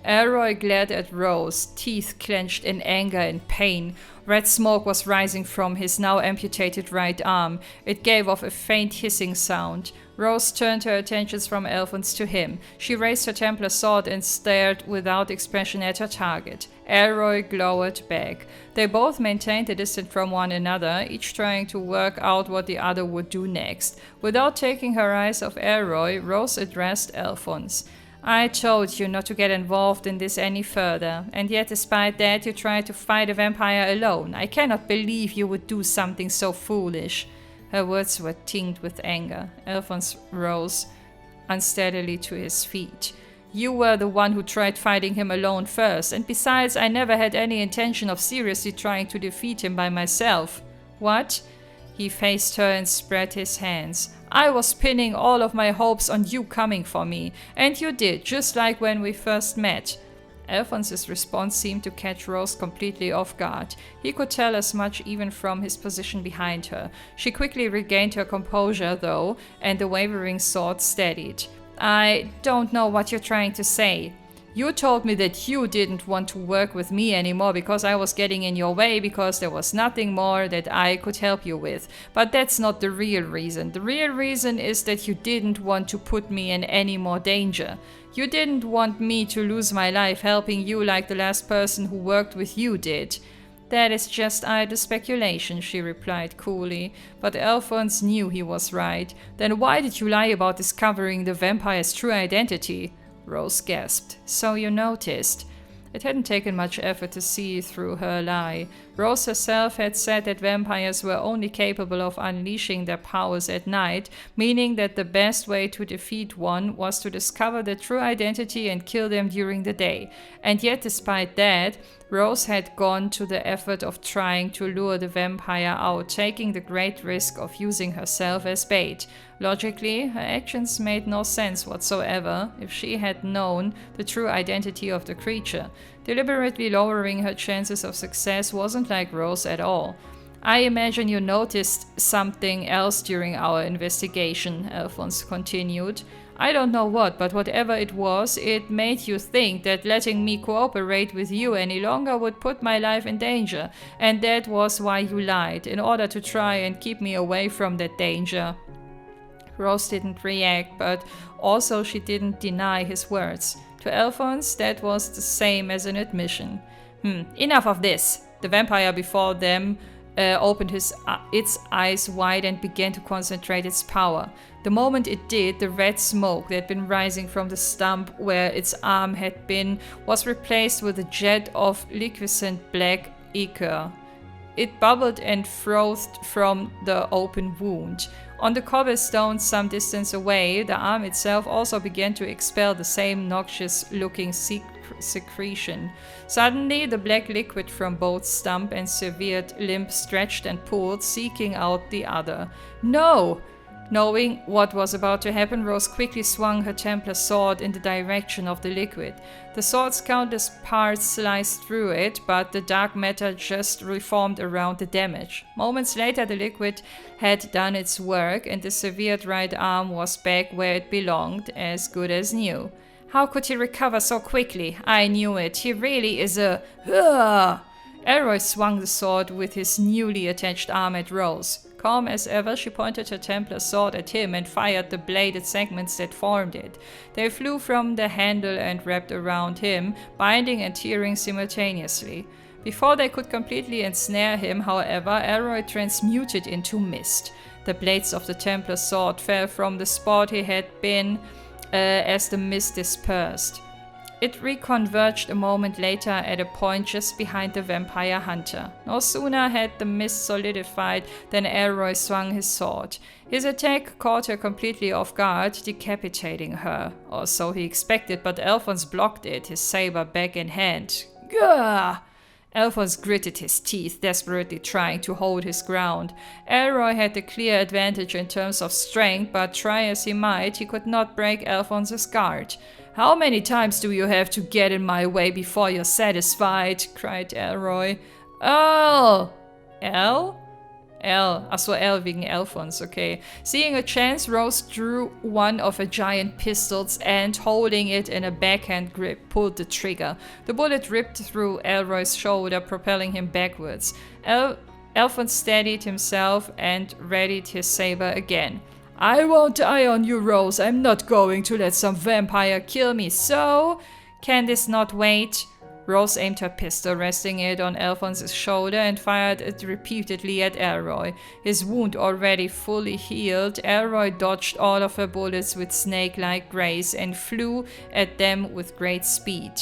S1: Elroy glared at Rose, teeth clenched in anger and pain. Red smoke was rising from his now amputated right arm. It gave off a faint hissing sound. Rose turned her attentions from Alphonse to him. She raised her Templar sword and stared without expression at her target. Elroy glowered back. They both maintained a distance from one another, each trying to work out what the other would do next. Without taking her eyes off Elroy, Rose addressed Alphonse. "I told you not to get involved in this any further, and yet despite that you tried to fight a vampire alone. I cannot believe you would do something so foolish." Her words were tinged with anger. Alphonse rose unsteadily to his feet. "You were the one who tried fighting him alone first, and besides, I never had any intention of seriously trying to defeat him by myself." "What?" He faced her and spread his hands. "I was pinning all of my hopes on you coming for me, and you did, just like when we first met." Alphonse's response seemed to catch Rose completely off guard. He could tell as much even from his position behind her. She quickly regained her composure, though, and the wavering sword steadied. "I don't know what you're trying to say. You told me that you didn't want to work with me anymore because I was getting in your way, because there was nothing more that I could help you with. But that's not the real reason. The real reason is that you didn't want to put me in any more danger. You didn't want me to lose my life helping you like the last person who worked with you did." "That is just idle speculation," she replied coolly. But Alphonse knew he was right. "Then why did you lie about discovering the vampire's true identity?" Rose gasped. "So you noticed." It hadn't taken much effort to see through her lie. Rose herself had said that vampires were only capable of unleashing their powers at night, meaning that the best way to defeat one was to discover their true identity and kill them during the day. And yet, despite that, Rose had gone to the effort of trying to lure the vampire out, taking the great risk of using herself as bait. Logically, her actions made no sense whatsoever if she had known the true identity of the creature. Deliberately lowering her chances of success wasn't like Rose at all. "I imagine you noticed something else during our investigation," Alphonse continued. "I don't know what, but whatever it was, it made you think that letting me cooperate with you any longer would put my life in danger. And that was why you lied, in order to try and keep me away from that danger." Rose didn't react, but also she didn't deny his words. To Alphonse, that was the same as an admission. Enough of this. The vampire before them opened its eyes wide and began to concentrate its power. The moment it did, the red smoke that had been rising from the stump where its arm had been was replaced with a jet of liquescent black ichor. It bubbled and frothed from the open wound. On the cobblestones some distance away, the arm itself also began to expel the same noxious-looking secretion. Suddenly, the black liquid from both stump and severed limb stretched and pulled, seeking out the other. No! Knowing what was about to happen, Rose quickly swung her Templar sword in the direction of the liquid. The sword's countless parts sliced through it, but the dark matter just reformed around the damage. Moments later, the liquid had done its work, and the severed right arm was back where it belonged, as good as new. How could he recover so quickly? I knew it. He really is a... Ugh! Elroy swung the sword with his newly attached arm at Rose. Calm as ever, she pointed her Templar sword at him and fired the bladed segments that formed it. They flew from the handle and wrapped around him, binding and tearing simultaneously. Before they could completely ensnare him, however, Elroy transmuted into mist. The blades of the Templar sword fell from the spot he had been as the mist dispersed. It reconverged a moment later at a point just behind the vampire hunter. No sooner had the mist solidified than Elroy swung his sword. His attack caught her completely off guard, decapitating her. Or so he expected, but Alphonse blocked it, his saber back in hand. Gah! Alphonse gritted his teeth, desperately trying to hold his ground. Elroy had the clear advantage in terms of strength, but try as he might, he could not break Alphonse's guard. How many times do you have to get in my way before you're satisfied? Cried Elroy. Oh! L? L. Achso, L wegen Alphonse, okay. Seeing a chance, Rose drew one of her giant pistols and, holding it in a backhand grip, pulled the trigger. The bullet ripped through Elroy's shoulder, propelling him backwards. Alphonse steadied himself and readied his saber again. I won't die on you, Rose. I'm not going to let some vampire kill me, so... Can this not wait? Rose aimed her pistol, resting it on Alphonse's shoulder, and fired it repeatedly at Elroy. His wound already fully healed, Elroy dodged all of her bullets with snake-like grace and flew at them with great speed.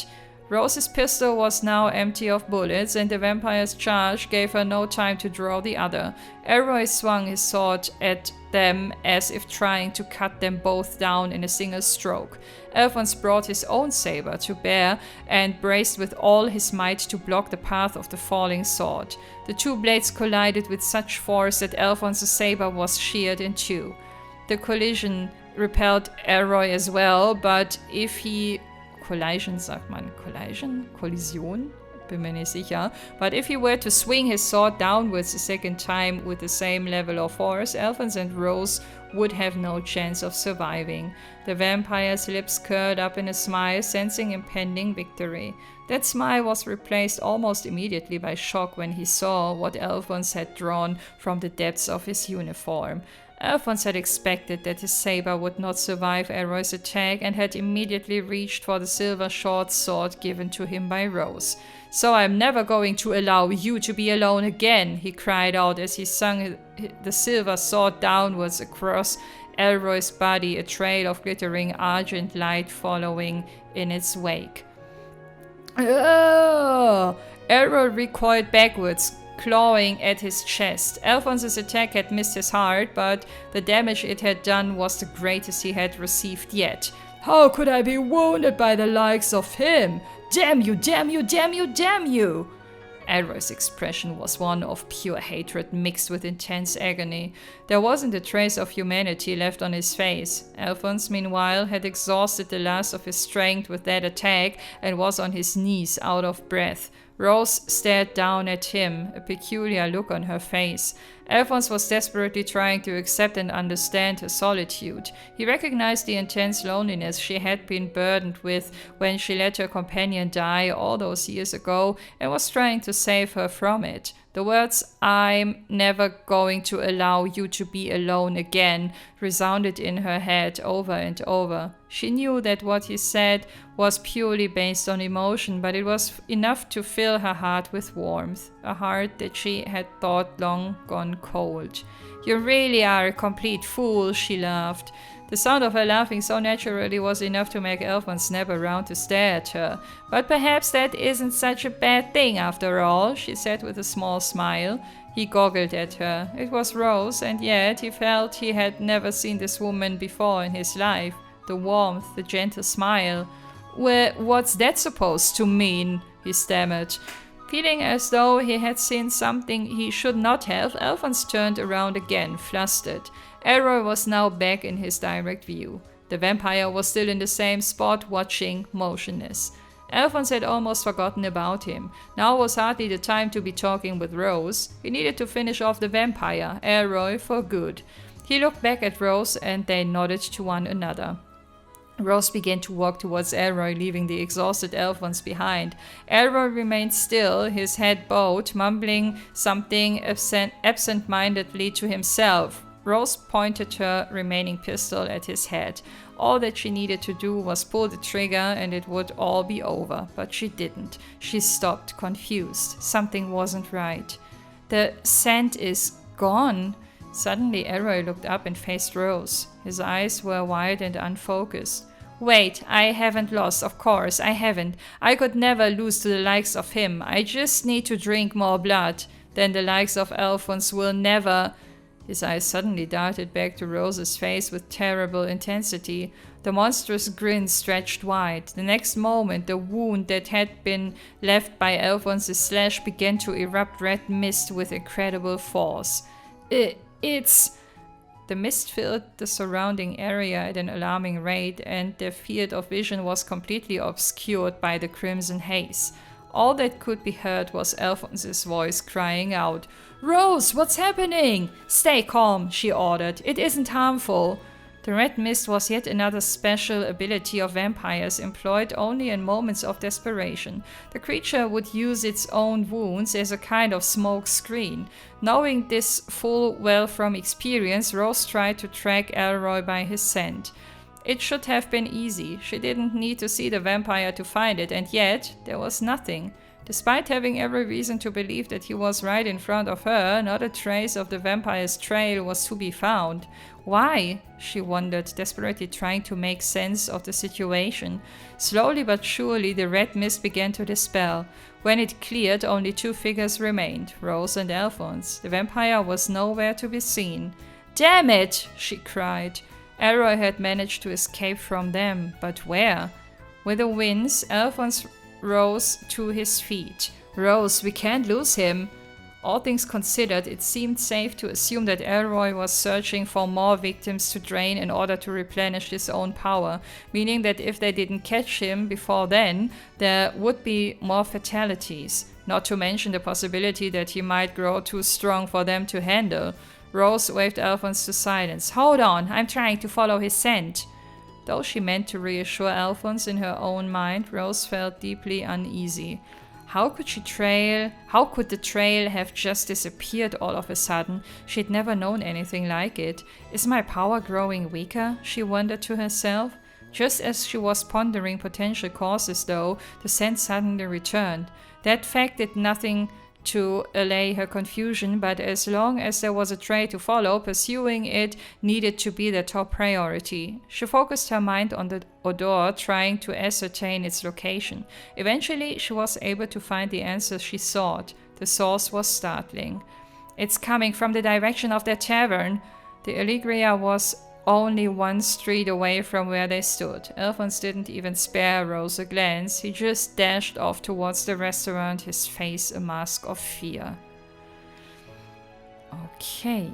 S1: Rose's pistol was now empty of bullets, and the vampire's charge gave her no time to draw the other. Elroy swung his sword at them as if trying to cut them both down in a single stroke. Alphonse brought his own saber to bear and braced with all his might to block the path of the falling sword. The two blades collided with such force that Alphonse's saber was sheared in two. The collision repelled Elroy as well, but if he... Collision sagt man. Kollision? Bin mir nicht sicher. But if he were to swing his sword downwards a second time with the same level of force, Alphonse and Rose would have no chance of surviving. The vampire's lips curled up in a smile, sensing impending victory. That smile was replaced almost immediately by shock when he saw what Alphonse had drawn from the depths of his uniform. Alphonse had expected that his saber would not survive Elroy's attack and had immediately reached for the silver short sword given to him by Rose. "So I'm never going to allow you to be alone again," he cried out as he swung the silver sword downwards across Elroy's body, a trail of glittering argent light following in its wake. Oh! Elroy recoiled backwards, clawing at his chest. Alphonse's attack had missed his heart, but the damage it had done was the greatest he had received yet. "How could I be wounded by the likes of him? Damn you, damn you, damn you, damn you!" Elroy's expression was one of pure hatred mixed with intense agony. There wasn't a trace of humanity left on his face. Alphonse, meanwhile, had exhausted the last of his strength with that attack and was on his knees, out of breath. Rose stared down at him, a peculiar look on her face. Alphonse was desperately trying to accept and understand her solitude. He recognized the intense loneliness she had been burdened with when she let her companion die all those years ago and was trying to save her from it. The words, "I'm never going to allow you to be alone again," resounded in her head over and over. She knew that what he said was purely based on emotion, but it was enough to fill her heart with warmth, a heart that she had thought long gone cold. "You really are a complete fool," she laughed. The sound of her laughing so naturally was enough to make Alphonse snap around to stare at her. "But perhaps that isn't such a bad thing after all," she said with a small smile. He goggled at her. It was Rose, and yet he felt he had never seen this woman before in his life. The warmth, the gentle smile. Well, what's that supposed to mean? He stammered. Feeling as though he had seen something he should not have, Alphonse turned around again, flustered. Elroy was now back in his direct view. The vampire was still in the same spot, watching, motionless. Alphonse had almost forgotten about him. Now was hardly the time to be talking with Rose. He needed to finish off the vampire, Elroy, for good. He looked back at Rose and they nodded to one another. Rose began to walk towards Elroy, leaving the exhausted Alphonse behind. Elroy remained still, his head bowed, mumbling something absent-mindedly to himself. Rose pointed her remaining pistol at his head. All that she needed to do was pull the trigger and it would all be over, but she didn't. She stopped, confused. Something wasn't right. The scent is gone. Suddenly, Elroy looked up and faced Rose. His eyes were wide and unfocused. Wait, I haven't lost, of course, I haven't. I could never lose to the likes of him. I just need to drink more blood. Then the likes of Alphonse will never... His eyes suddenly darted back to Rose's face with terrible intensity. The monstrous grin stretched wide. The next moment, the wound that had been left by Alphonse's slash began to erupt red mist with incredible force. It's... The mist filled the surrounding area at an alarming rate, and their field of vision was completely obscured by the crimson haze. All that could be heard was Alphonse's voice crying out, "Rose, what's happening?" "Stay calm," she ordered. "It isn't harmful." The red mist was yet another special ability of vampires, employed only in moments of desperation. The creature would use its own wounds as a kind of smoke screen. Knowing this full well from experience, Rose tried to track Elroy by his scent. It should have been easy. She didn't need to see the vampire to find it, and yet there was nothing. Despite having every reason to believe that he was right in front of her, not a trace of the vampire's trail was to be found. Why? She wondered, desperately trying to make sense of the situation. Slowly but surely, the red mist began to dispel. When it cleared, only two figures remained, Rose and Alphonse. The vampire was nowhere to be seen. "Damn it!" she cried. Elroy had managed to escape from them, but where? With a wince, Alphonse rose to his feet. "Rose, we can't lose him." All things considered, it seemed safe to assume that Elroy was searching for more victims to drain in order to replenish his own power, meaning that if they didn't catch him before then, there would be more fatalities, not to mention the possibility that he might grow too strong for them to handle. Rose waved Alphonse to silence. "Hold on, I'm trying to follow his scent." Though she meant to reassure Alphonse in her own mind, Rose felt deeply uneasy. How could the trail have just disappeared all of a sudden? She'd never known anything like it. Is my power growing weaker? She wondered to herself. Just as she was pondering potential causes, though, the scent suddenly returned. That fact did nothing to allay her confusion, but as long as there was a trail to follow, pursuing it needed to be the top priority. She focused her mind on the odor, trying to ascertain its location. Eventually, she was able to find the answer she sought. The source was startling. "It's coming from the direction of that tavern." The Allegria was only one street away from where they stood. Alphonse didn't even spare Rose a glance. He just dashed off towards the restaurant, his face a mask of fear. Okay.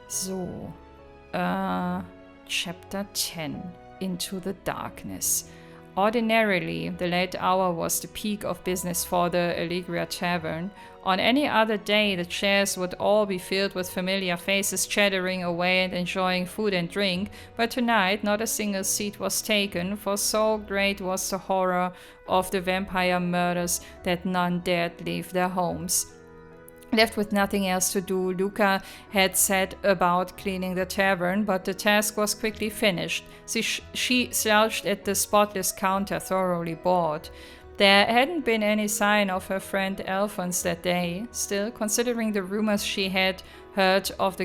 S1: So. Chapter 10. Into the Darkness. Ordinarily, the late hour was the peak of business for the Allegria Tavern. On any other day, the chairs would all be filled with familiar faces chattering away and enjoying food and drink, but tonight not a single seat was taken, for so great was the horror of the vampire murders that none dared leave their homes. Left with nothing else to do, Luca had set about cleaning the tavern, but the task was quickly finished. She slouched at the spotless counter, thoroughly bored. There hadn't been any sign of her friend Alphonse that day. Still, considering the rumors she had heard of the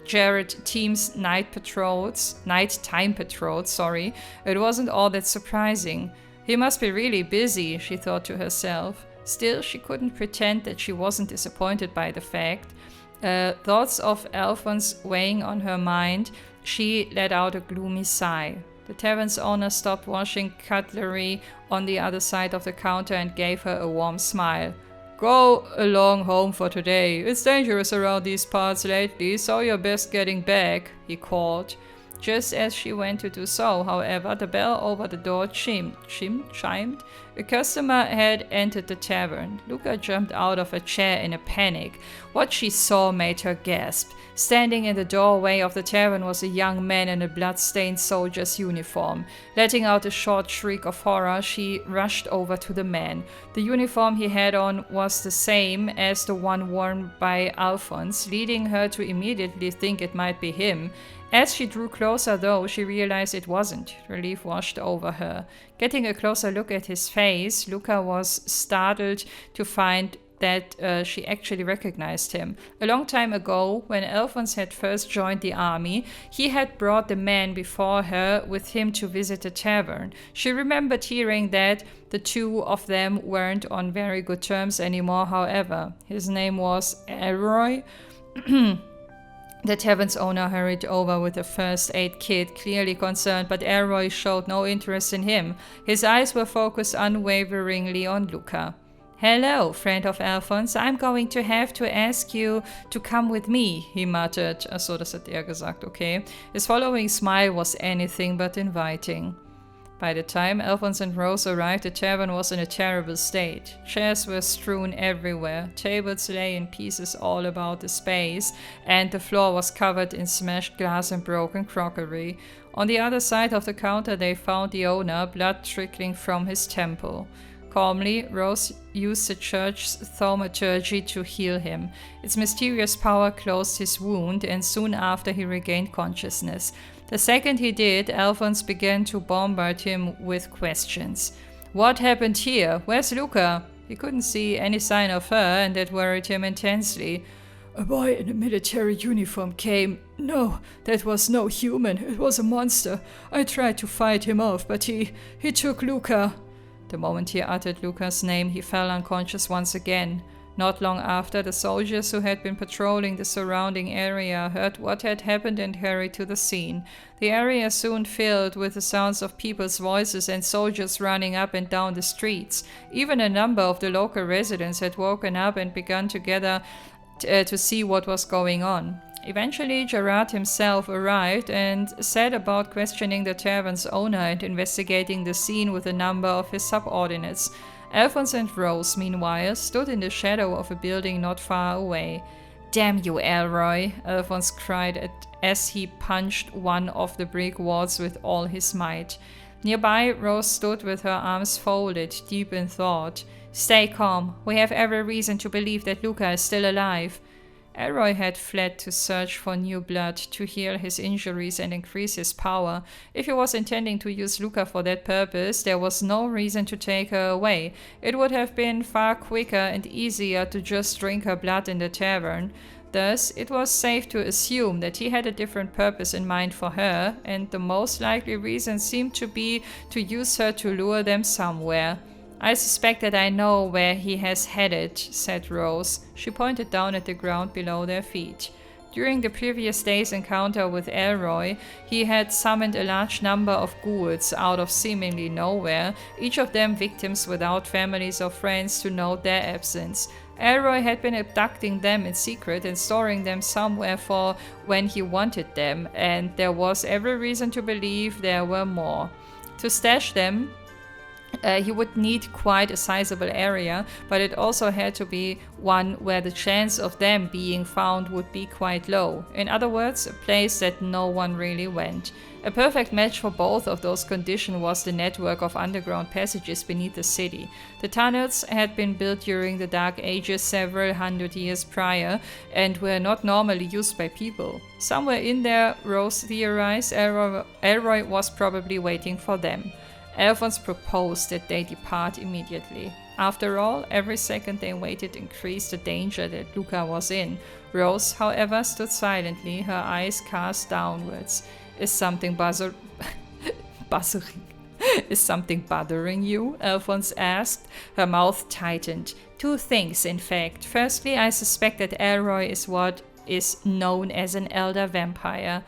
S1: Jared team's nighttime patrols, it wasn't all that surprising. He must be really busy, she thought to herself. Still, she couldn't pretend that she wasn't disappointed by the fact. Thoughts of Alphonse weighing on her mind, she let out a gloomy sigh. The tavern's owner stopped washing cutlery on the other side of the counter and gave her a warm smile. Go along home for today. It's dangerous around these parts lately, so you're best getting back, he called. Just as she went to do so, however, the bell over the door chimed. A customer had entered the tavern. Luca jumped out of a chair in a panic. What she saw made her gasp. Standing in the doorway of the tavern was a young man in a blood-stained soldier's uniform. Letting out a short shriek of horror, she rushed over to the man. The uniform he had on was the same as the one worn by Alphonse, leading her to immediately think it might be him. As she drew closer, though, she realized it wasn't. Relief washed over her. Getting a closer look at his face, Luca was startled to find that she actually recognized him. A long time ago, when Alphonse had first joined the army, he had brought the man before her with him to visit the tavern. She remembered hearing that the two of them weren't on very good terms anymore, however. His name was Elroy. The tavern's owner hurried over with a first aid kit, clearly concerned, but Elroy showed no interest in him. His eyes were focused unwaveringly on Luca. Hello, friend of Alphonse, I'm going to have to ask you to come with me, he muttered. Achso, das hat er gesagt, okay. His following smile was anything but inviting. By the time Alphonse and Rose arrived, the tavern was in a terrible state. Chairs were strewn everywhere, tables lay in pieces all about the space, and the floor was covered in smashed glass and broken crockery. On the other side of the counter they found the owner, blood trickling from his temple. Calmly, Rose used the church's thaumaturgy to heal him. Its mysterious power closed his wound, and soon after he regained consciousness. The second he did, Alphonse began to bombard him with questions. What happened here? Where's Luca? He couldn't see any sign of her, and that worried him intensely. A boy in a military uniform came. No, that was no human. It was a monster. I tried to fight him off, but he took Luca. The moment he uttered Luca's name, he fell unconscious once again. Not long after, the soldiers who had been patrolling the surrounding area heard what had happened and hurried to the scene. The area soon filled with the sounds of people's voices and soldiers running up and down the streets. Even a number of the local residents had woken up and begun to gather to see what was going on. Eventually, Gerard himself arrived and set about questioning the tavern's owner and investigating the scene with a number of his subordinates. Alphonse and Rose, meanwhile, stood in the shadow of a building not far away. Damn you, Elroy, Alphonse cried as he punched one of the brick walls with all his might. Nearby, Rose stood with her arms folded, deep in thought. Stay calm. We have every reason to believe that Luca is still alive. Elroy had fled to search for new blood to heal his injuries and increase his power. If he was intending to use Luca for that purpose, there was no reason to take her away. It would have been far quicker and easier to just drink her blood in the tavern. Thus, it was safe to assume that he had a different purpose in mind for her, and the most likely reason seemed to be to use her to lure them somewhere. I suspect that I know where he has headed, said Rose. She pointed down at the ground below their feet. During the previous day's encounter with Elroy, he had summoned a large number of ghouls out of seemingly nowhere, each of them victims without families or friends to note their absence. Elroy had been abducting them in secret and storing them somewhere for when he wanted them, and there was every reason to believe there were more. To stash them, he would need quite a sizable area, but it also had to be one where the chance of them being found would be quite low. In other words, a place that no one really went. A perfect match for both of those conditions was the network of underground passages beneath the city. The tunnels had been built during the Dark Ages several hundred years prior and were not normally used by people. Somewhere in there, Rose theorized, Elroy was probably waiting for them. Alphonse proposed that they depart immediately. After all, every second they waited increased the danger that Luca was in. Rose, however, stood silently, her eyes cast downwards. Is something Is something bothering you? Alphonse asked. Her mouth tightened. Two things, in fact. Firstly, I suspect that Elroy is what is known as an elder vampire.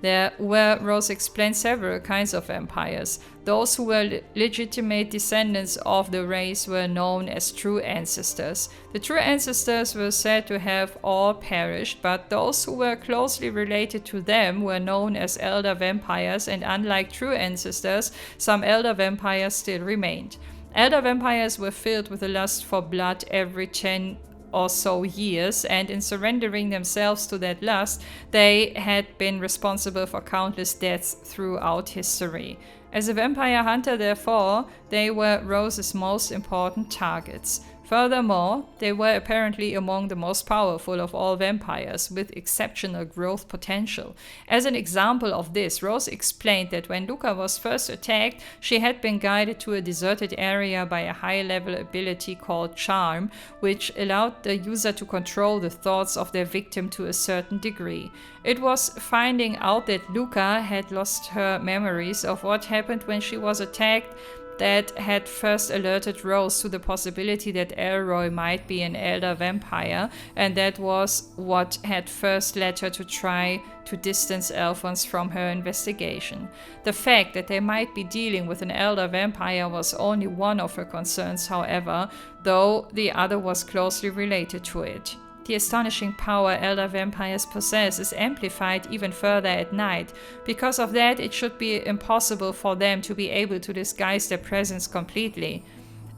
S1: There were, Rose explained, several kinds of vampires. Those who were legitimate descendants of the race were known as true ancestors. The true ancestors were said to have all perished, but those who were closely related to them were known as elder vampires, and unlike true ancestors, some elder vampires still remained. Elder vampires were filled with a lust for blood every 10 or so years, and in surrendering themselves to that lust, they had been responsible for countless deaths throughout history. As a vampire hunter, therefore, they were Rose's most important targets. Furthermore, they were apparently among the most powerful of all vampires, with exceptional growth potential. As an example of this, Rose explained that when Luca was first attacked, she had been guided to a deserted area by a high-level ability called Charm, which allowed the user to control the thoughts of their victim to a certain degree. It was finding out that Luca had lost her memories of what happened when she was attacked that had first alerted Rose to the possibility that Elroy might be an elder vampire, and that was what had first led her to try to distance Alphonse from her investigation. The fact that they might be dealing with an elder vampire was only one of her concerns, however, though the other was closely related to it. The astonishing power elder vampires possess is amplified even further at night. Because of that, it should be impossible for them to be able to disguise their presence completely.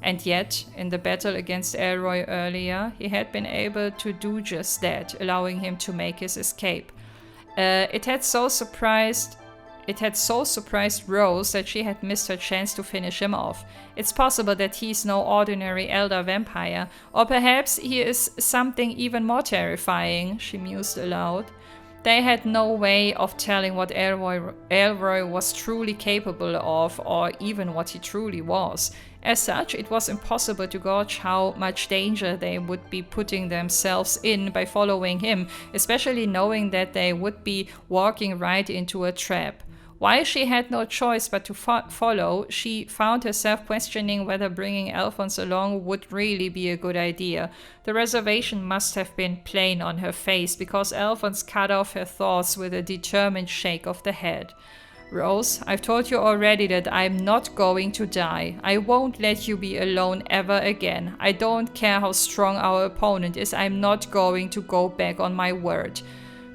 S1: And yet, in the battle against Elroy earlier, he had been able to do just that, allowing him to make his escape. It had so surprised Rose that she had missed her chance to finish him off. It's possible that he's no ordinary elder vampire, or perhaps he is something even more terrifying, she mused aloud. They had no way of telling what Elroy was truly capable of, or even what he truly was. As such, it was impossible to gauge how much danger they would be putting themselves in by following him, especially knowing that they would be walking right into a trap. While she had no choice but to follow, she found herself questioning whether bringing Alphonse along would really be a good idea. The reservation must have been plain on her face, because Alphonse cut off her thoughts with a determined shake of the head. Rose, I've told you already that I'm not going to die. I won't let you be alone ever again. I don't care how strong our opponent is, I'm not going to go back on my word.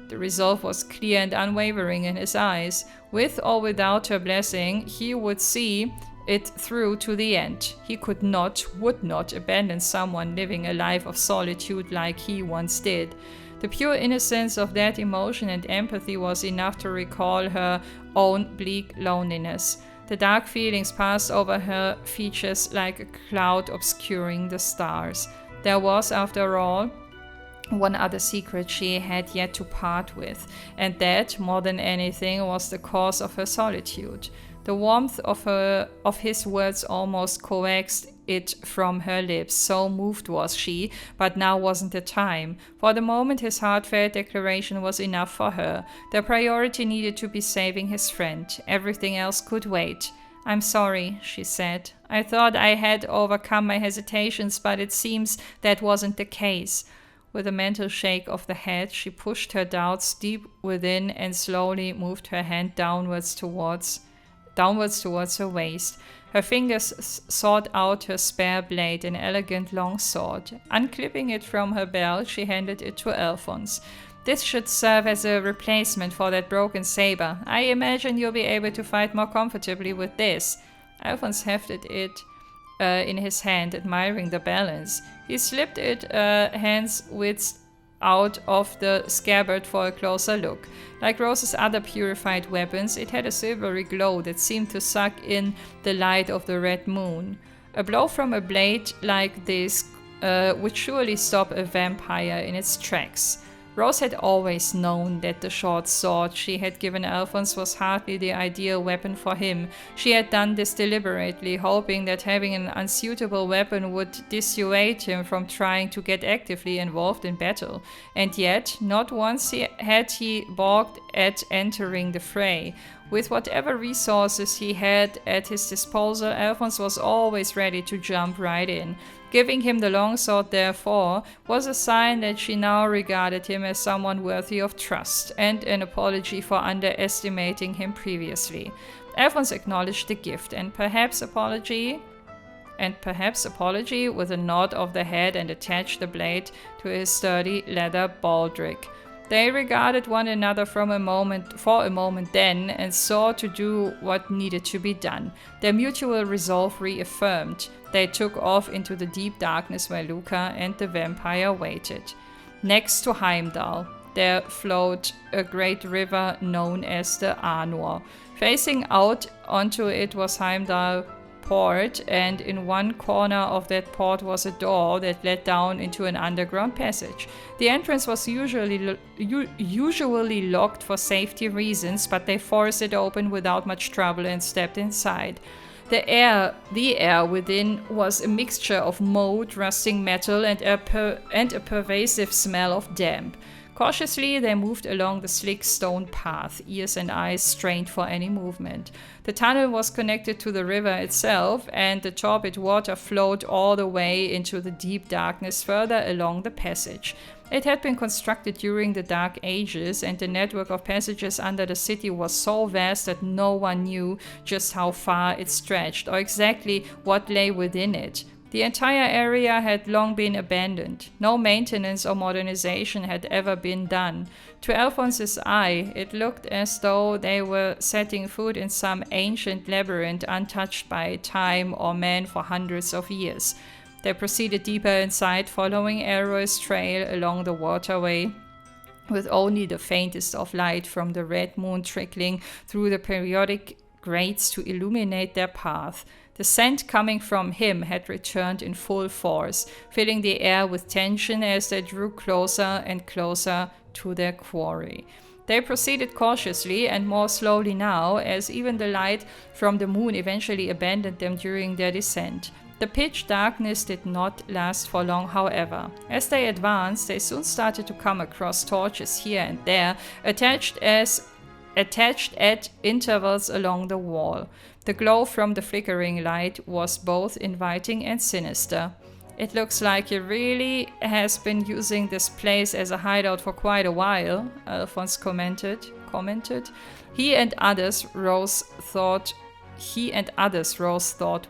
S1: The resolve was clear and unwavering in his eyes. With or without her blessing, he would see it through to the end. He would not abandon someone living a life of solitude like he once did. The pure innocence of that emotion and empathy was enough to recall her own bleak loneliness. The dark feelings passed over her features like a cloud obscuring the stars. There was, after all, one other secret she had yet to part with, and that, more than anything, was the cause of her solitude. The warmth of his words almost coaxed it from her lips, so moved was she, but now wasn't the time. For the moment, his heartfelt declaration was enough for her. The priority needed to be saving his friend. Everything else could wait. "I'm sorry," she said. "I thought I had overcome my hesitations, but it seems that wasn't the case." With a mental shake of the head, she pushed her doubts deep within and slowly moved her hand downwards towards her waist. Her fingers sought out her spare blade, an elegant long sword. Unclipping it from her belt, she handed it to Alphonse. "This should serve as a replacement for that broken saber. I imagine you'll be able to fight more comfortably with this." Alphonse hefted it in his hand, admiring the balance. He slipped it hand's width out of the scabbard for a closer look. Like Rose's other purified weapons, it had a silvery glow that seemed to suck in the light of the red moon. A blow from a blade like this would surely stop a vampire in its tracks. Rose had always known that the short sword she had given Alphonse was hardly the ideal weapon for him. She had done this deliberately, hoping that having an unsuitable weapon would dissuade him from trying to get actively involved in battle. And yet, not once had he balked at entering the fray. With whatever resources he had at his disposal, Alphonse was always ready to jump right in. Giving him the longsword, therefore, was a sign that she now regarded him as someone worthy of trust, and an apology for underestimating him previously. Alphonse acknowledged the gift, and perhaps apology with a nod of the head, and attached the blade to his sturdy leather baldric. They regarded one another for a moment then, and sought to do what needed to be done. Their mutual resolve reaffirmed, they took off into the deep darkness where Luca and the vampire waited. Next to Heimdall, there flowed a great river known as the Arnor. Facing out onto it was Heimdall port, and in one corner of that port was a door that led down into an underground passage. The entrance was usually locked for safety reasons, but they forced it open without much trouble and stepped inside. The air within was a mixture of mold, rusting metal, and a pervasive smell of damp. Cautiously, they moved along the slick stone path, ears and eyes strained for any movement. The tunnel was connected to the river itself, and the torpid water flowed all the way into the deep darkness further along the passage. It had been constructed during the Dark Ages, and the network of passages under the city was so vast that no one knew just how far it stretched, or exactly what lay within it. The entire area had long been abandoned. No maintenance or modernization had ever been done. To Alphonse's eye, it looked as though they were setting foot in some ancient labyrinth untouched by time or man for hundreds of years. They proceeded deeper inside, following Elroy's trail along the waterway, with only the faintest of light from the red moon trickling through the periodic grates to illuminate their path. The scent coming from him had returned in full force, filling the air with tension as they drew closer and closer to their quarry. They proceeded cautiously and more slowly now, as even the light from the moon eventually abandoned them during their descent. The pitch darkness did not last for long, however. As they advanced, they soon started to come across torches here and there, attached at intervals along the wall. The glow from the flickering light was both inviting and sinister. "It looks like he really has been using this place as a hideout for quite a while," Alphonse commented. He and others Rose thought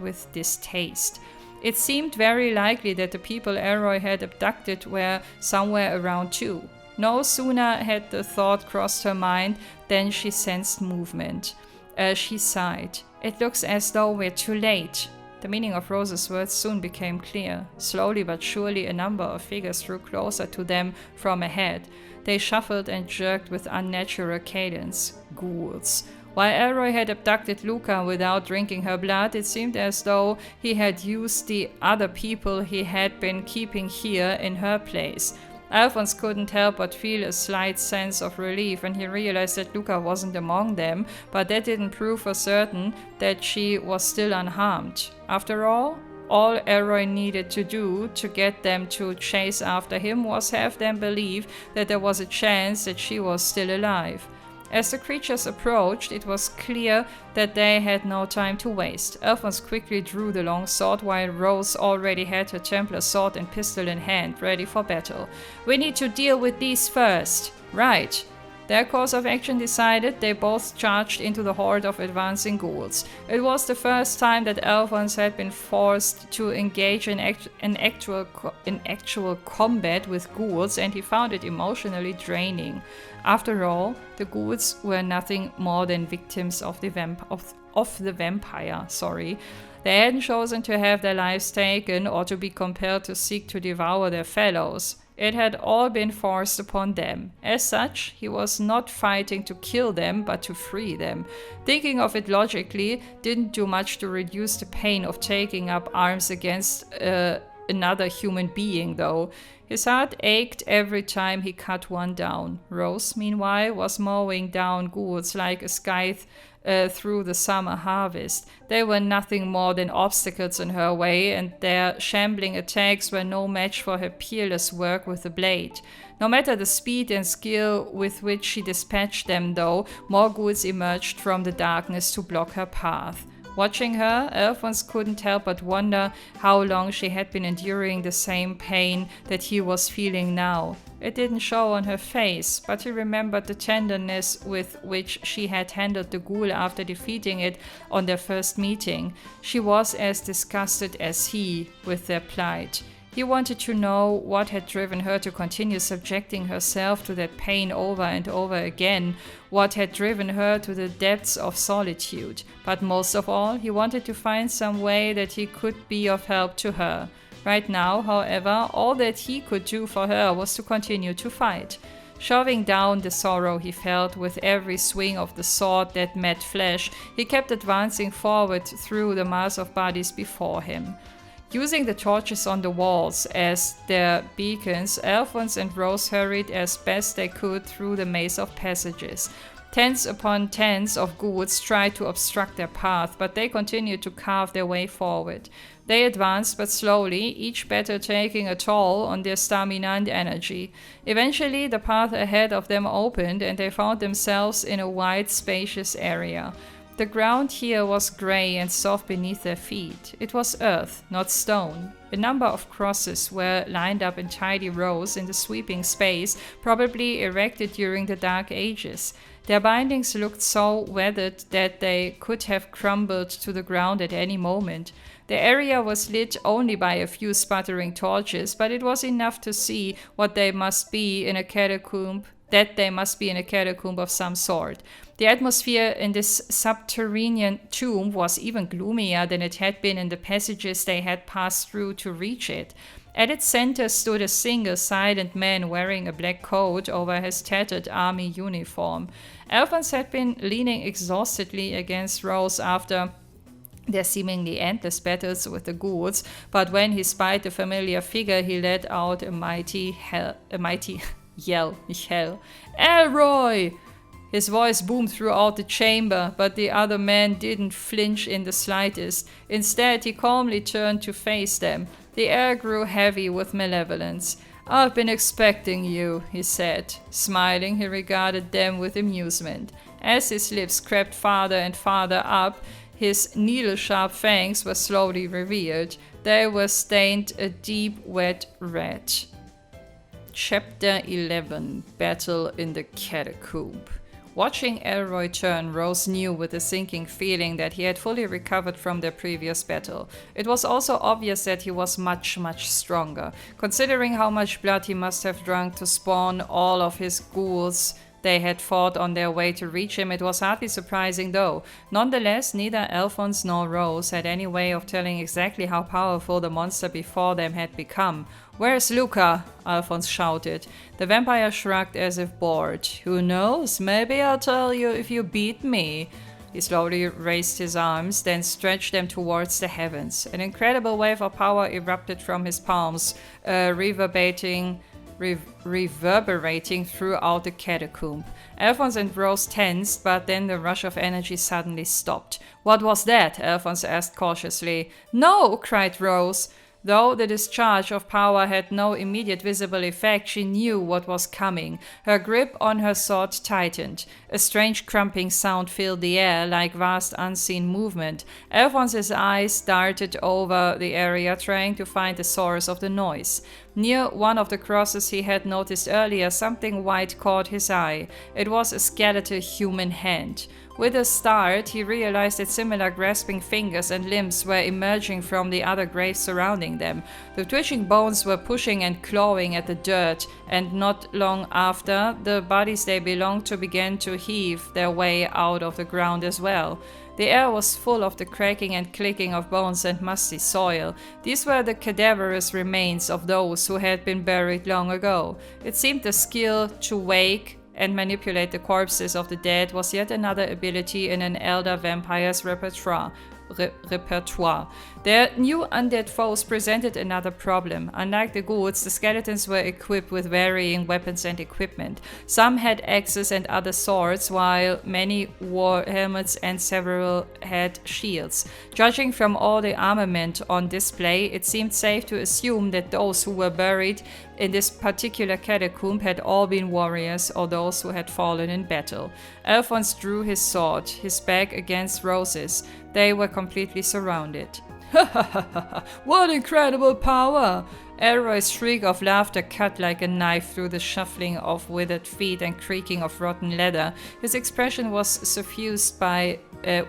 S1: with distaste. It seemed very likely that the people Elroy had abducted were somewhere around too. No sooner had the thought crossed her mind than she sensed movement. She sighed. "It looks as though we're too late." The meaning of Rose's words soon became clear. Slowly but surely a number of figures drew closer to them from ahead. They shuffled and jerked with unnatural cadence. Ghouls. While Elroy had abducted Luca without drinking her blood, it seemed as though he had used the other people he had been keeping here in her place. Alphonse couldn't help but feel a slight sense of relief when he realized that Luca wasn't among them, but that didn't prove for certain that she was still unharmed. After all Elroy needed to do to get them to chase after him was have them believe that there was a chance that she was still alive. As the creatures approached, it was clear that they had no time to waste. Alphonse quickly drew the long sword, while Rose already had her Templar sword and pistol in hand, ready for battle. "We need to deal with these first." "Right." Their course of action decided, they both charged into the horde of advancing ghouls. It was the first time that Alphonse had been forced to engage in actual combat with ghouls, and he found it emotionally draining. After all, the ghouls were nothing more than victims of the vampire. They hadn't chosen to have their lives taken or to be compelled to seek to devour their fellows. It had all been forced upon them. As such, he was not fighting to kill them, but to free them. Thinking of it logically didn't do much to reduce the pain of taking up arms against another human being, though. His heart ached every time he cut one down. Rose, meanwhile, was mowing down ghouls like a scythe through the summer harvest. They were nothing more than obstacles in her way, and their shambling attacks were no match for her peerless work with the blade. No matter the speed and skill with which she dispatched them, though, more ghouls emerged from the darkness to block her path. Watching her, Alphonse couldn't help but wonder how long she had been enduring the same pain that he was feeling now. It didn't show on her face, but he remembered the tenderness with which she had handled the ghoul after defeating it on their first meeting. She was as disgusted as he with their plight. He wanted to know what had driven her to continue subjecting herself to that pain over and over again, what had driven her to the depths of solitude. But most of all, he wanted to find some way that he could be of help to her. Right now, however, all that he could do for her was to continue to fight. Shoving down the sorrow he felt with every swing of the sword that met flesh, he kept advancing forward through the mass of bodies before him. Using the torches on the walls as their beacons, Alphonse and Rose hurried as best they could through the maze of passages. Tens upon tens of ghouls tried to obstruct their path, but they continued to carve their way forward. They advanced but slowly, each battle taking a toll on their stamina and energy. Eventually, the path ahead of them opened and they found themselves in a wide, spacious area. The ground here was grey and soft beneath their feet. It was earth, not stone. A number of crosses were lined up in tidy rows in the sweeping space, probably erected during the Dark Ages. Their bindings looked so weathered that they could have crumbled to the ground at any moment. The area was lit only by a few sputtering torches, but it was enough to see what they must be in a catacomb, of some sort. The atmosphere in this subterranean tomb was even gloomier than it had been in the passages they had passed through to reach it. At its center stood a single silent man wearing a black coat over his tattered army uniform. Alphonse had been leaning exhaustedly against Rose after their seemingly endless battles with the ghouls, but when he spied the familiar figure, he let out a mighty yell. "Elroy!" His voice boomed throughout the chamber, but the other man didn't flinch in the slightest. Instead, he calmly turned to face them. The air grew heavy with malevolence. "I've been expecting you," he said. Smiling, he regarded them with amusement. As his lips crept farther and farther up, his needle-sharp fangs were slowly revealed. They were stained a deep, wet red. Chapter 11 – Battle in the Catacomb. Watching Elroy turn, Rose knew with a sinking feeling that he had fully recovered from their previous battle. It was also obvious that he was much, much stronger. Considering how much blood he must have drunk to spawn all of his ghouls they had fought on their way to reach him, it was hardly surprising though. Nonetheless, neither Alphonse nor Rose had any way of telling exactly how powerful the monster before them had become. "Where's Luca?" Alphonse shouted. The vampire shrugged as if bored. "Who knows? Maybe I'll tell you if you beat me." He slowly raised his arms, then stretched them towards the heavens. An incredible wave of power erupted from his palms, reverberating throughout the catacomb. Alphonse and Rose tensed, but then the rush of energy suddenly stopped. "What was that?" Alphonse asked cautiously. "No!" cried Rose. Though the discharge of power had no immediate visible effect, she knew what was coming. Her grip on her sword tightened. A strange crumping sound filled the air, like vast unseen movement. Alphonse's eyes darted over the area, trying to find the source of the noise. Near one of the crosses he had noticed earlier, something white caught his eye. It was a skeletal human hand. With a start, he realized that similar grasping fingers and limbs were emerging from the other graves surrounding them. The twitching bones were pushing and clawing at the dirt, and not long after, the bodies they belonged to began to heave their way out of the ground as well. The air was full of the cracking and clicking of bones and musty soil. These were the cadaverous remains of those who had been buried long ago. It seemed the skill to wake and manipulate the corpses of the dead was yet another ability in an elder vampire's repertoire. Their new undead foes presented another problem. Unlike the ghouls, the skeletons were equipped with varying weapons and equipment. Some had axes and other swords, while many wore helmets and several had shields. Judging from all the armament on display, it seemed safe to assume that those who were buried in this particular catacomb had all been warriors or those who had fallen in battle. Alphonse drew his sword, his back against Rose's. They were completely surrounded. "Ha ha ha ha! What incredible power!" Elroy's shriek of laughter cut like a knife through the shuffling of withered feet and creaking of rotten leather. His expression was suffused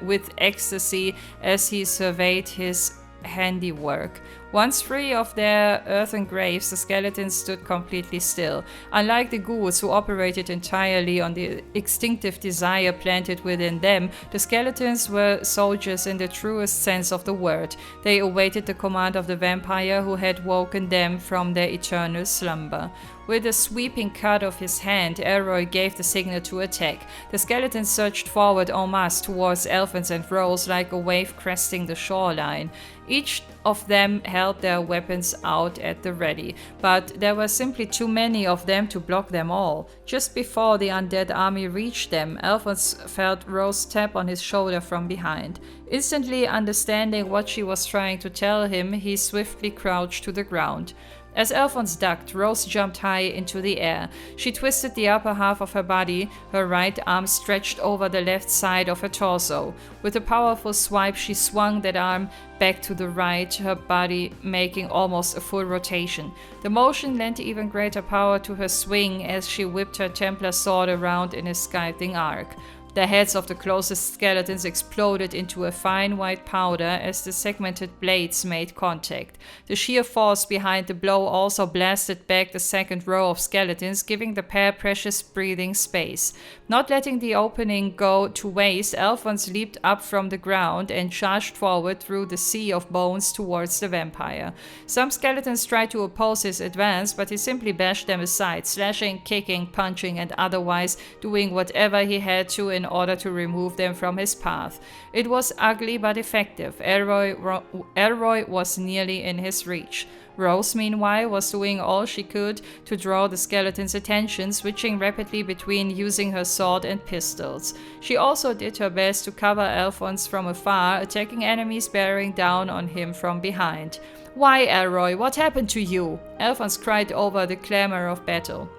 S1: with ecstasy as he surveyed his handiwork. Once free of their earthen graves, the skeletons stood completely still. Unlike the ghouls, who operated entirely on the instinctive desire planted within them, the skeletons were soldiers in the truest sense of the word. They awaited the command of the vampire who had woken them from their eternal slumber. With a sweeping cut of his hand, Elroy gave the signal to attack. The skeletons surged forward en masse towards Alphonse and Rose like a wave cresting the shoreline. Each of them held their weapons out at the ready, but there were simply too many of them to block them all. Just before the undead army reached them, Alphonse felt Rose tap on his shoulder from behind. Instantly understanding what she was trying to tell him, he swiftly crouched to the ground. As Alphonse ducked, Rose jumped high into the air. She twisted the upper half of her body, her right arm stretched over the left side of her torso. With a powerful swipe, she swung that arm back to the right, her body making almost a full rotation. The motion lent even greater power to her swing as she whipped her Templar sword around in a scything arc. The heads of the closest skeletons exploded into a fine white powder as the segmented blades made contact. The sheer force behind the blow also blasted back the second row of skeletons, giving the pair precious breathing space. Not letting the opening go to waste, Alphonse leaped up from the ground and charged forward through the sea of bones towards the vampire. Some skeletons tried to oppose his advance, but he simply bashed them aside, slashing, kicking, punching, and otherwise doing whatever he had to in order to remove them from his path. It was ugly but effective. Elroy was nearly in his reach. Rose, meanwhile, was doing all she could to draw the skeleton's attention, switching rapidly between using her sword and pistols. She also did her best to cover Alphonse from afar, attacking enemies bearing down on him from behind. "Why, Elroy, what happened to you?" Alphonse cried over the clamor of battle.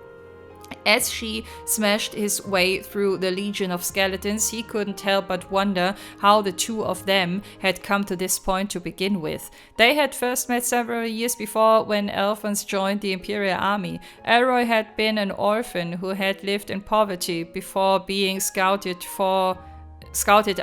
S1: As she smashed his way through the legion of skeletons, he couldn't help but wonder how the two of them had come to this point to begin with. They had first met several years before when Alphonse joined the Imperial Army. Elroy had been an orphan who had lived in poverty before being scouted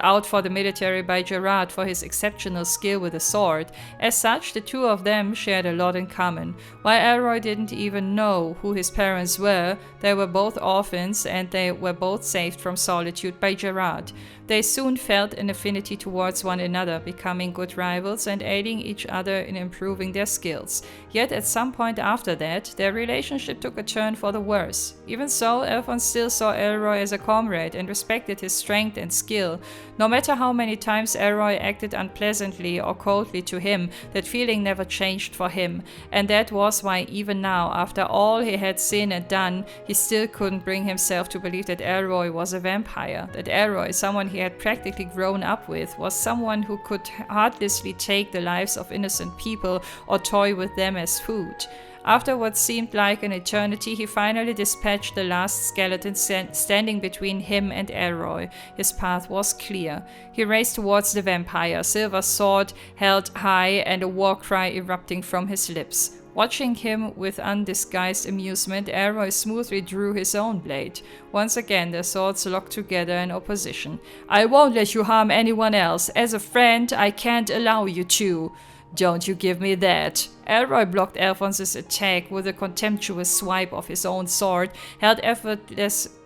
S1: out for the military by Gerard for his exceptional skill with a sword. As such, the two of them shared a lot in common. While Elroy didn't even know who his parents were, they were both orphans and they were both saved from solitude by Gerard. They soon felt an affinity towards one another, becoming good rivals and aiding each other in improving their skills. Yet at some point after that, their relationship took a turn for the worse. Even so, Alphonse still saw Elroy as a comrade and respected his strength and skill. No matter how many times Elroy acted unpleasantly or coldly to him, that feeling never changed for him. And that was why even now, after all he had seen and done, he still couldn't bring himself to believe that Elroy was a vampire. That Elroy, someone he had practically grown up with, was someone who could heartlessly take the lives of innocent people or toy with them as food. After what seemed like an eternity, he finally dispatched the last skeleton standing between him and Elroy. His path was clear. He raced towards the vampire, silver sword held high and a war cry erupting from his lips. Watching him with undisguised amusement, Elroy smoothly drew his own blade. Once again, their swords locked together in opposition. "I won't let you harm anyone else. As a friend, I can't allow you to." "Don't you give me that." Elroy blocked Alphonse's attack with a contemptuous swipe of his own sword, held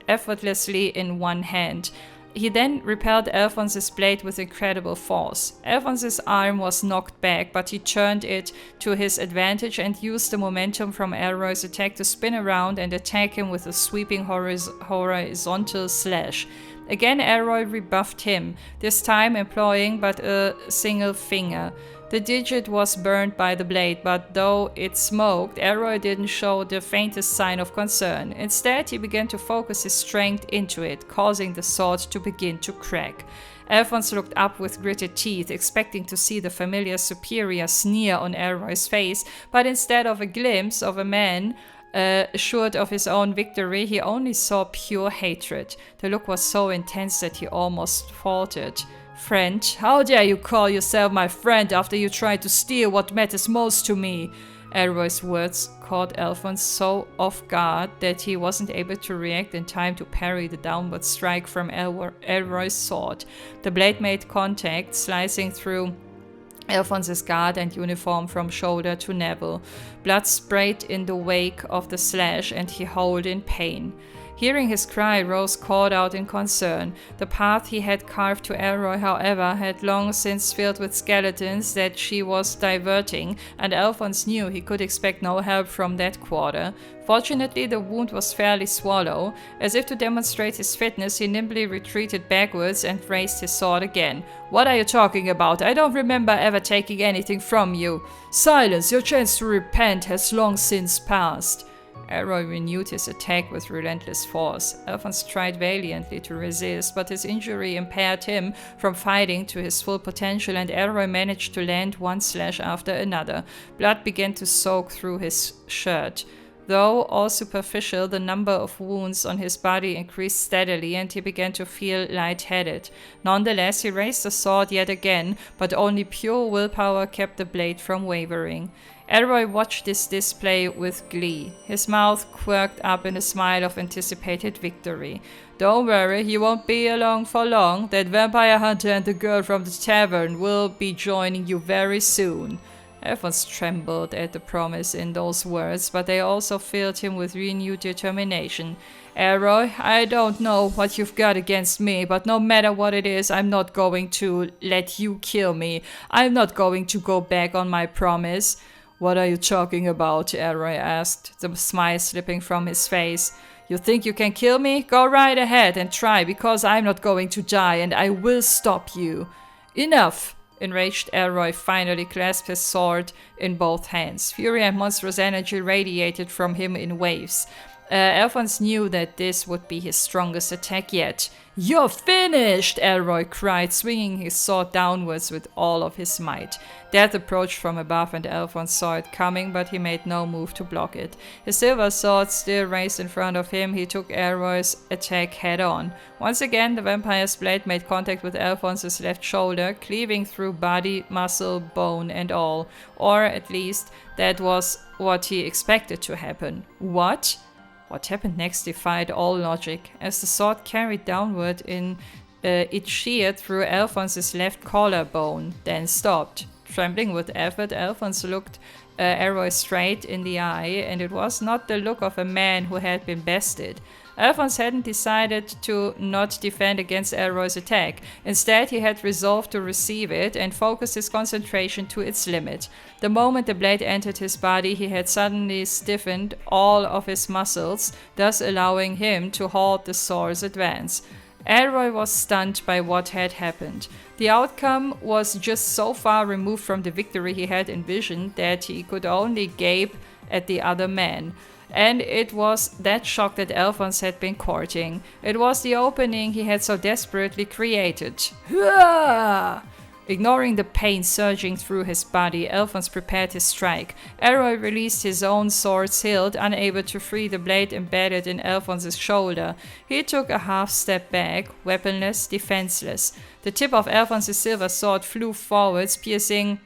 S1: effortlessly in one hand. He then repelled Alphonse's blade with incredible force. Alphonse's arm was knocked back, but he turned it to his advantage and used the momentum from Elroy's attack to spin around and attack him with a sweeping horizontal slash. Again, Elroy rebuffed him, this time employing but a single finger. The digit was burned by the blade, but though it smoked, Elroy didn't show the faintest sign of concern. Instead, he began to focus his strength into it, causing the sword to begin to crack. Alphonse looked up with gritted teeth, expecting to see the familiar superior sneer on Elroy's face, but instead of a glimpse of a man assured of his own victory, he only saw pure hatred. The look was so intense that he almost faltered. "Friend, how dare you call yourself my friend after you tried to steal what matters most to me?" Elroy's words caught Alphonse so off guard that he wasn't able to react in time to parry the downward strike from Elroy's sword. The blade made contact, slicing through Alphonse's guard and uniform from shoulder to navel. Blood sprayed in the wake of the slash and he howled in pain. Hearing his cry, Rose called out in concern. The path he had carved to Elroy, however, had long since filled with skeletons that she was diverting, and Alphonse knew he could expect no help from that quarter. Fortunately, the wound was fairly swallow. As if to demonstrate his fitness, he nimbly retreated backwards and raised his sword again. "What are you talking about? I don't remember ever taking anything from you." "Silence! Your chance to repent has long since passed." Elroy renewed his attack with relentless force. Alphonse tried valiantly to resist, but his injury impaired him from fighting to his full potential, and Elroy managed to land one slash after another. Blood began to soak through his shirt. Though all superficial, the number of wounds on his body increased steadily and he began to feel lightheaded. Nonetheless, he raised the sword yet again, but only pure willpower kept the blade from wavering. Elroy watched this display with glee. His mouth quirked up in a smile of anticipated victory. "Don't worry, you won't be along for long. That vampire hunter and the girl from the tavern will be joining you very soon." Alphonse trembled at the promise in those words, but they also filled him with renewed determination. "Elroy, I don't know what you've got against me, but no matter what it is, I'm not going to let you kill me. I'm not going to go back on my promise." "What are you talking about?" Elroy asked, the smile slipping from his face. "You think you can kill me? Go right ahead and try, because I'm not going to die and I will stop you." "Enough!" Enraged Elroy finally clasped his sword in both hands. Fury and monstrous energy radiated from him in waves. Alphonse knew that this would be his strongest attack yet. "You're finished!" Elroy cried, swinging his sword downwards with all of his might. Death approached from above and Alphonse saw it coming, but he made no move to block it. His silver sword still raised in front of him, he took Elroy's attack head on. Once again, the vampire's blade made contact with Alphonse's left shoulder, cleaving through body, muscle, bone and all. Or, at least, that was what he expected to happen. What? What happened next defied all logic. As the sword carried downward it sheared through Alphonse's left collarbone, then stopped. Trembling with effort, Alphonse looked Elroy straight in the eye, and it was not the look of a man who had been bested. Alphonse hadn't decided to not defend against Elroy's attack. Instead, he had resolved to receive it and focus his concentration to its limit. The moment the blade entered his body, he had suddenly stiffened all of his muscles, thus allowing him to halt the sword's advance. Elroy was stunned by what had happened. The outcome was just so far removed from the victory he had envisioned that he could only gape at the other man. And it was that shock that Alphonse had been courting. It was the opening he had so desperately created. Hua! Ignoring the pain surging through his body, Alphonse prepared his strike. Elroy released his own sword's hilt, unable to free the blade embedded in Alphonse's shoulder. He took a half-step back, weaponless, defenseless. The tip of Alphonse's silver sword flew forwards, piercing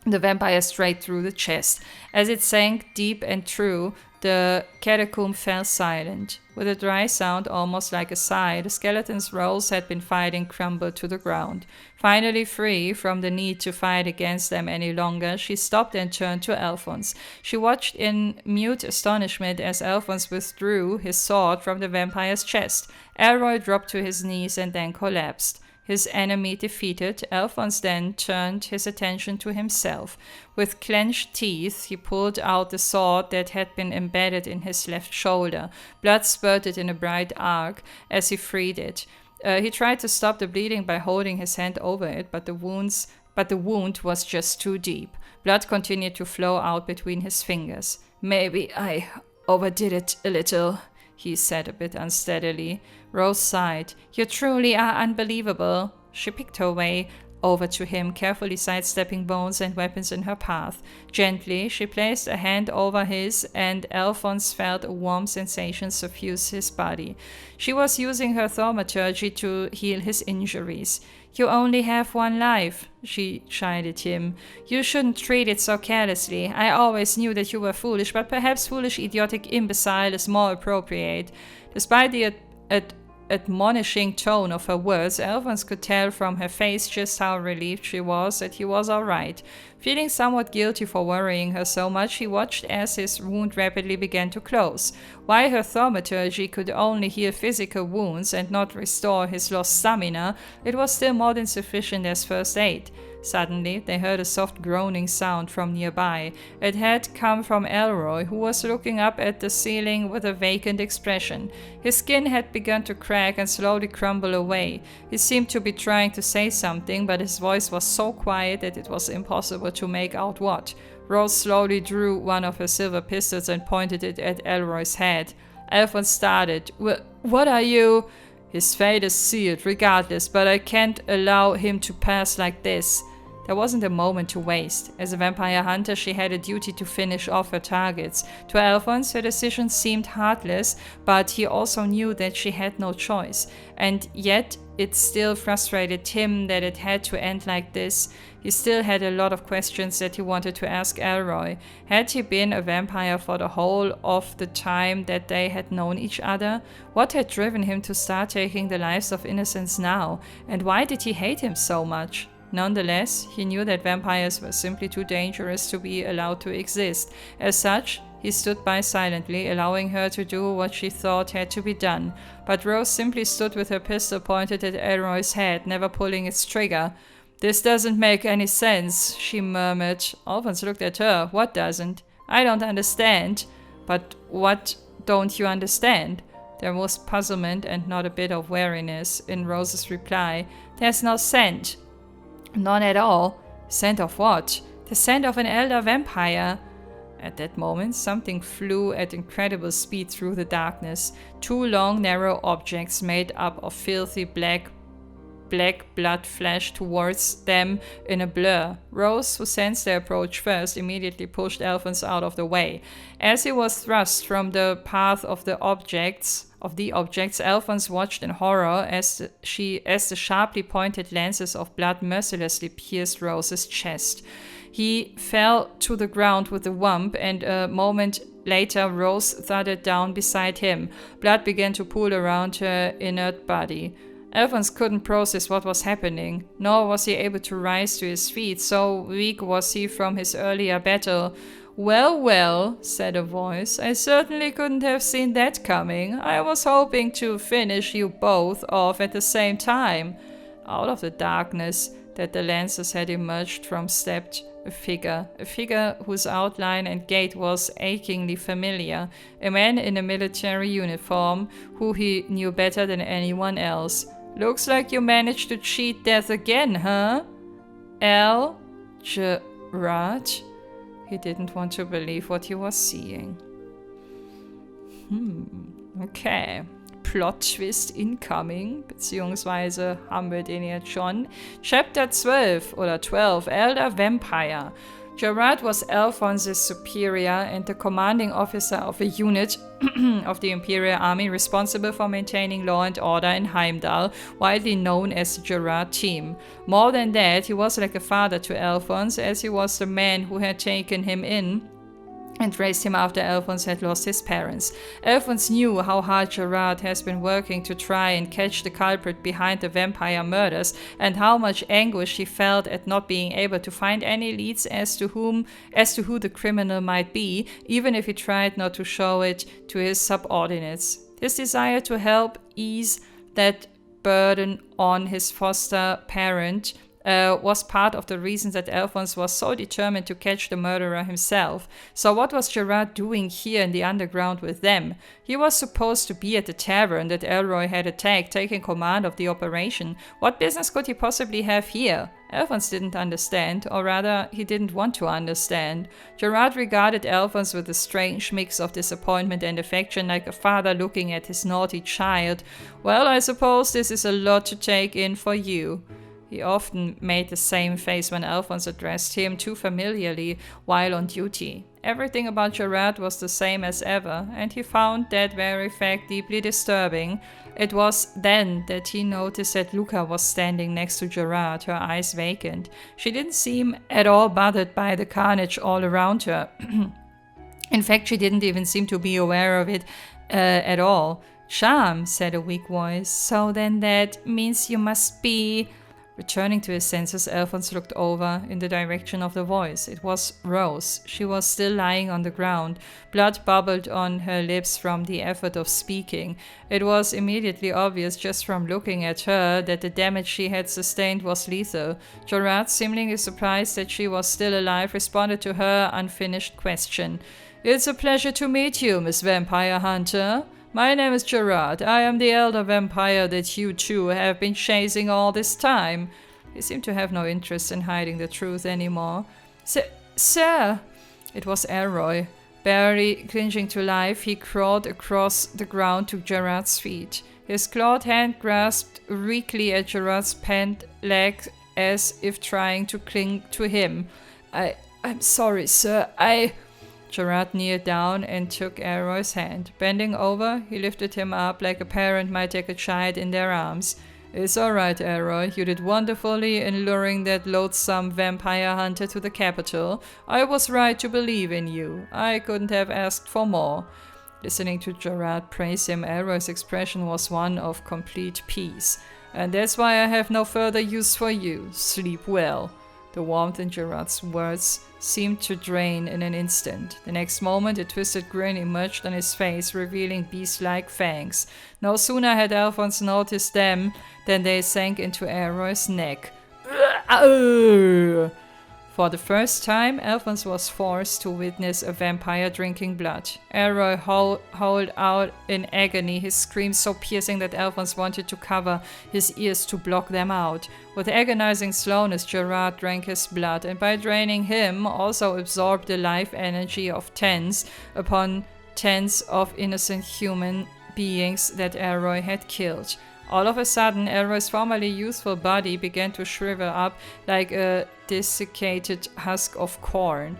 S1: the vampire straight through the chest. As it sank deep and true, the catacomb fell silent. With a dry sound, almost like a sigh, the skeleton's Rose had been fighting crumbled to the ground. Finally free from the need to fight against them any longer, she stopped and turned to Alphonse. She watched in mute astonishment as Alphonse withdrew his sword from the vampire's chest. Elroy dropped to his knees and then collapsed. His enemy defeated, Alphonse then turned his attention to himself. With clenched teeth, he pulled out the sword that had been embedded in his left shoulder. Blood spurted in a bright arc as he freed it. He tried to stop the bleeding by holding his hand over it, but the wounds but the wound was just too deep. Blood continued to flow out between his fingers. "Maybe I overdid it a little," he said a bit unsteadily. Rose sighed. "You truly are unbelievable." She picked her way over to him, carefully sidestepping bones and weapons in her path. Gently, she placed a hand over his, and Alphonse felt a warm sensation suffuse his body. She was using her thaumaturgy to heal his injuries. "You only have one life," she chided him. "You shouldn't treat it so carelessly. I always knew that you were foolish, but perhaps foolish, idiotic, imbecile is more appropriate." Despite the admonishing tone of her words, Alphonse could tell from her face just how relieved she was that he was all right. Feeling somewhat guilty for worrying her so much, he watched as his wound rapidly began to close. While her thaumaturgy could only heal physical wounds and not restore his lost stamina, it was still more than sufficient as first aid. Suddenly, they heard a soft groaning sound from nearby. It had come from Elroy, who was looking up at the ceiling with a vacant expression. His skin had begun to crack and slowly crumble away. He seemed to be trying to say something, but his voice was so quiet that it was impossible to make out what. Rose slowly drew one of her silver pistols and pointed it at Elroy's head. Alphonse started. "What are you—" "His fate is sealed, regardless, but I can't allow him to pass like this." There wasn't a moment to waste. As a vampire hunter, she had a duty to finish off her targets. To Alphonse, her decision seemed heartless, but he also knew that she had no choice. And yet, it still frustrated him that it had to end like this. He still had a lot of questions that he wanted to ask Elroy. Had he been a vampire for the whole of the time that they had known each other? What had driven him to start taking the lives of innocents now? And why did he hate him so much? Nonetheless, he knew that vampires were simply too dangerous to be allowed to exist. As such, he stood by silently, allowing her to do what she thought had to be done. But Rose simply stood with her pistol pointed at Elroy's head, never pulling its trigger. "This doesn't make any sense," she murmured. Alphonse looked at her. "What doesn't?" "I don't understand." "But what don't you understand?" There was puzzlement and not a bit of wariness in Rose's reply. "There's no scent." "None at all." "Scent of what?" "The scent of an elder vampire." At that moment, something flew at incredible speed through the darkness. Two long, narrow objects made up of filthy black blood flashed towards them in a blur. Rose, who sensed their approach first, immediately pushed Alphonse out of the way. As he was thrust from the path of the objects, Alphonse watched in horror as the sharply pointed lances of blood mercilessly pierced Rose's chest. He fell to the ground with a whump, and a moment later Rose thudded down beside him. Blood began to pool around her inert body. Alphonse couldn't process what was happening, nor was he able to rise to his feet, so weak was he from his earlier battle. "Well, well," said a voice, "I certainly couldn't have seen that coming. I was hoping to finish you both off at the same time." Out of the darkness that the lances had emerged from stepped a figure whose outline and gait was achingly familiar, a man in a military uniform who he knew better than anyone else. "Looks like you managed to cheat death again, huh?" Gerard? He didn't want to believe what he was seeing. Okay. Plot-Twist incoming, beziehungsweise haben wir den jetzt schon. Chapter 12 oder 12, Elder Vampire. Gerard was Alphonse's superior and the commanding officer of a unit of the Imperial Army responsible for maintaining law and order in Heimdall, widely known as the Gerard team. More than that, he was like a father to Alphonse, as he was the man who had taken him in and raised him after Alphonse had lost his parents. Alphonse knew how hard Gerard has been working to try and catch the culprit behind the vampire murders, and how much anguish he felt at not being able to find any leads as to who the criminal might be, even if he tried not to show it to his subordinates. His desire to help ease that burden on his foster parent was part of the reason that Alphonse was so determined to catch the murderer himself. So what was Gerard doing here in the underground with them? He was supposed to be at the tavern that Elroy had attacked, taking command of the operation. What business could he possibly have here? Alphonse didn't understand, or rather, he didn't want to understand. Gerard regarded Alphonse with a strange mix of disappointment and affection, like a father looking at his naughty child. Well, I suppose this is a lot to take in for you. He often made the same face when Alphonse addressed him too familiarly while on duty. Everything about Gerard was the same as ever, and he found that very fact deeply disturbing. It was then that he noticed that Luca was standing next to Gerard, her eyes vacant. She didn't seem at all bothered by the carnage all around her. In fact, she didn't even seem to be aware of it at all. "Charm," said a weak voice. "So then that means you must be..." Returning to his senses, Alphonse looked over in the direction of the voice. It was Rose. She was still lying on the ground. Blood bubbled on her lips from the effort of speaking. It was immediately obvious just from looking at her that the damage she had sustained was lethal. Gerard, seemingly surprised that she was still alive, responded to her unfinished question. "It's a pleasure to meet you, Miss Vampire Hunter. My name is Gerard. I am the elder vampire that you two have been chasing all this time." He seemed to have no interest in hiding the truth anymore. Sir! It was Elroy. Barely clinging to life, he crawled across the ground to Gerard's feet. His clawed hand grasped weakly at Gerard's pant leg as if trying to cling to him. I'm sorry, sir. Gerard kneeled down and took Elroy's hand. Bending over, he lifted him up like a parent might take a child in their arms. "It's all right, Elroy. You did wonderfully in luring that loathsome vampire hunter to the capital. I was right to believe in you. I couldn't have asked for more." Listening to Gerard praise him, Elroy's expression was one of complete peace. "And that's why I have no further use for you. Sleep well." The warmth in Gerard's words seemed to drain in an instant. The next moment, a twisted grin emerged on his face, revealing beast-like fangs. No sooner had Alphonse noticed them than they sank into Elroy's neck. For the first time, Alphonse was forced to witness a vampire drinking blood. Elroy howled out in agony, his screams so piercing that Alphonse wanted to cover his ears to block them out. With agonizing slowness, Gerard drank his blood, and by draining him, also absorbed the life energy of tens upon tens of innocent human beings that Elroy had killed. All of a sudden, Elroy's formerly youthful body began to shrivel up like a desiccated husk of corn.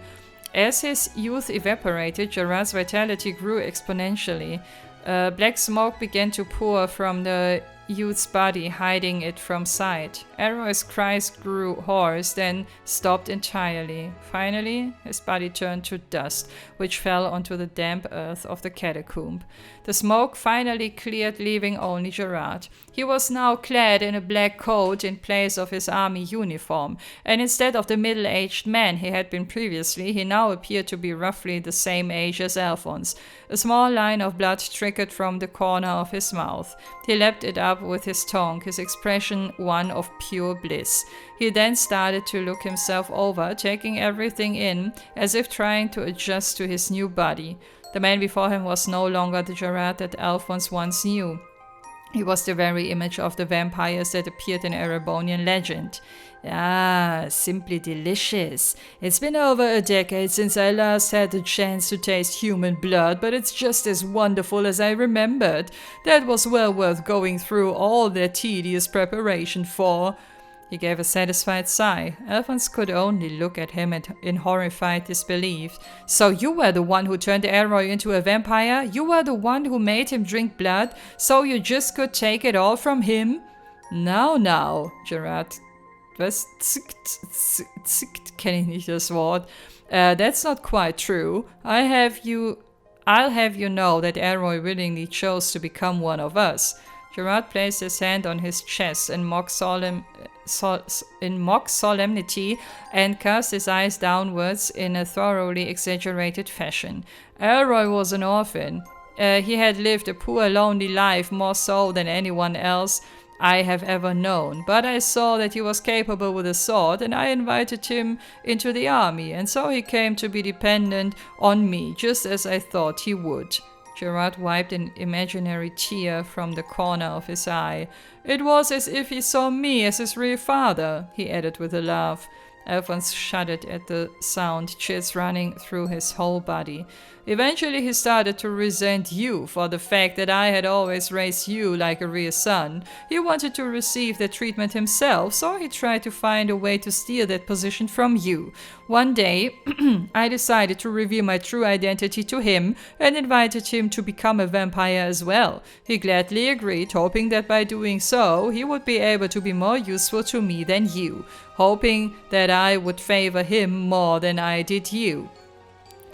S1: As his youth evaporated, Gerard's vitality grew exponentially. Black smoke began to pour from the youth's body, hiding it from sight. Elroy's cries grew hoarse, then stopped entirely. Finally, his body turned to dust, which fell onto the damp earth of the catacomb. The smoke finally cleared, leaving only Gerard. He was now clad in a black coat in place of his army uniform, and instead of the middle-aged man he had been previously, he now appeared to be roughly the same age as Alphonse. A small line of blood trickled from the corner of his mouth. He lapped it up with his tongue, his expression one of pure bliss. He then started to look himself over, taking everything in, as if trying to adjust to his new body. The man before him was no longer the Gerard that Alphonse once knew. He was the very image of the vampires that appeared in Erebonian legend. "Ah, simply delicious. It's been over a decade since I last had the chance to taste human blood, but it's just as wonderful as I remembered. That was well worth going through all that tedious preparation for." He gave a satisfied sigh. Alphonse could only look at him in horrified disbelief. "So you were the one who turned Elroy into a vampire? You were the one who made him drink blood? So you just could take it all from him?" Now, Gerard. Was kenne ich nicht das Wort. That's not quite true. I'll have you know that Elroy willingly chose to become one of us. Gerard placed his hand on his chest in mock solemnity and cast his eyes downwards in a thoroughly exaggerated fashion. Elroy was an orphan. He had lived a poor, lonely life, more so than anyone else. I have ever known, but I saw that he was capable with a sword and I invited him into the army, and so he came to be dependent on me, just as I thought he would. Gerard wiped an imaginary tear from the corner of his eye. It was as if he saw me as his real father, he added with a laugh. Alphonse shuddered at the sound, chills running through his whole body. Eventually he started to resent you for the fact that I had always raised you like a real son. He wanted to receive that treatment himself, so he tried to find a way to steal that position from you. One day, I decided to reveal my true identity to him and invited him to become a vampire as well. He gladly agreed, hoping that by doing so, he would be able to be more useful to me than you, hoping that I would favor him more than I did you.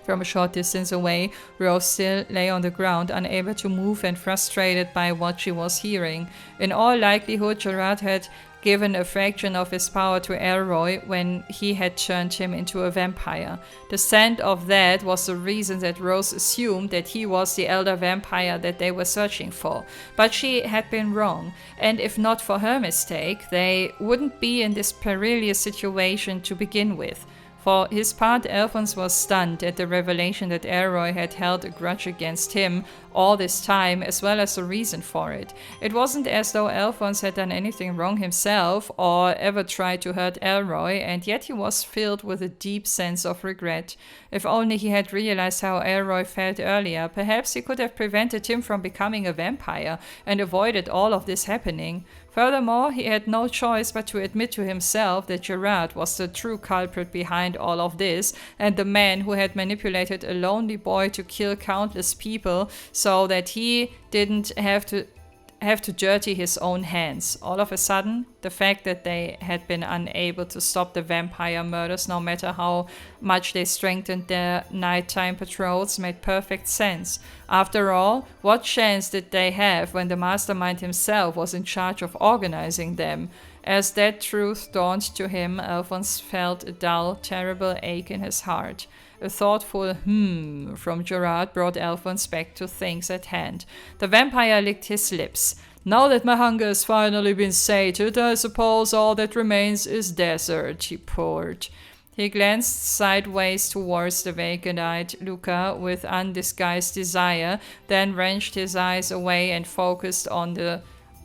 S1: From a short distance away, Rose still lay on the ground, unable to move and frustrated by what she was hearing. In all likelihood, Gerard had given a fraction of his power to Elroy when he had turned him into a vampire. The scent of that was the reason that Rose assumed that he was the elder vampire that they were searching for. But she had been wrong, and if not for her mistake, they wouldn't be in this perilous situation to begin with. For his part, Alphonse was stunned at the revelation that Elroy had held a grudge against him all this time, as well as the reason for it. It wasn't as though Alphonse had done anything wrong himself or ever tried to hurt Elroy, and yet he was filled with a deep sense of regret. If only he had realized how Elroy felt earlier, perhaps he could have prevented him from becoming a vampire and avoided all of this happening. Furthermore, he had no choice but to admit to himself that Gerard was the true culprit behind all of this, and the man who had manipulated a lonely boy to kill countless people so that he didn't have to dirty his own hands. All of a sudden, the fact that they had been unable to stop the vampire murders, no matter how much they strengthened their nighttime patrols, made perfect sense. After all, what chance did they have when the mastermind himself was in charge of organizing them? As that truth dawned to him, Alphonse felt a dull, terrible ache in his heart. A thoughtful from Gerard brought Alphonse back to things at hand. The vampire licked his lips. Now that my hunger has finally been sated, I suppose all that remains is desert, he poured. He glanced sideways towards the vacant-eyed Luca with undisguised desire, then wrenched his eyes away and focused on the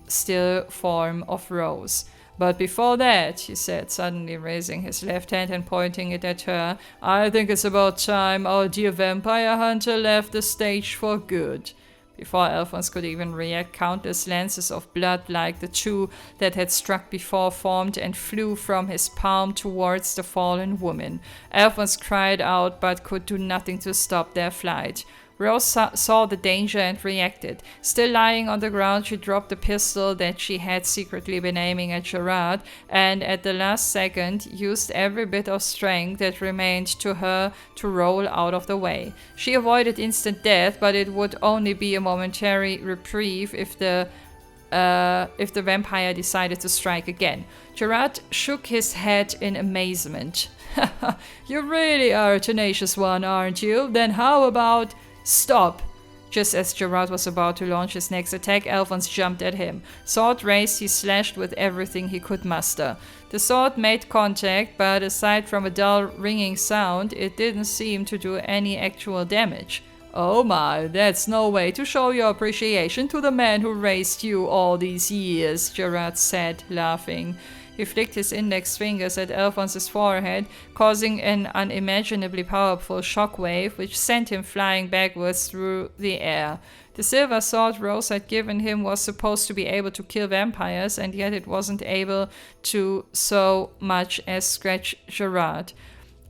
S1: still form of Rose. But before that, he said, suddenly raising his left hand and pointing it at her, I think it's about time our dear vampire hunter left the stage for good. Before Alphonse could even react, countless lances of blood like the two that had struck before formed and flew from his palm towards the fallen woman. Alphonse cried out but could do nothing to stop their flight. Rose saw the danger and reacted. Still lying on the ground, she dropped the pistol that she had secretly been aiming at Gerard, and at the last second used every bit of strength that remained to her to roll out of the way. She avoided instant death, but it would only be a momentary reprieve if the vampire decided to strike again. Gerard shook his head in amazement. You really are a tenacious one, aren't you? Then how about... Stop! Just as Gerard was about to launch his next attack, Alphonse jumped at him. Sword raised, he slashed with everything he could muster. The sword made contact, but aside from a dull ringing sound, it didn't seem to do any actual damage. Oh my, that's no way to show your appreciation to the man who raised you all these years, Gerard said, laughing. He flicked his index fingers at Alphonse's forehead, causing an unimaginably powerful shockwave which sent him flying backwards through the air. The silver sword Rose had given him was supposed to be able to kill vampires, and yet it wasn't able to so much as scratch Gerard.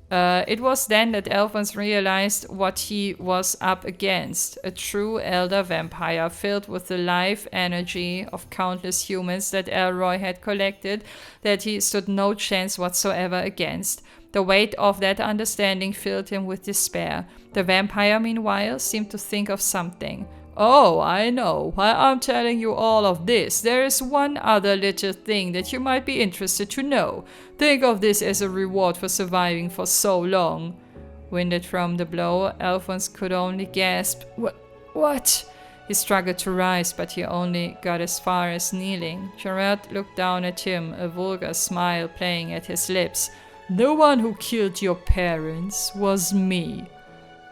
S1: It was then that Alphonse realized what he was up against. A true elder vampire filled with the life energy of countless humans that Elroy had collected, that he stood no chance whatsoever against. The weight of that understanding filled him with despair. The vampire, meanwhile, seemed to think of something. Oh, I know. While I'm telling you all of this, there is one other little thing that you might be interested to know. Think of this as a reward for surviving for so long. Winded from the blow, Alphonse could only gasp. What? He struggled to rise, but he only got as far as kneeling. Gerard looked down at him, a vulgar smile playing at his lips. "The one who killed your parents was me."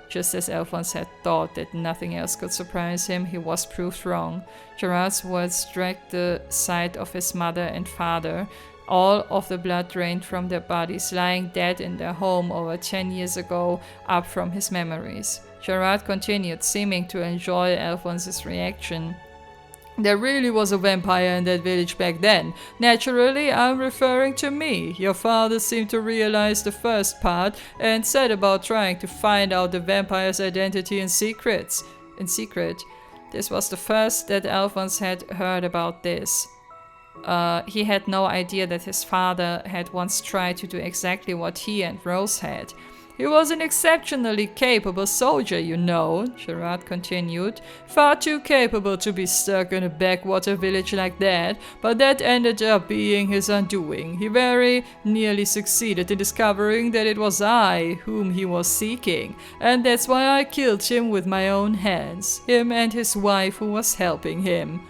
S1: Just as Alphonse had thought that nothing else could surprise him, he was proved wrong. Gerard's words dragged the sight of his mother and father, all of the blood drained from their bodies, lying dead in their home over 10 years ago, up from his memories. Gerard continued, seeming to enjoy Alphonse's reaction. "There really was a vampire in that village back then. Naturally, I'm referring to me. Your father seemed to realize the first part and set about trying to find out the vampire's identity in secret. This was the first that Alphonse had heard about this. He had no idea that his father had once tried to do exactly what he and Rose had. He was an exceptionally capable soldier, you know," Gerard continued. "Far too capable to be stuck in a backwater village like that, but that ended up being his undoing. He very nearly succeeded in discovering that it was I whom he was seeking, and that's why I killed him with my own hands, him and his wife who was helping him."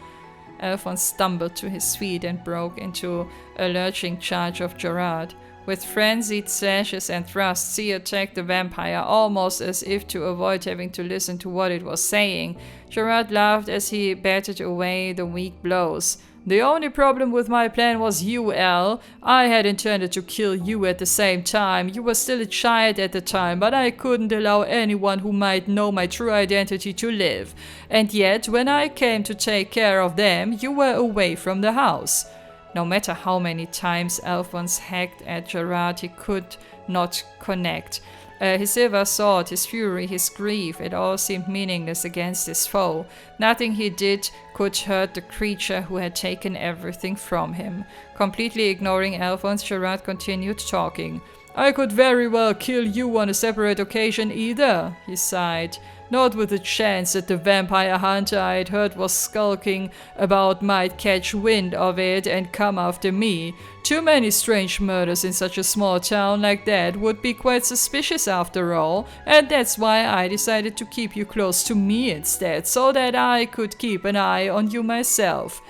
S1: Alphonse stumbled to his feet and broke into a lurching charge of Gerard. With frenzied slashes and thrusts, he attacked the vampire, almost as if to avoid having to listen to what it was saying. Gerard laughed as he batted away the weak blows. "The only problem with my plan was you, Al. I had intended to kill you at the same time. You were still a child at the time, but I couldn't allow anyone who might know my true identity to live. And yet, when I came to take care of them, you were away from the house." No matter how many times Alphonse hacked at Gerard, he could not connect. His silver sword, his fury, his grief, it all seemed meaningless against his foe. Nothing he did could hurt the creature who had taken everything from him. Completely ignoring Alphonse, Gerard continued talking. "I could very well kill you on a separate occasion either," he sighed. "Not with the chance that the vampire hunter I had heard was skulking about might catch wind of it and come after me. Too many strange murders in such a small town like that would be quite suspicious after all, and that's why I decided to keep you close to me instead, so that I could keep an eye on you myself."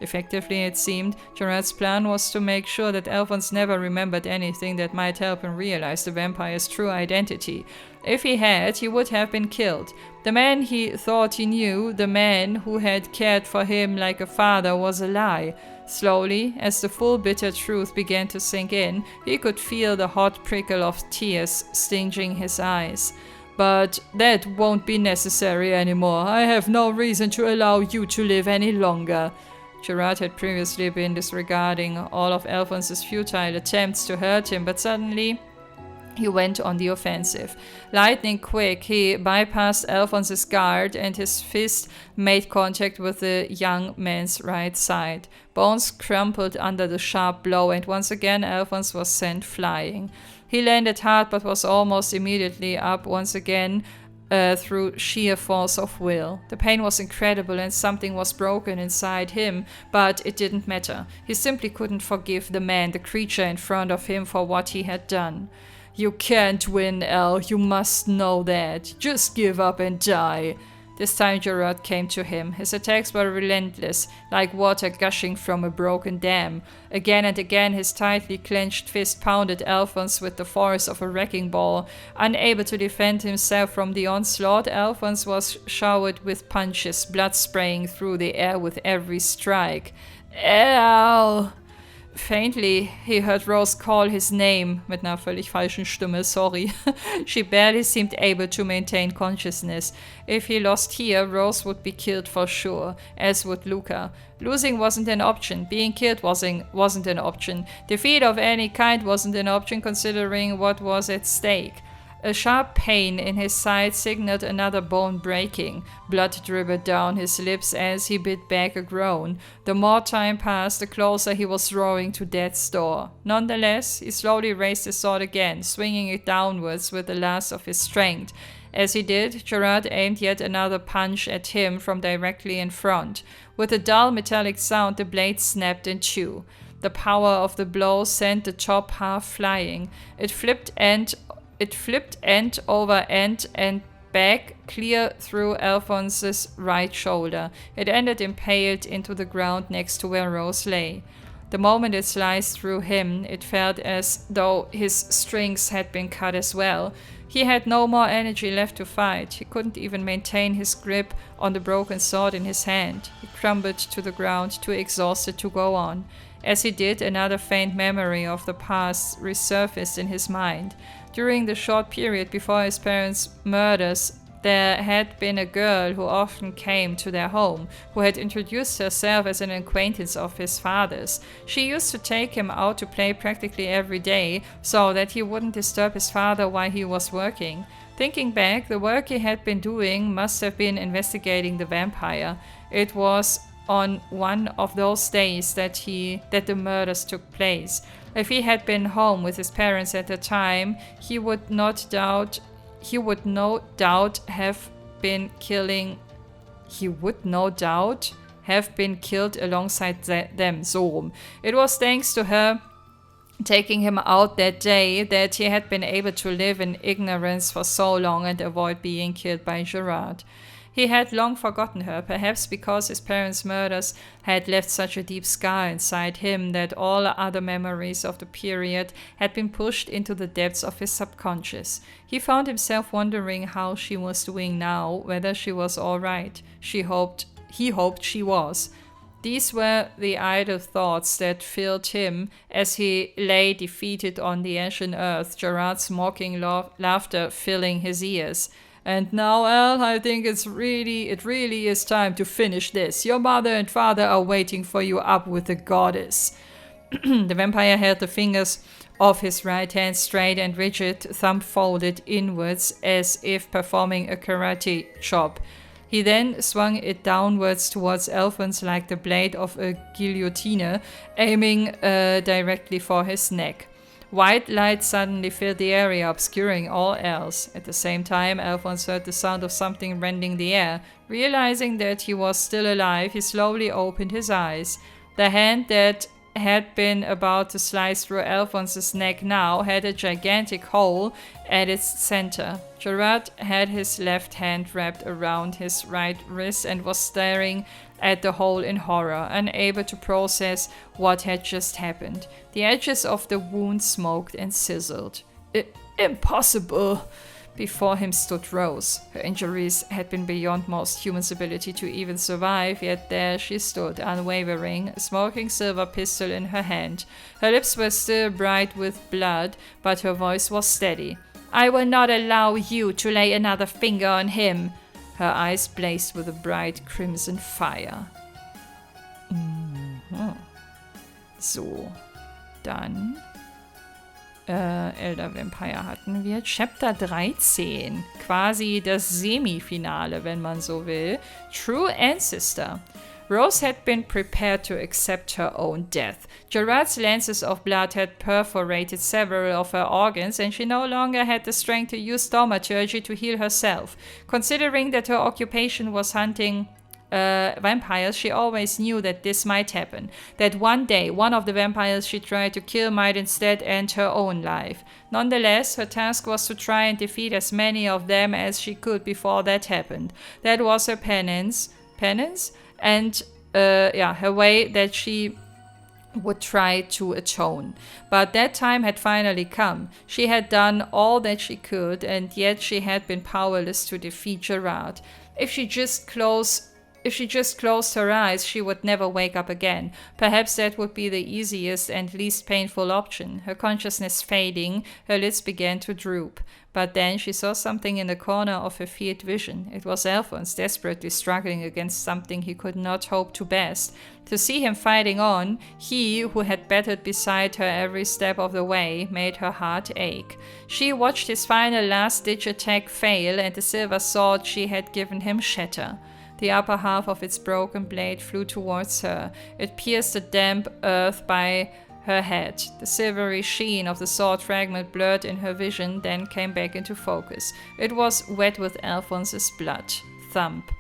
S1: Effectively, it seemed, Gerard's plan was to make sure that Alphonse never remembered anything that might help him realize the vampire's true identity. If he had, he would have been killed. The man he thought he knew, the man who had cared for him like a father, was a lie. Slowly, as the full bitter truth began to sink in, he could feel the hot prickle of tears stinging his eyes. "But that won't be necessary anymore. I have no reason to allow you to live any longer." Gerard had previously been disregarding all of Alphonse's futile attempts to hurt him, but suddenly he went on the offensive. Lightning quick, he bypassed Alphonse's guard and his fist made contact with the young man's right side. Bones crumpled under the sharp blow, and once again Alphonse was sent flying. He landed hard but was almost immediately up once again, through sheer force of will. The pain was incredible and something was broken inside him, but it didn't matter. He simply couldn't forgive the man, the creature in front of him, for what he had done. "You can't win, Al. You must know that. Just give up and die." This time Gerard came to him. His attacks were relentless, like water gushing from a broken dam. Again and again his tightly clenched fist pounded Alphonse with the force of a wrecking ball. Unable to defend himself from the onslaught, Alphonse was showered with punches, blood spraying through the air with every strike. "Al!" Faintly, he heard Rose call his name, mit einer völlig falschen Stimme, sorry. She barely seemed able to maintain consciousness. If he lost here, Rose would be killed for sure, as would Luca. Losing wasn't an option, being killed wasn't an option. Defeat of any kind wasn't an option considering what was at stake. A sharp pain in his side signaled another bone breaking. Blood dribbled down his lips as he bit back a groan. The more time passed, the closer he was rowing to death's door. Nonetheless, he slowly raised his sword again, swinging it downwards with the last of his strength. As he did, Gerard aimed yet another punch at him from directly in front. With a dull metallic sound, the blade snapped in two. The power of the blow sent the top half flying. It flipped end over end and back, clear through Alphonse's right shoulder. It ended impaled into the ground next to where Rose lay. The moment it sliced through him, it felt as though his strings had been cut as well. He had no more energy left to fight. He couldn't even maintain his grip on the broken sword in his hand. He crumbled to the ground, too exhausted to go on. As he did, another faint memory of the past resurfaced in his mind. During the short period before his parents' murders, there had been a girl who often came to their home, who had introduced herself as an acquaintance of his father's. She used to take him out to play practically every day, so that he wouldn't disturb his father while he was working. Thinking back, the work he had been doing must have been investigating the vampire. It was on one of those days that the murders took place. If he had been home with his parents at the time, he would no doubt have been killed alongside them. So it was thanks to her taking him out that day that he had been able to live in ignorance for so long and avoid being killed by Gerard. He had long forgotten her, perhaps because his parents' murders had left such a deep scar inside him that all other memories of the period had been pushed into the depths of his subconscious. He found himself wondering how she was doing now, whether she was all right. He hoped she was. These were the idle thoughts that filled him as he lay defeated on the ashen earth, Gerard's mocking laughter filling his ears. "And now, Al, I think it really is time to finish this. Your mother and father are waiting for you up with the goddess." The vampire held the fingers of his right hand straight and rigid, thumb folded inwards as if performing a karate chop. He then swung it downwards towards Alphonse like the blade of a guillotine, aiming directly for his neck. White light suddenly filled the area, obscuring all else. At the same time, Alphonse heard the sound of something rending the air. Realizing that he was still alive, he slowly opened his eyes. The hand that had been about to slice through Alphonse's neck now had a gigantic hole at its center. Gerard had his left hand wrapped around his right wrist and was staring at the hole in horror, unable to process what had just happened. The edges of the wound smoked and sizzled. Impossible! Before him stood Rose. Her injuries had been beyond most humans' ability to even survive, yet there she stood, unwavering, a smoking silver pistol in her hand. Her lips were still bright with blood, but her voice was steady. "I will not allow you to lay another finger on him." Her eyes blazed with a bright crimson fire. So, dann Elder Vampire hatten wir. Chapter 13, quasi das Semifinale, wenn man so will. True Ancestor. Rose had been prepared to accept her own death. Gerard's lances of blood had perforated several of her organs, and she no longer had the strength to use thaumaturgy to heal herself. Considering that her occupation was hunting vampires, she always knew that this might happen. That one day, one of the vampires she tried to kill might instead end her own life. Nonetheless, her task was to try and defeat as many of them as she could before that happened. That was her penance? And her way that she would try to atone. But that time had finally come. She had done all that she could, and yet she had been powerless to defeat Gerard. If she just closed her eyes, she would never wake up again. Perhaps that would be the easiest and least painful option. Her consciousness fading, her lids began to droop. But then she saw something in the corner of her field vision. It was Alphonse, desperately struggling against something he could not hope to best. To see him fighting on, he who had battled beside her every step of the way, made her heart ache. She watched his final last-ditch attack fail and the silver sword she had given him shatter. The upper half of its broken blade flew towards her. It pierced the damp earth by her head. The silvery sheen of the sword fragment blurred in her vision, then came back into focus. It was wet with Alphonse's blood. Thump.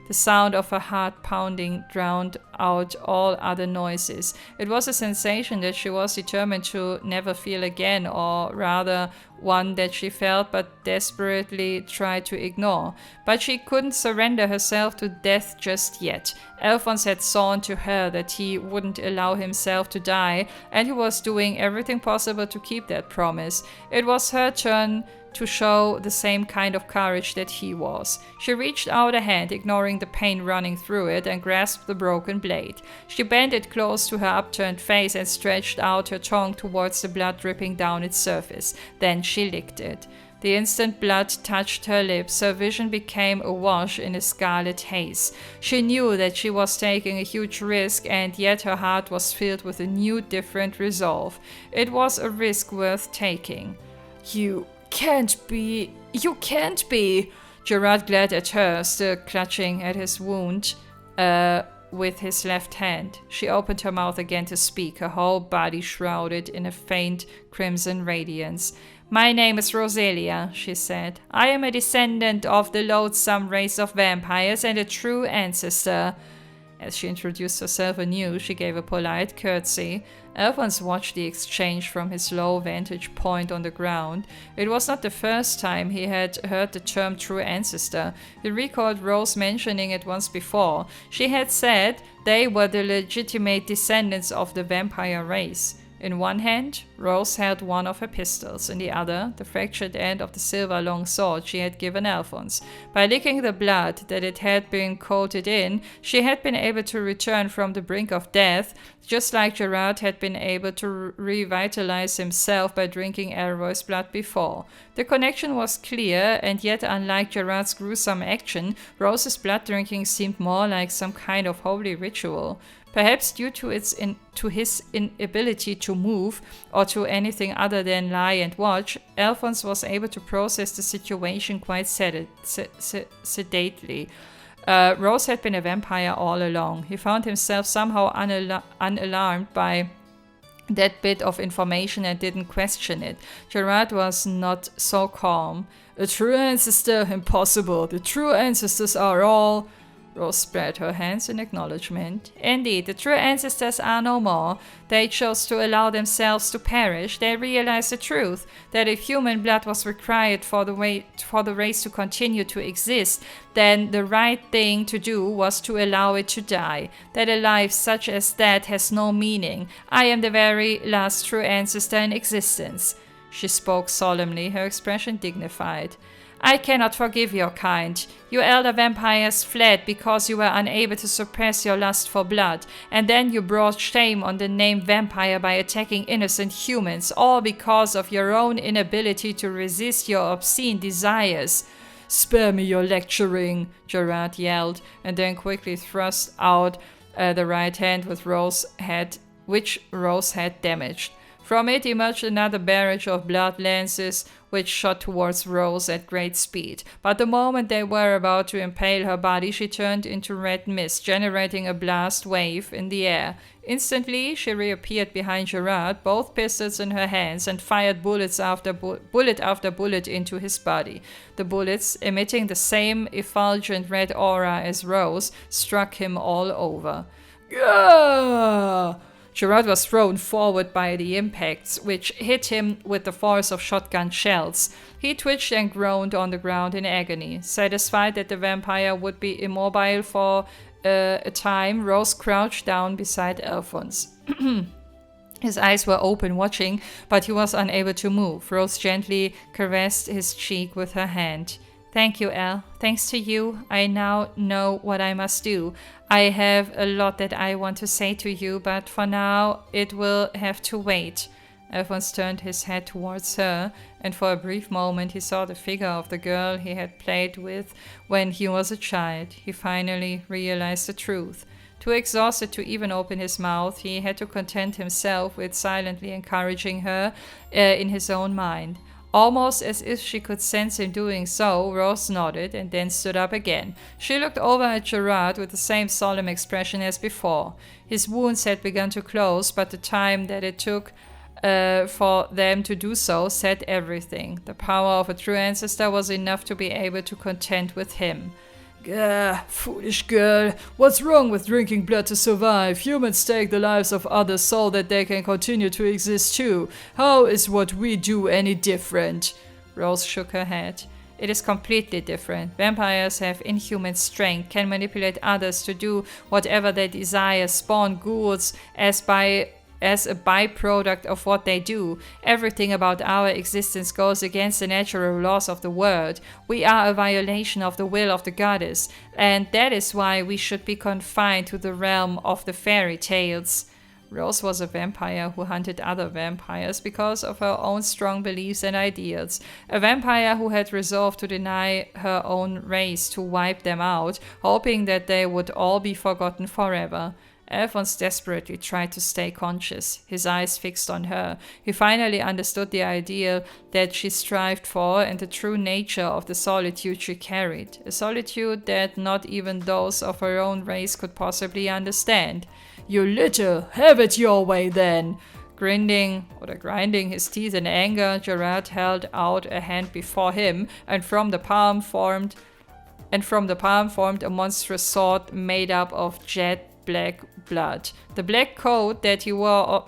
S1: The sound of her heart pounding drowned out all other noises. It was a sensation that she was determined to never feel again, or rather one that she felt but desperately tried to ignore. But she couldn't surrender herself to death just yet. Alphonse had sworn to her that he wouldn't allow himself to die, and he was doing everything possible to keep that promise. It was her turn to show the same kind of courage that he was. She reached out a hand, ignoring the pain running through it, and grasped the broken blade. She bent it close to her upturned face and stretched out her tongue towards the blood dripping down its surface. Then she licked it. The instant blood touched her lips, her vision became awash in a scarlet haze. She knew that she was taking a huge risk, and yet her heart was filled with a new, different resolve. It was a risk worth taking. You can't be. Gerard glared at her, still clutching at his wound with his left hand. She opened her mouth again to speak, her whole body shrouded in a faint crimson radiance. My name is Roselia, she said. I am a descendant of the loathsome race of vampires and a true ancestor. As she introduced herself anew, she gave a polite curtsy. Alphonse watched the exchange from his low vantage point on the ground. It was not the first time he had heard the term true ancestor. He recalled Rose mentioning it once before. She had said they were the legitimate descendants of the vampire race. In one hand, Rose held one of her pistols, in the other, the fractured end of the silver long sword she had given Alphonse. By licking the blood that it had been coated in, she had been able to return from the brink of death, just like Gerard had been able to revitalize himself by drinking Elroy's blood before. The connection was clear, and yet unlike Gerard's gruesome action, Rose's blood drinking seemed more like some kind of holy ritual. Perhaps due to his inability to move, or to anything other than lie and watch, Alphonse was able to process the situation quite sedately. Rose had been a vampire all along. He found himself somehow unalarmed by that bit of information and didn't question it. Gerard was not so calm. A true ancestor? Impossible. The true ancestors are all... Rose spread her hands in acknowledgement. Indeed, the true ancestors are no more. They chose to allow themselves to perish. They realized the truth, that if human blood was required for the race to continue to exist, then the right thing to do was to allow it to die. That a life such as that has no meaning. I am the very last true ancestor in existence. She spoke solemnly, her expression dignified. I cannot forgive your kind. You elder vampires fled because you were unable to suppress your lust for blood, and then you brought shame on the name vampire by attacking innocent humans, all because of your own inability to resist your obscene desires. Spare me your lecturing, Gerard yelled, and then quickly thrust out the right hand which Rose had damaged. From it emerged another barrage of blood lances, which shot towards Rose at great speed. But the moment they were about to impale her body, she turned into red mist, generating a blast wave in the air. Instantly, she reappeared behind Gerard, both pistols in her hands, and fired bullet after bullet into his body. The bullets, emitting the same effulgent red aura as Rose, struck him all over. Gah! Gerard was thrown forward by the impacts, which hit him with the force of shotgun shells. He twitched and groaned on the ground in agony. Satisfied that the vampire would be immobile for a time, Rose crouched down beside Alphonse. His eyes were open, watching, but he was unable to move. Rose gently caressed his cheek with her hand. Thank you, Al. Thanks to you, I now know what I must do. I have a lot that I want to say to you, but for now it will have to wait. Alphonse turned his head towards her, and for a brief moment he saw the figure of the girl he had played with when he was a child. He finally realized the truth. Too exhausted to even open his mouth, he had to content himself with silently encouraging her in his own mind. Almost as if she could sense him doing so, Rose nodded and then stood up again. She looked over at Gerard with the same solemn expression as before. His wounds had begun to close, but the time that it took for them to do so said everything. The power of a true ancestor was enough to be able to contend with him. Foolish girl. What's wrong with drinking blood to survive? Humans take the lives of others so that they can continue to exist too. How is what we do any different? Rose shook her head. It is completely different. Vampires have inhuman strength, can manipulate others to do whatever they desire, spawn ghouls as a byproduct of what they do. Everything about our existence goes against the natural laws of the world. We are a violation of the will of the goddess, and that is why we should be confined to the realm of the fairy tales. Rose was a vampire who hunted other vampires because of her own strong beliefs and ideals. A vampire who had resolved to deny her own race, to wipe them out, hoping that they would all be forgotten forever. Alphonse desperately tried to stay conscious, his eyes fixed on her. He finally understood the ideal that she strived for and the true nature of the solitude she carried. A solitude that not even those of her own race could possibly understand. You little, have it your way then! Grinding his teeth in anger, Gerard held out a hand before him, and from the palm formed a monstrous sword made up of jet black blood. The black coat that he wore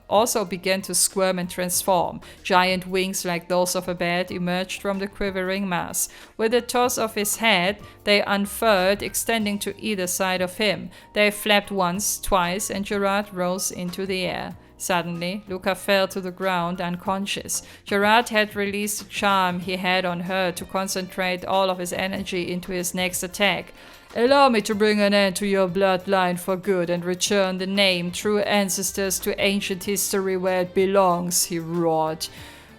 S1: also began to squirm and transform. Giant wings like those of a bat emerged from the quivering mass. With a toss of his head, they unfurled, extending to either side of him. They flapped once, twice, and Gerard rose into the air. Suddenly, Luca fell to the ground unconscious. Gerard had released the charm he had on her to concentrate all of his energy into his next attack. Allow me to bring an end to your bloodline for good and return the name True Ancestors to ancient history where it belongs, he roared.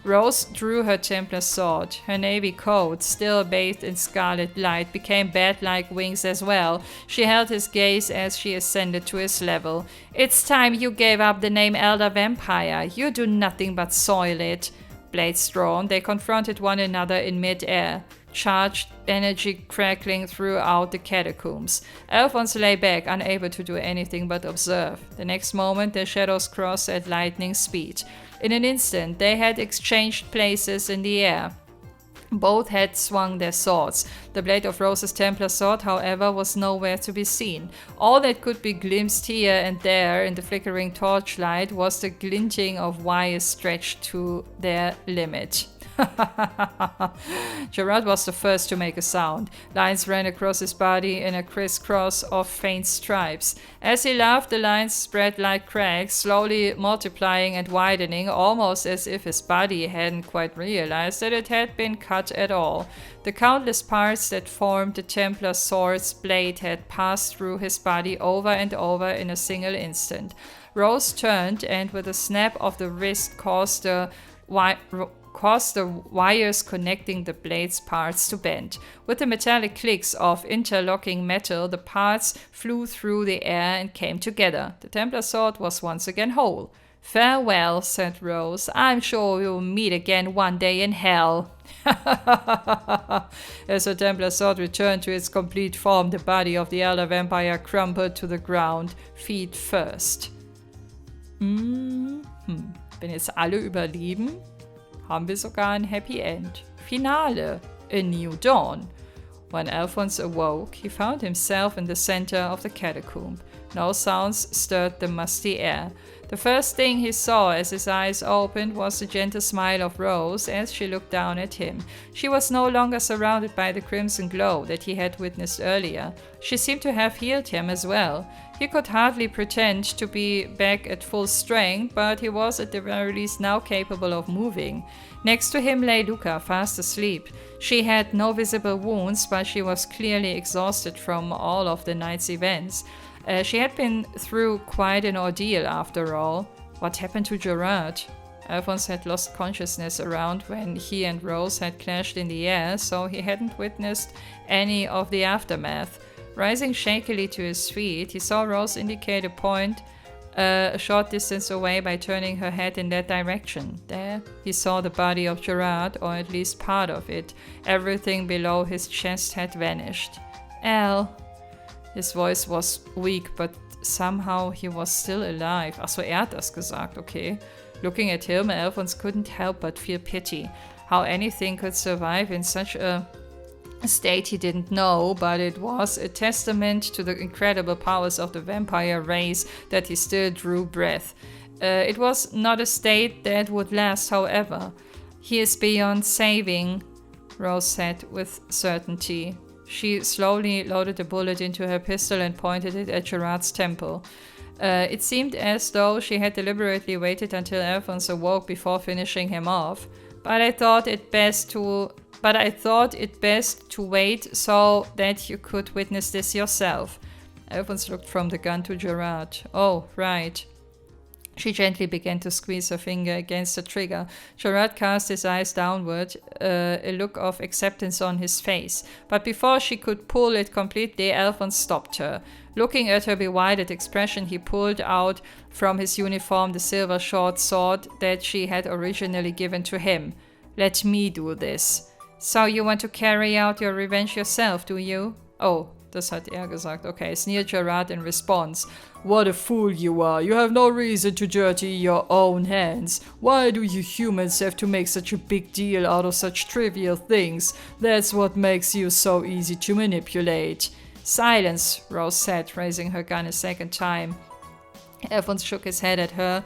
S1: Rose drew her Templar sword. Her navy coat, still bathed in scarlet light, became bat-like wings as well. She held his gaze as she ascended to his level. It's time you gave up the name Elder Vampire. You do nothing but soil it. Blades drawn, they confronted one another in mid-air. Charged energy crackling throughout the catacombs. Alphonse lay back, unable to do anything but observe. The next moment, their shadows crossed at lightning speed. In an instant, they had exchanged places in the air. Both had swung their swords. The blade of Rose's Templar sword, however, was nowhere to be seen. All that could be glimpsed here and there in the flickering torchlight was the glinting of wires stretched to their limit. Gerard was the first to make a sound. Lines ran across his body in a crisscross of faint stripes. As he laughed, the lines spread like cracks, slowly multiplying and widening, almost as if his body hadn't quite realized that it had been cut at all. The countless parts that formed the Templar sword's blade had passed through his body over and over in a single instant. Rose turned and with a snap of the wrist caused the wires connecting the blade's parts to bend. With the metallic clicks of interlocking metal, the parts flew through the air and came together. The Templar sword was once again whole. Farewell, said Rose. I'm sure we'll meet again one day in hell. As the Templar sword returned to its complete form, the body of the elder vampire crumpled to the ground, feet first. Wenn jetzt alle überleben, haben wir sogar ein Happy End. Finale. A new dawn. When Alphonse awoke, he found himself in the center of the catacomb. No sounds stirred the musty air. The first thing he saw as his eyes opened was the gentle smile of Rose as she looked down at him. She was no longer surrounded by the crimson glow that he had witnessed earlier. She seemed to have healed him as well. He could hardly pretend to be back at full strength, but he was at the very least now capable of moving. Next to him lay Luca, fast asleep. She had no visible wounds, but she was clearly exhausted from all of the night's events. She had been through quite an ordeal after all. What happened to Gerard? Alphonse had lost consciousness around when he and Rose had clashed in the air, so he hadn't witnessed any of the aftermath. Rising shakily to his feet, he saw Rose indicate a point a short distance away by turning her head in that direction. There, he saw the body of Gerard, or at least part of it. Everything below his chest had vanished. Al. His voice was weak, but somehow he was still alive. Achso, hat das gesagt, okay. Looking at him, Alphonse couldn't help but feel pity. How anything could survive in such a A state he didn't know, but it was a testament to the incredible powers of the vampire race that he still drew breath. It was not a state that would last, however. He is beyond saving, Rose said with certainty. She slowly loaded a bullet into her pistol and pointed it at Gerard's temple. It seemed as though she had deliberately waited until Alphonse awoke before finishing him off. But I thought it best to wait so that you could witness this yourself. Alphonse looked from the gun to Gerard. Oh, right. She gently began to squeeze her finger against the trigger. Gerard cast his eyes downward, a look of acceptance on his face. But before she could pull it completely, Alphonse stopped her. Looking at her bewildered expression, he pulled out from his uniform the silver short sword that she had originally given to him. Let me do this. So you want to carry out your revenge yourself, do you? Oh, das hat gesagt. Okay, sneered Gerard in response. What a fool you are. You have no reason to dirty your own hands. Why do you humans have to make such a big deal out of such trivial things? That's what makes you so easy to manipulate. Silence, Rose said, raising her gun a second time. Alphonse shook his head at her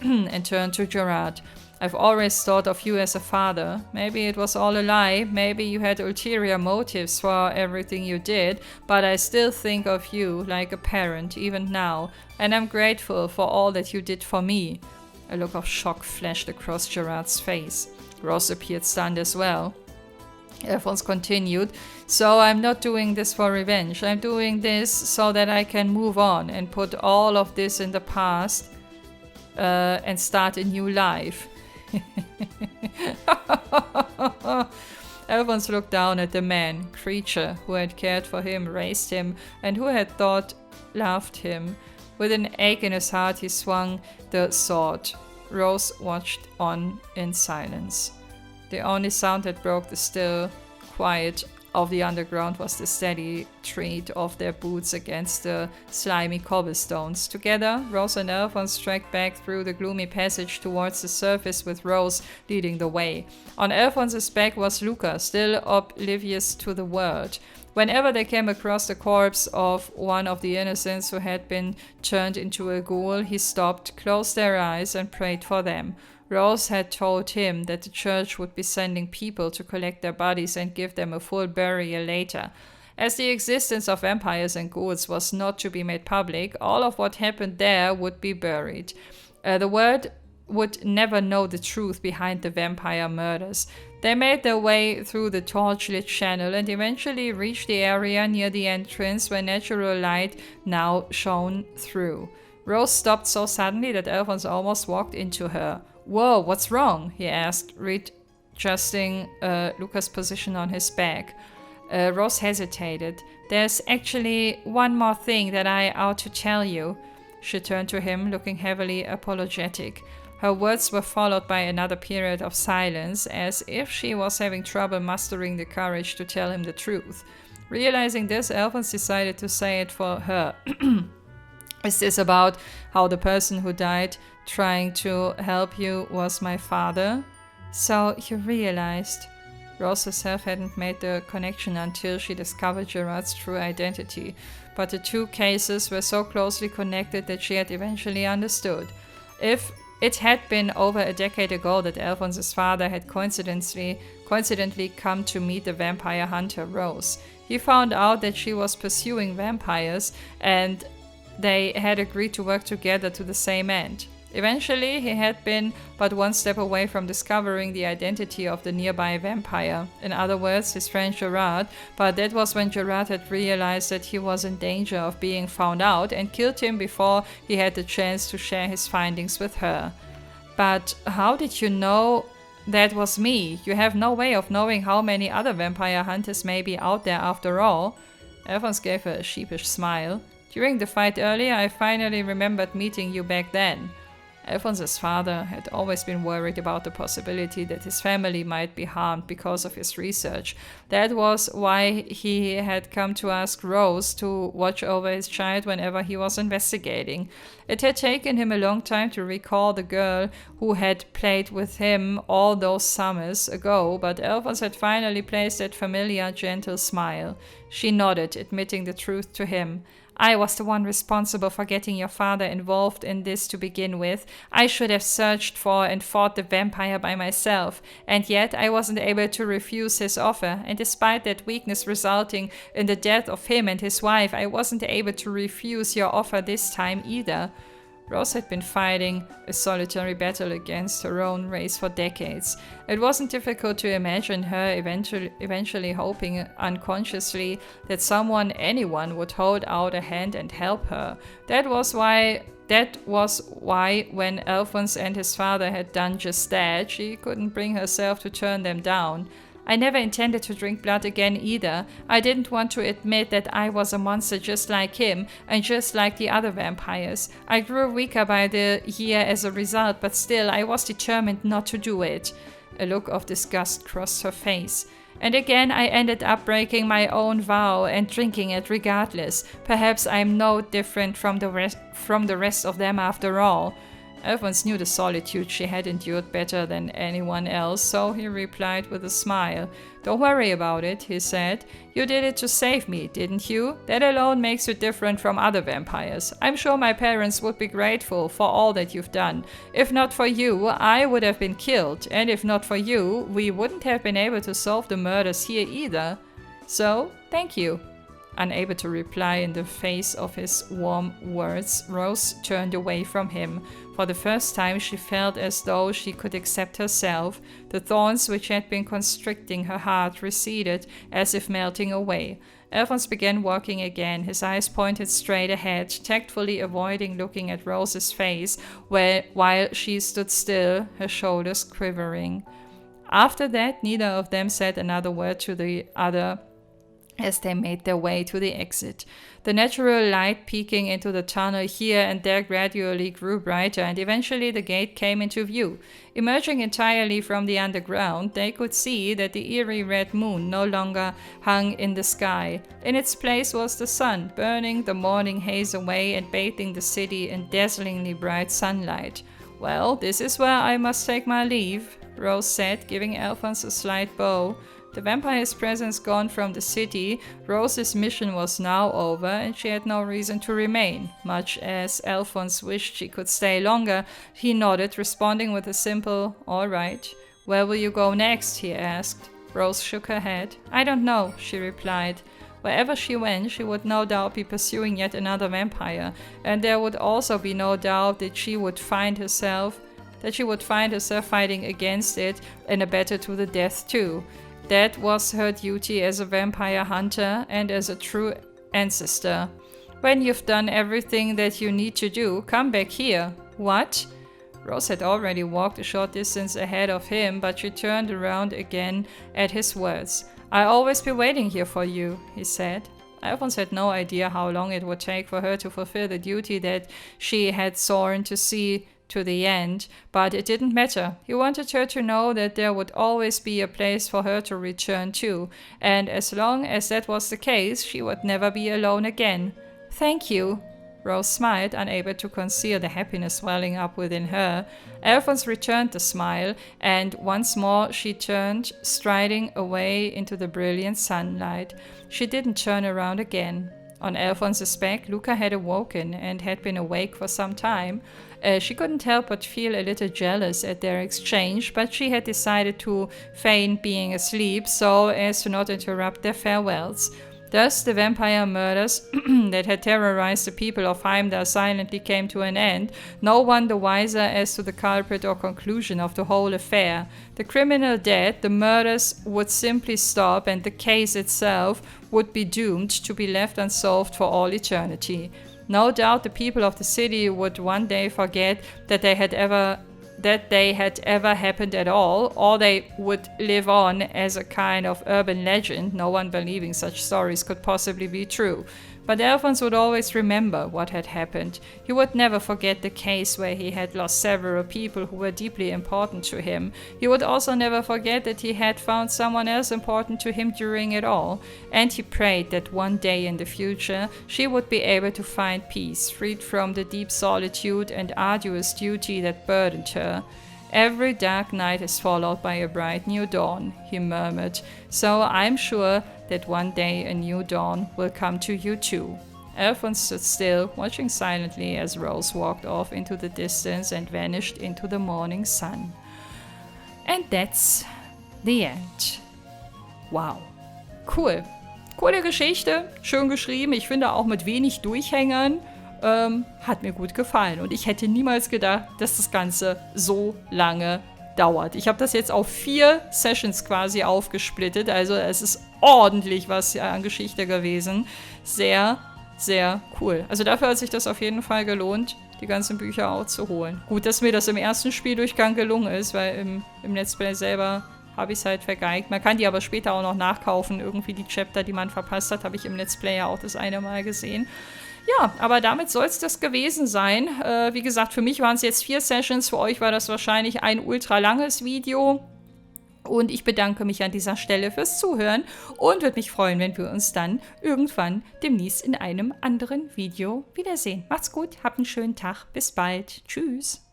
S1: and turned to Gerard. I've always thought of you as a father. Maybe it was all a lie, maybe you had ulterior motives for everything you did, but I still think of you like a parent, even now, and I'm grateful for all that you did for me. A look of shock flashed across Gerard's face. Rose appeared stunned as well. Alphonse continued, so I'm not doing this for revenge. I'm doing this so that I can move on and put all of this in the past and start a new life. Alphonse looked down at the man, creature, who had cared for him, raised him, and who had thought loved him. With an ache in his heart, he swung the sword. Rose watched on in silence. The only sound that broke the still quiet of the underground was the steady tread of their boots against the slimy cobblestones. Together, Rose and Alphonse trekked back through the gloomy passage towards the surface, with Rose leading the way. On Alphonse's back was Luca, still oblivious to the world. Whenever they came across the corpse of one of the innocents who had been turned into a ghoul, he stopped, closed their eyes, and prayed for them. Rose had told him that the church would be sending people to collect their bodies and give them a full burial later. As the existence of vampires and ghouls was not to be made public, all of what happened there would be buried. The world would never know the truth behind the vampire murders. They made their way through the torchlit channel and eventually reached the area near the entrance where natural light now shone through. Rose stopped so suddenly that Alphonse almost walked into her. Whoa, what's wrong? He asked, readjusting Luca's position on his back. Rose hesitated. There's actually one more thing that I ought to tell you. She turned to him, looking heavily apologetic. Her words were followed by another period of silence, as if she was having trouble mustering the courage to tell him the truth. Realizing this, Alphonse decided to say it for her. Is this about how the person who died trying to help you was my father? So you realized. Rose herself hadn't made the connection until she discovered Gerard's true identity, but the two cases were so closely connected that she had eventually understood. If it had been over a decade ago that Alphonse's father had coincidentally come to meet the vampire hunter Rose. He found out that she was pursuing vampires, and they had agreed to work together to the same end. Eventually, he had been but one step away from discovering the identity of the nearby vampire. In other words, his friend Gerard, but that was when Gerard had realized that he was in danger of being found out and killed him before he had the chance to share his findings with her. But how did you know that was me? You have no way of knowing how many other vampire hunters may be out there after all. Alphonse gave her a sheepish smile. During the fight earlier, I finally remembered meeting you back then. Alphonse's father had always been worried about the possibility that his family might be harmed because of his research. That was why he had come to ask Rose to watch over his child whenever he was investigating. It had taken him a long time to recall the girl who had played with him all those summers ago, but Alphonse had finally placed that familiar, gentle smile. She nodded, admitting the truth to him. I was the one responsible for getting your father involved in this to begin with. I should have searched for and fought the vampire by myself, and yet I wasn't able to refuse his offer, and despite that weakness resulting in the death of him and his wife, I wasn't able to refuse your offer this time either. Rose had been fighting a solitary battle against her own race for decades. It wasn't difficult to imagine her eventually hoping unconsciously that anyone would hold out a hand and help her. That was why when Alphonse and his father had done just that, she couldn't bring herself to turn them down. I never intended to drink blood again either. I didn't want to admit that I was a monster just like him and just like the other vampires. I grew weaker by the year as a result, but still I was determined not to do it. A look of disgust crossed her face. And again I ended up breaking my own vow and drinking it regardless. Perhaps I'm no different from the rest of them after all. Alphonse knew the solitude she had endured better than anyone else, so he replied with a smile. Don't worry about it, he said. You did it to save me, didn't you? That alone makes you different from other vampires. I'm sure my parents would be grateful for all that you've done. If not for you, I would have been killed, and if not for you, we wouldn't have been able to solve the murders here either. So, thank you. Unable to reply in the face of his warm words, Rose turned away from him. For the first time she felt as though she could accept herself. The thorns which had been constricting her heart receded, as if melting away. Alphonse began walking again, his eyes pointed straight ahead, tactfully avoiding looking at Rose's face, while she stood still, her shoulders quivering. After that, neither of them said another word to the other as they made their way to the exit. The natural light peeking into the tunnel here and there gradually grew brighter, and eventually the gate came into view. Emerging entirely from the underground, they could see that the eerie red moon no longer hung in the sky. In its place was the sun, burning the morning haze away and bathing the city in dazzlingly bright sunlight. Well, this is where I must take my leave, Rose said, giving Alphonse a slight bow. The vampire's presence gone from the city, Rose's mission was now over and she had no reason to remain. Much as Alphonse wished she could stay longer, he nodded, responding with a simple, "All right." "Where will you go next?" he asked. Rose shook her head. "I don't know," she replied. Wherever she went, she would no doubt be pursuing yet another vampire, and there would also be no doubt that she would find herself fighting against it in a battle to the death too. That was her duty as a vampire hunter and as a true ancestor. "When you've done everything that you need to do, come back here." "What?" Rose had already walked a short distance ahead of him, but she turned around again at his words. "I'll always be waiting here for you," he said. Alphonse had no idea how long it would take for her to fulfill the duty that she had sworn to see to the end, but it didn't matter. He wanted her to know that there would always be a place for her to return to, and as long as that was the case, she would never be alone again. "Thank you." Rose smiled, unable to conceal the happiness welling up within her. Alphonse returned the smile, and once more she turned, striding away into the brilliant sunlight. She didn't turn around again. On Alphonse's back, Luca had awoken and had been awake for some time. She couldn't help but feel a little jealous at their exchange, but she had decided to feign being asleep so as to not interrupt their farewells. Thus, the vampire murders that had terrorized the people of Heimdall silently came to an end, no one the wiser as to the culprit or conclusion of the whole affair. The criminal dead, the murders would simply stop, and the case itself would be doomed to be left unsolved for all eternity. No doubt the people of the city would one day forget that they had ever happened at all, or they would live on as a kind of urban legend, no one believing such stories could possibly be true. But Alphonse would always remember what had happened. He would never forget the case where he had lost several people who were deeply important to him. He would also never forget that he had found someone else important to him during it all. And he prayed that one day in the future, she would be able to find peace, freed from the deep solitude and arduous duty that burdened her. Every dark night is followed by a bright new dawn, he murmured. So I'm sure that one day a new dawn will come to you too. Alphonse stood still, watching silently as Rose walked off into the distance and vanished into the morning sun. And that's the end. Wow. Cool. Coole Geschichte, schön geschrieben. Ich finde auch mit wenig Durchhängern. Hat mir gut gefallen. Und ich hätte niemals gedacht, dass das Ganze so lange dauert. Ich habe das jetzt auf 4 Sessions quasi aufgesplittet. Also es ist ordentlich was an Geschichte gewesen. Sehr, sehr cool. Also dafür hat sich das auf jeden Fall gelohnt, die ganzen Bücher auch zu holen. Gut, dass mir das im ersten Spieldurchgang gelungen ist, weil im Let's Play selber habe ich es halt vergeigt. Man kann die aber später auch noch nachkaufen. Irgendwie die Chapter, die man verpasst hat, habe ich im Let's Play ja auch das eine Mal gesehen. Ja, aber damit soll es das gewesen sein. Wie gesagt, für mich waren es jetzt 4 Sessions. Für euch war das wahrscheinlich ein ultra langes Video. Und ich bedanke mich an dieser Stelle fürs Zuhören und würde mich freuen, wenn wir uns dann irgendwann demnächst in einem anderen Video wiedersehen. Macht's gut, habt einen schönen Tag. Bis bald. Tschüss.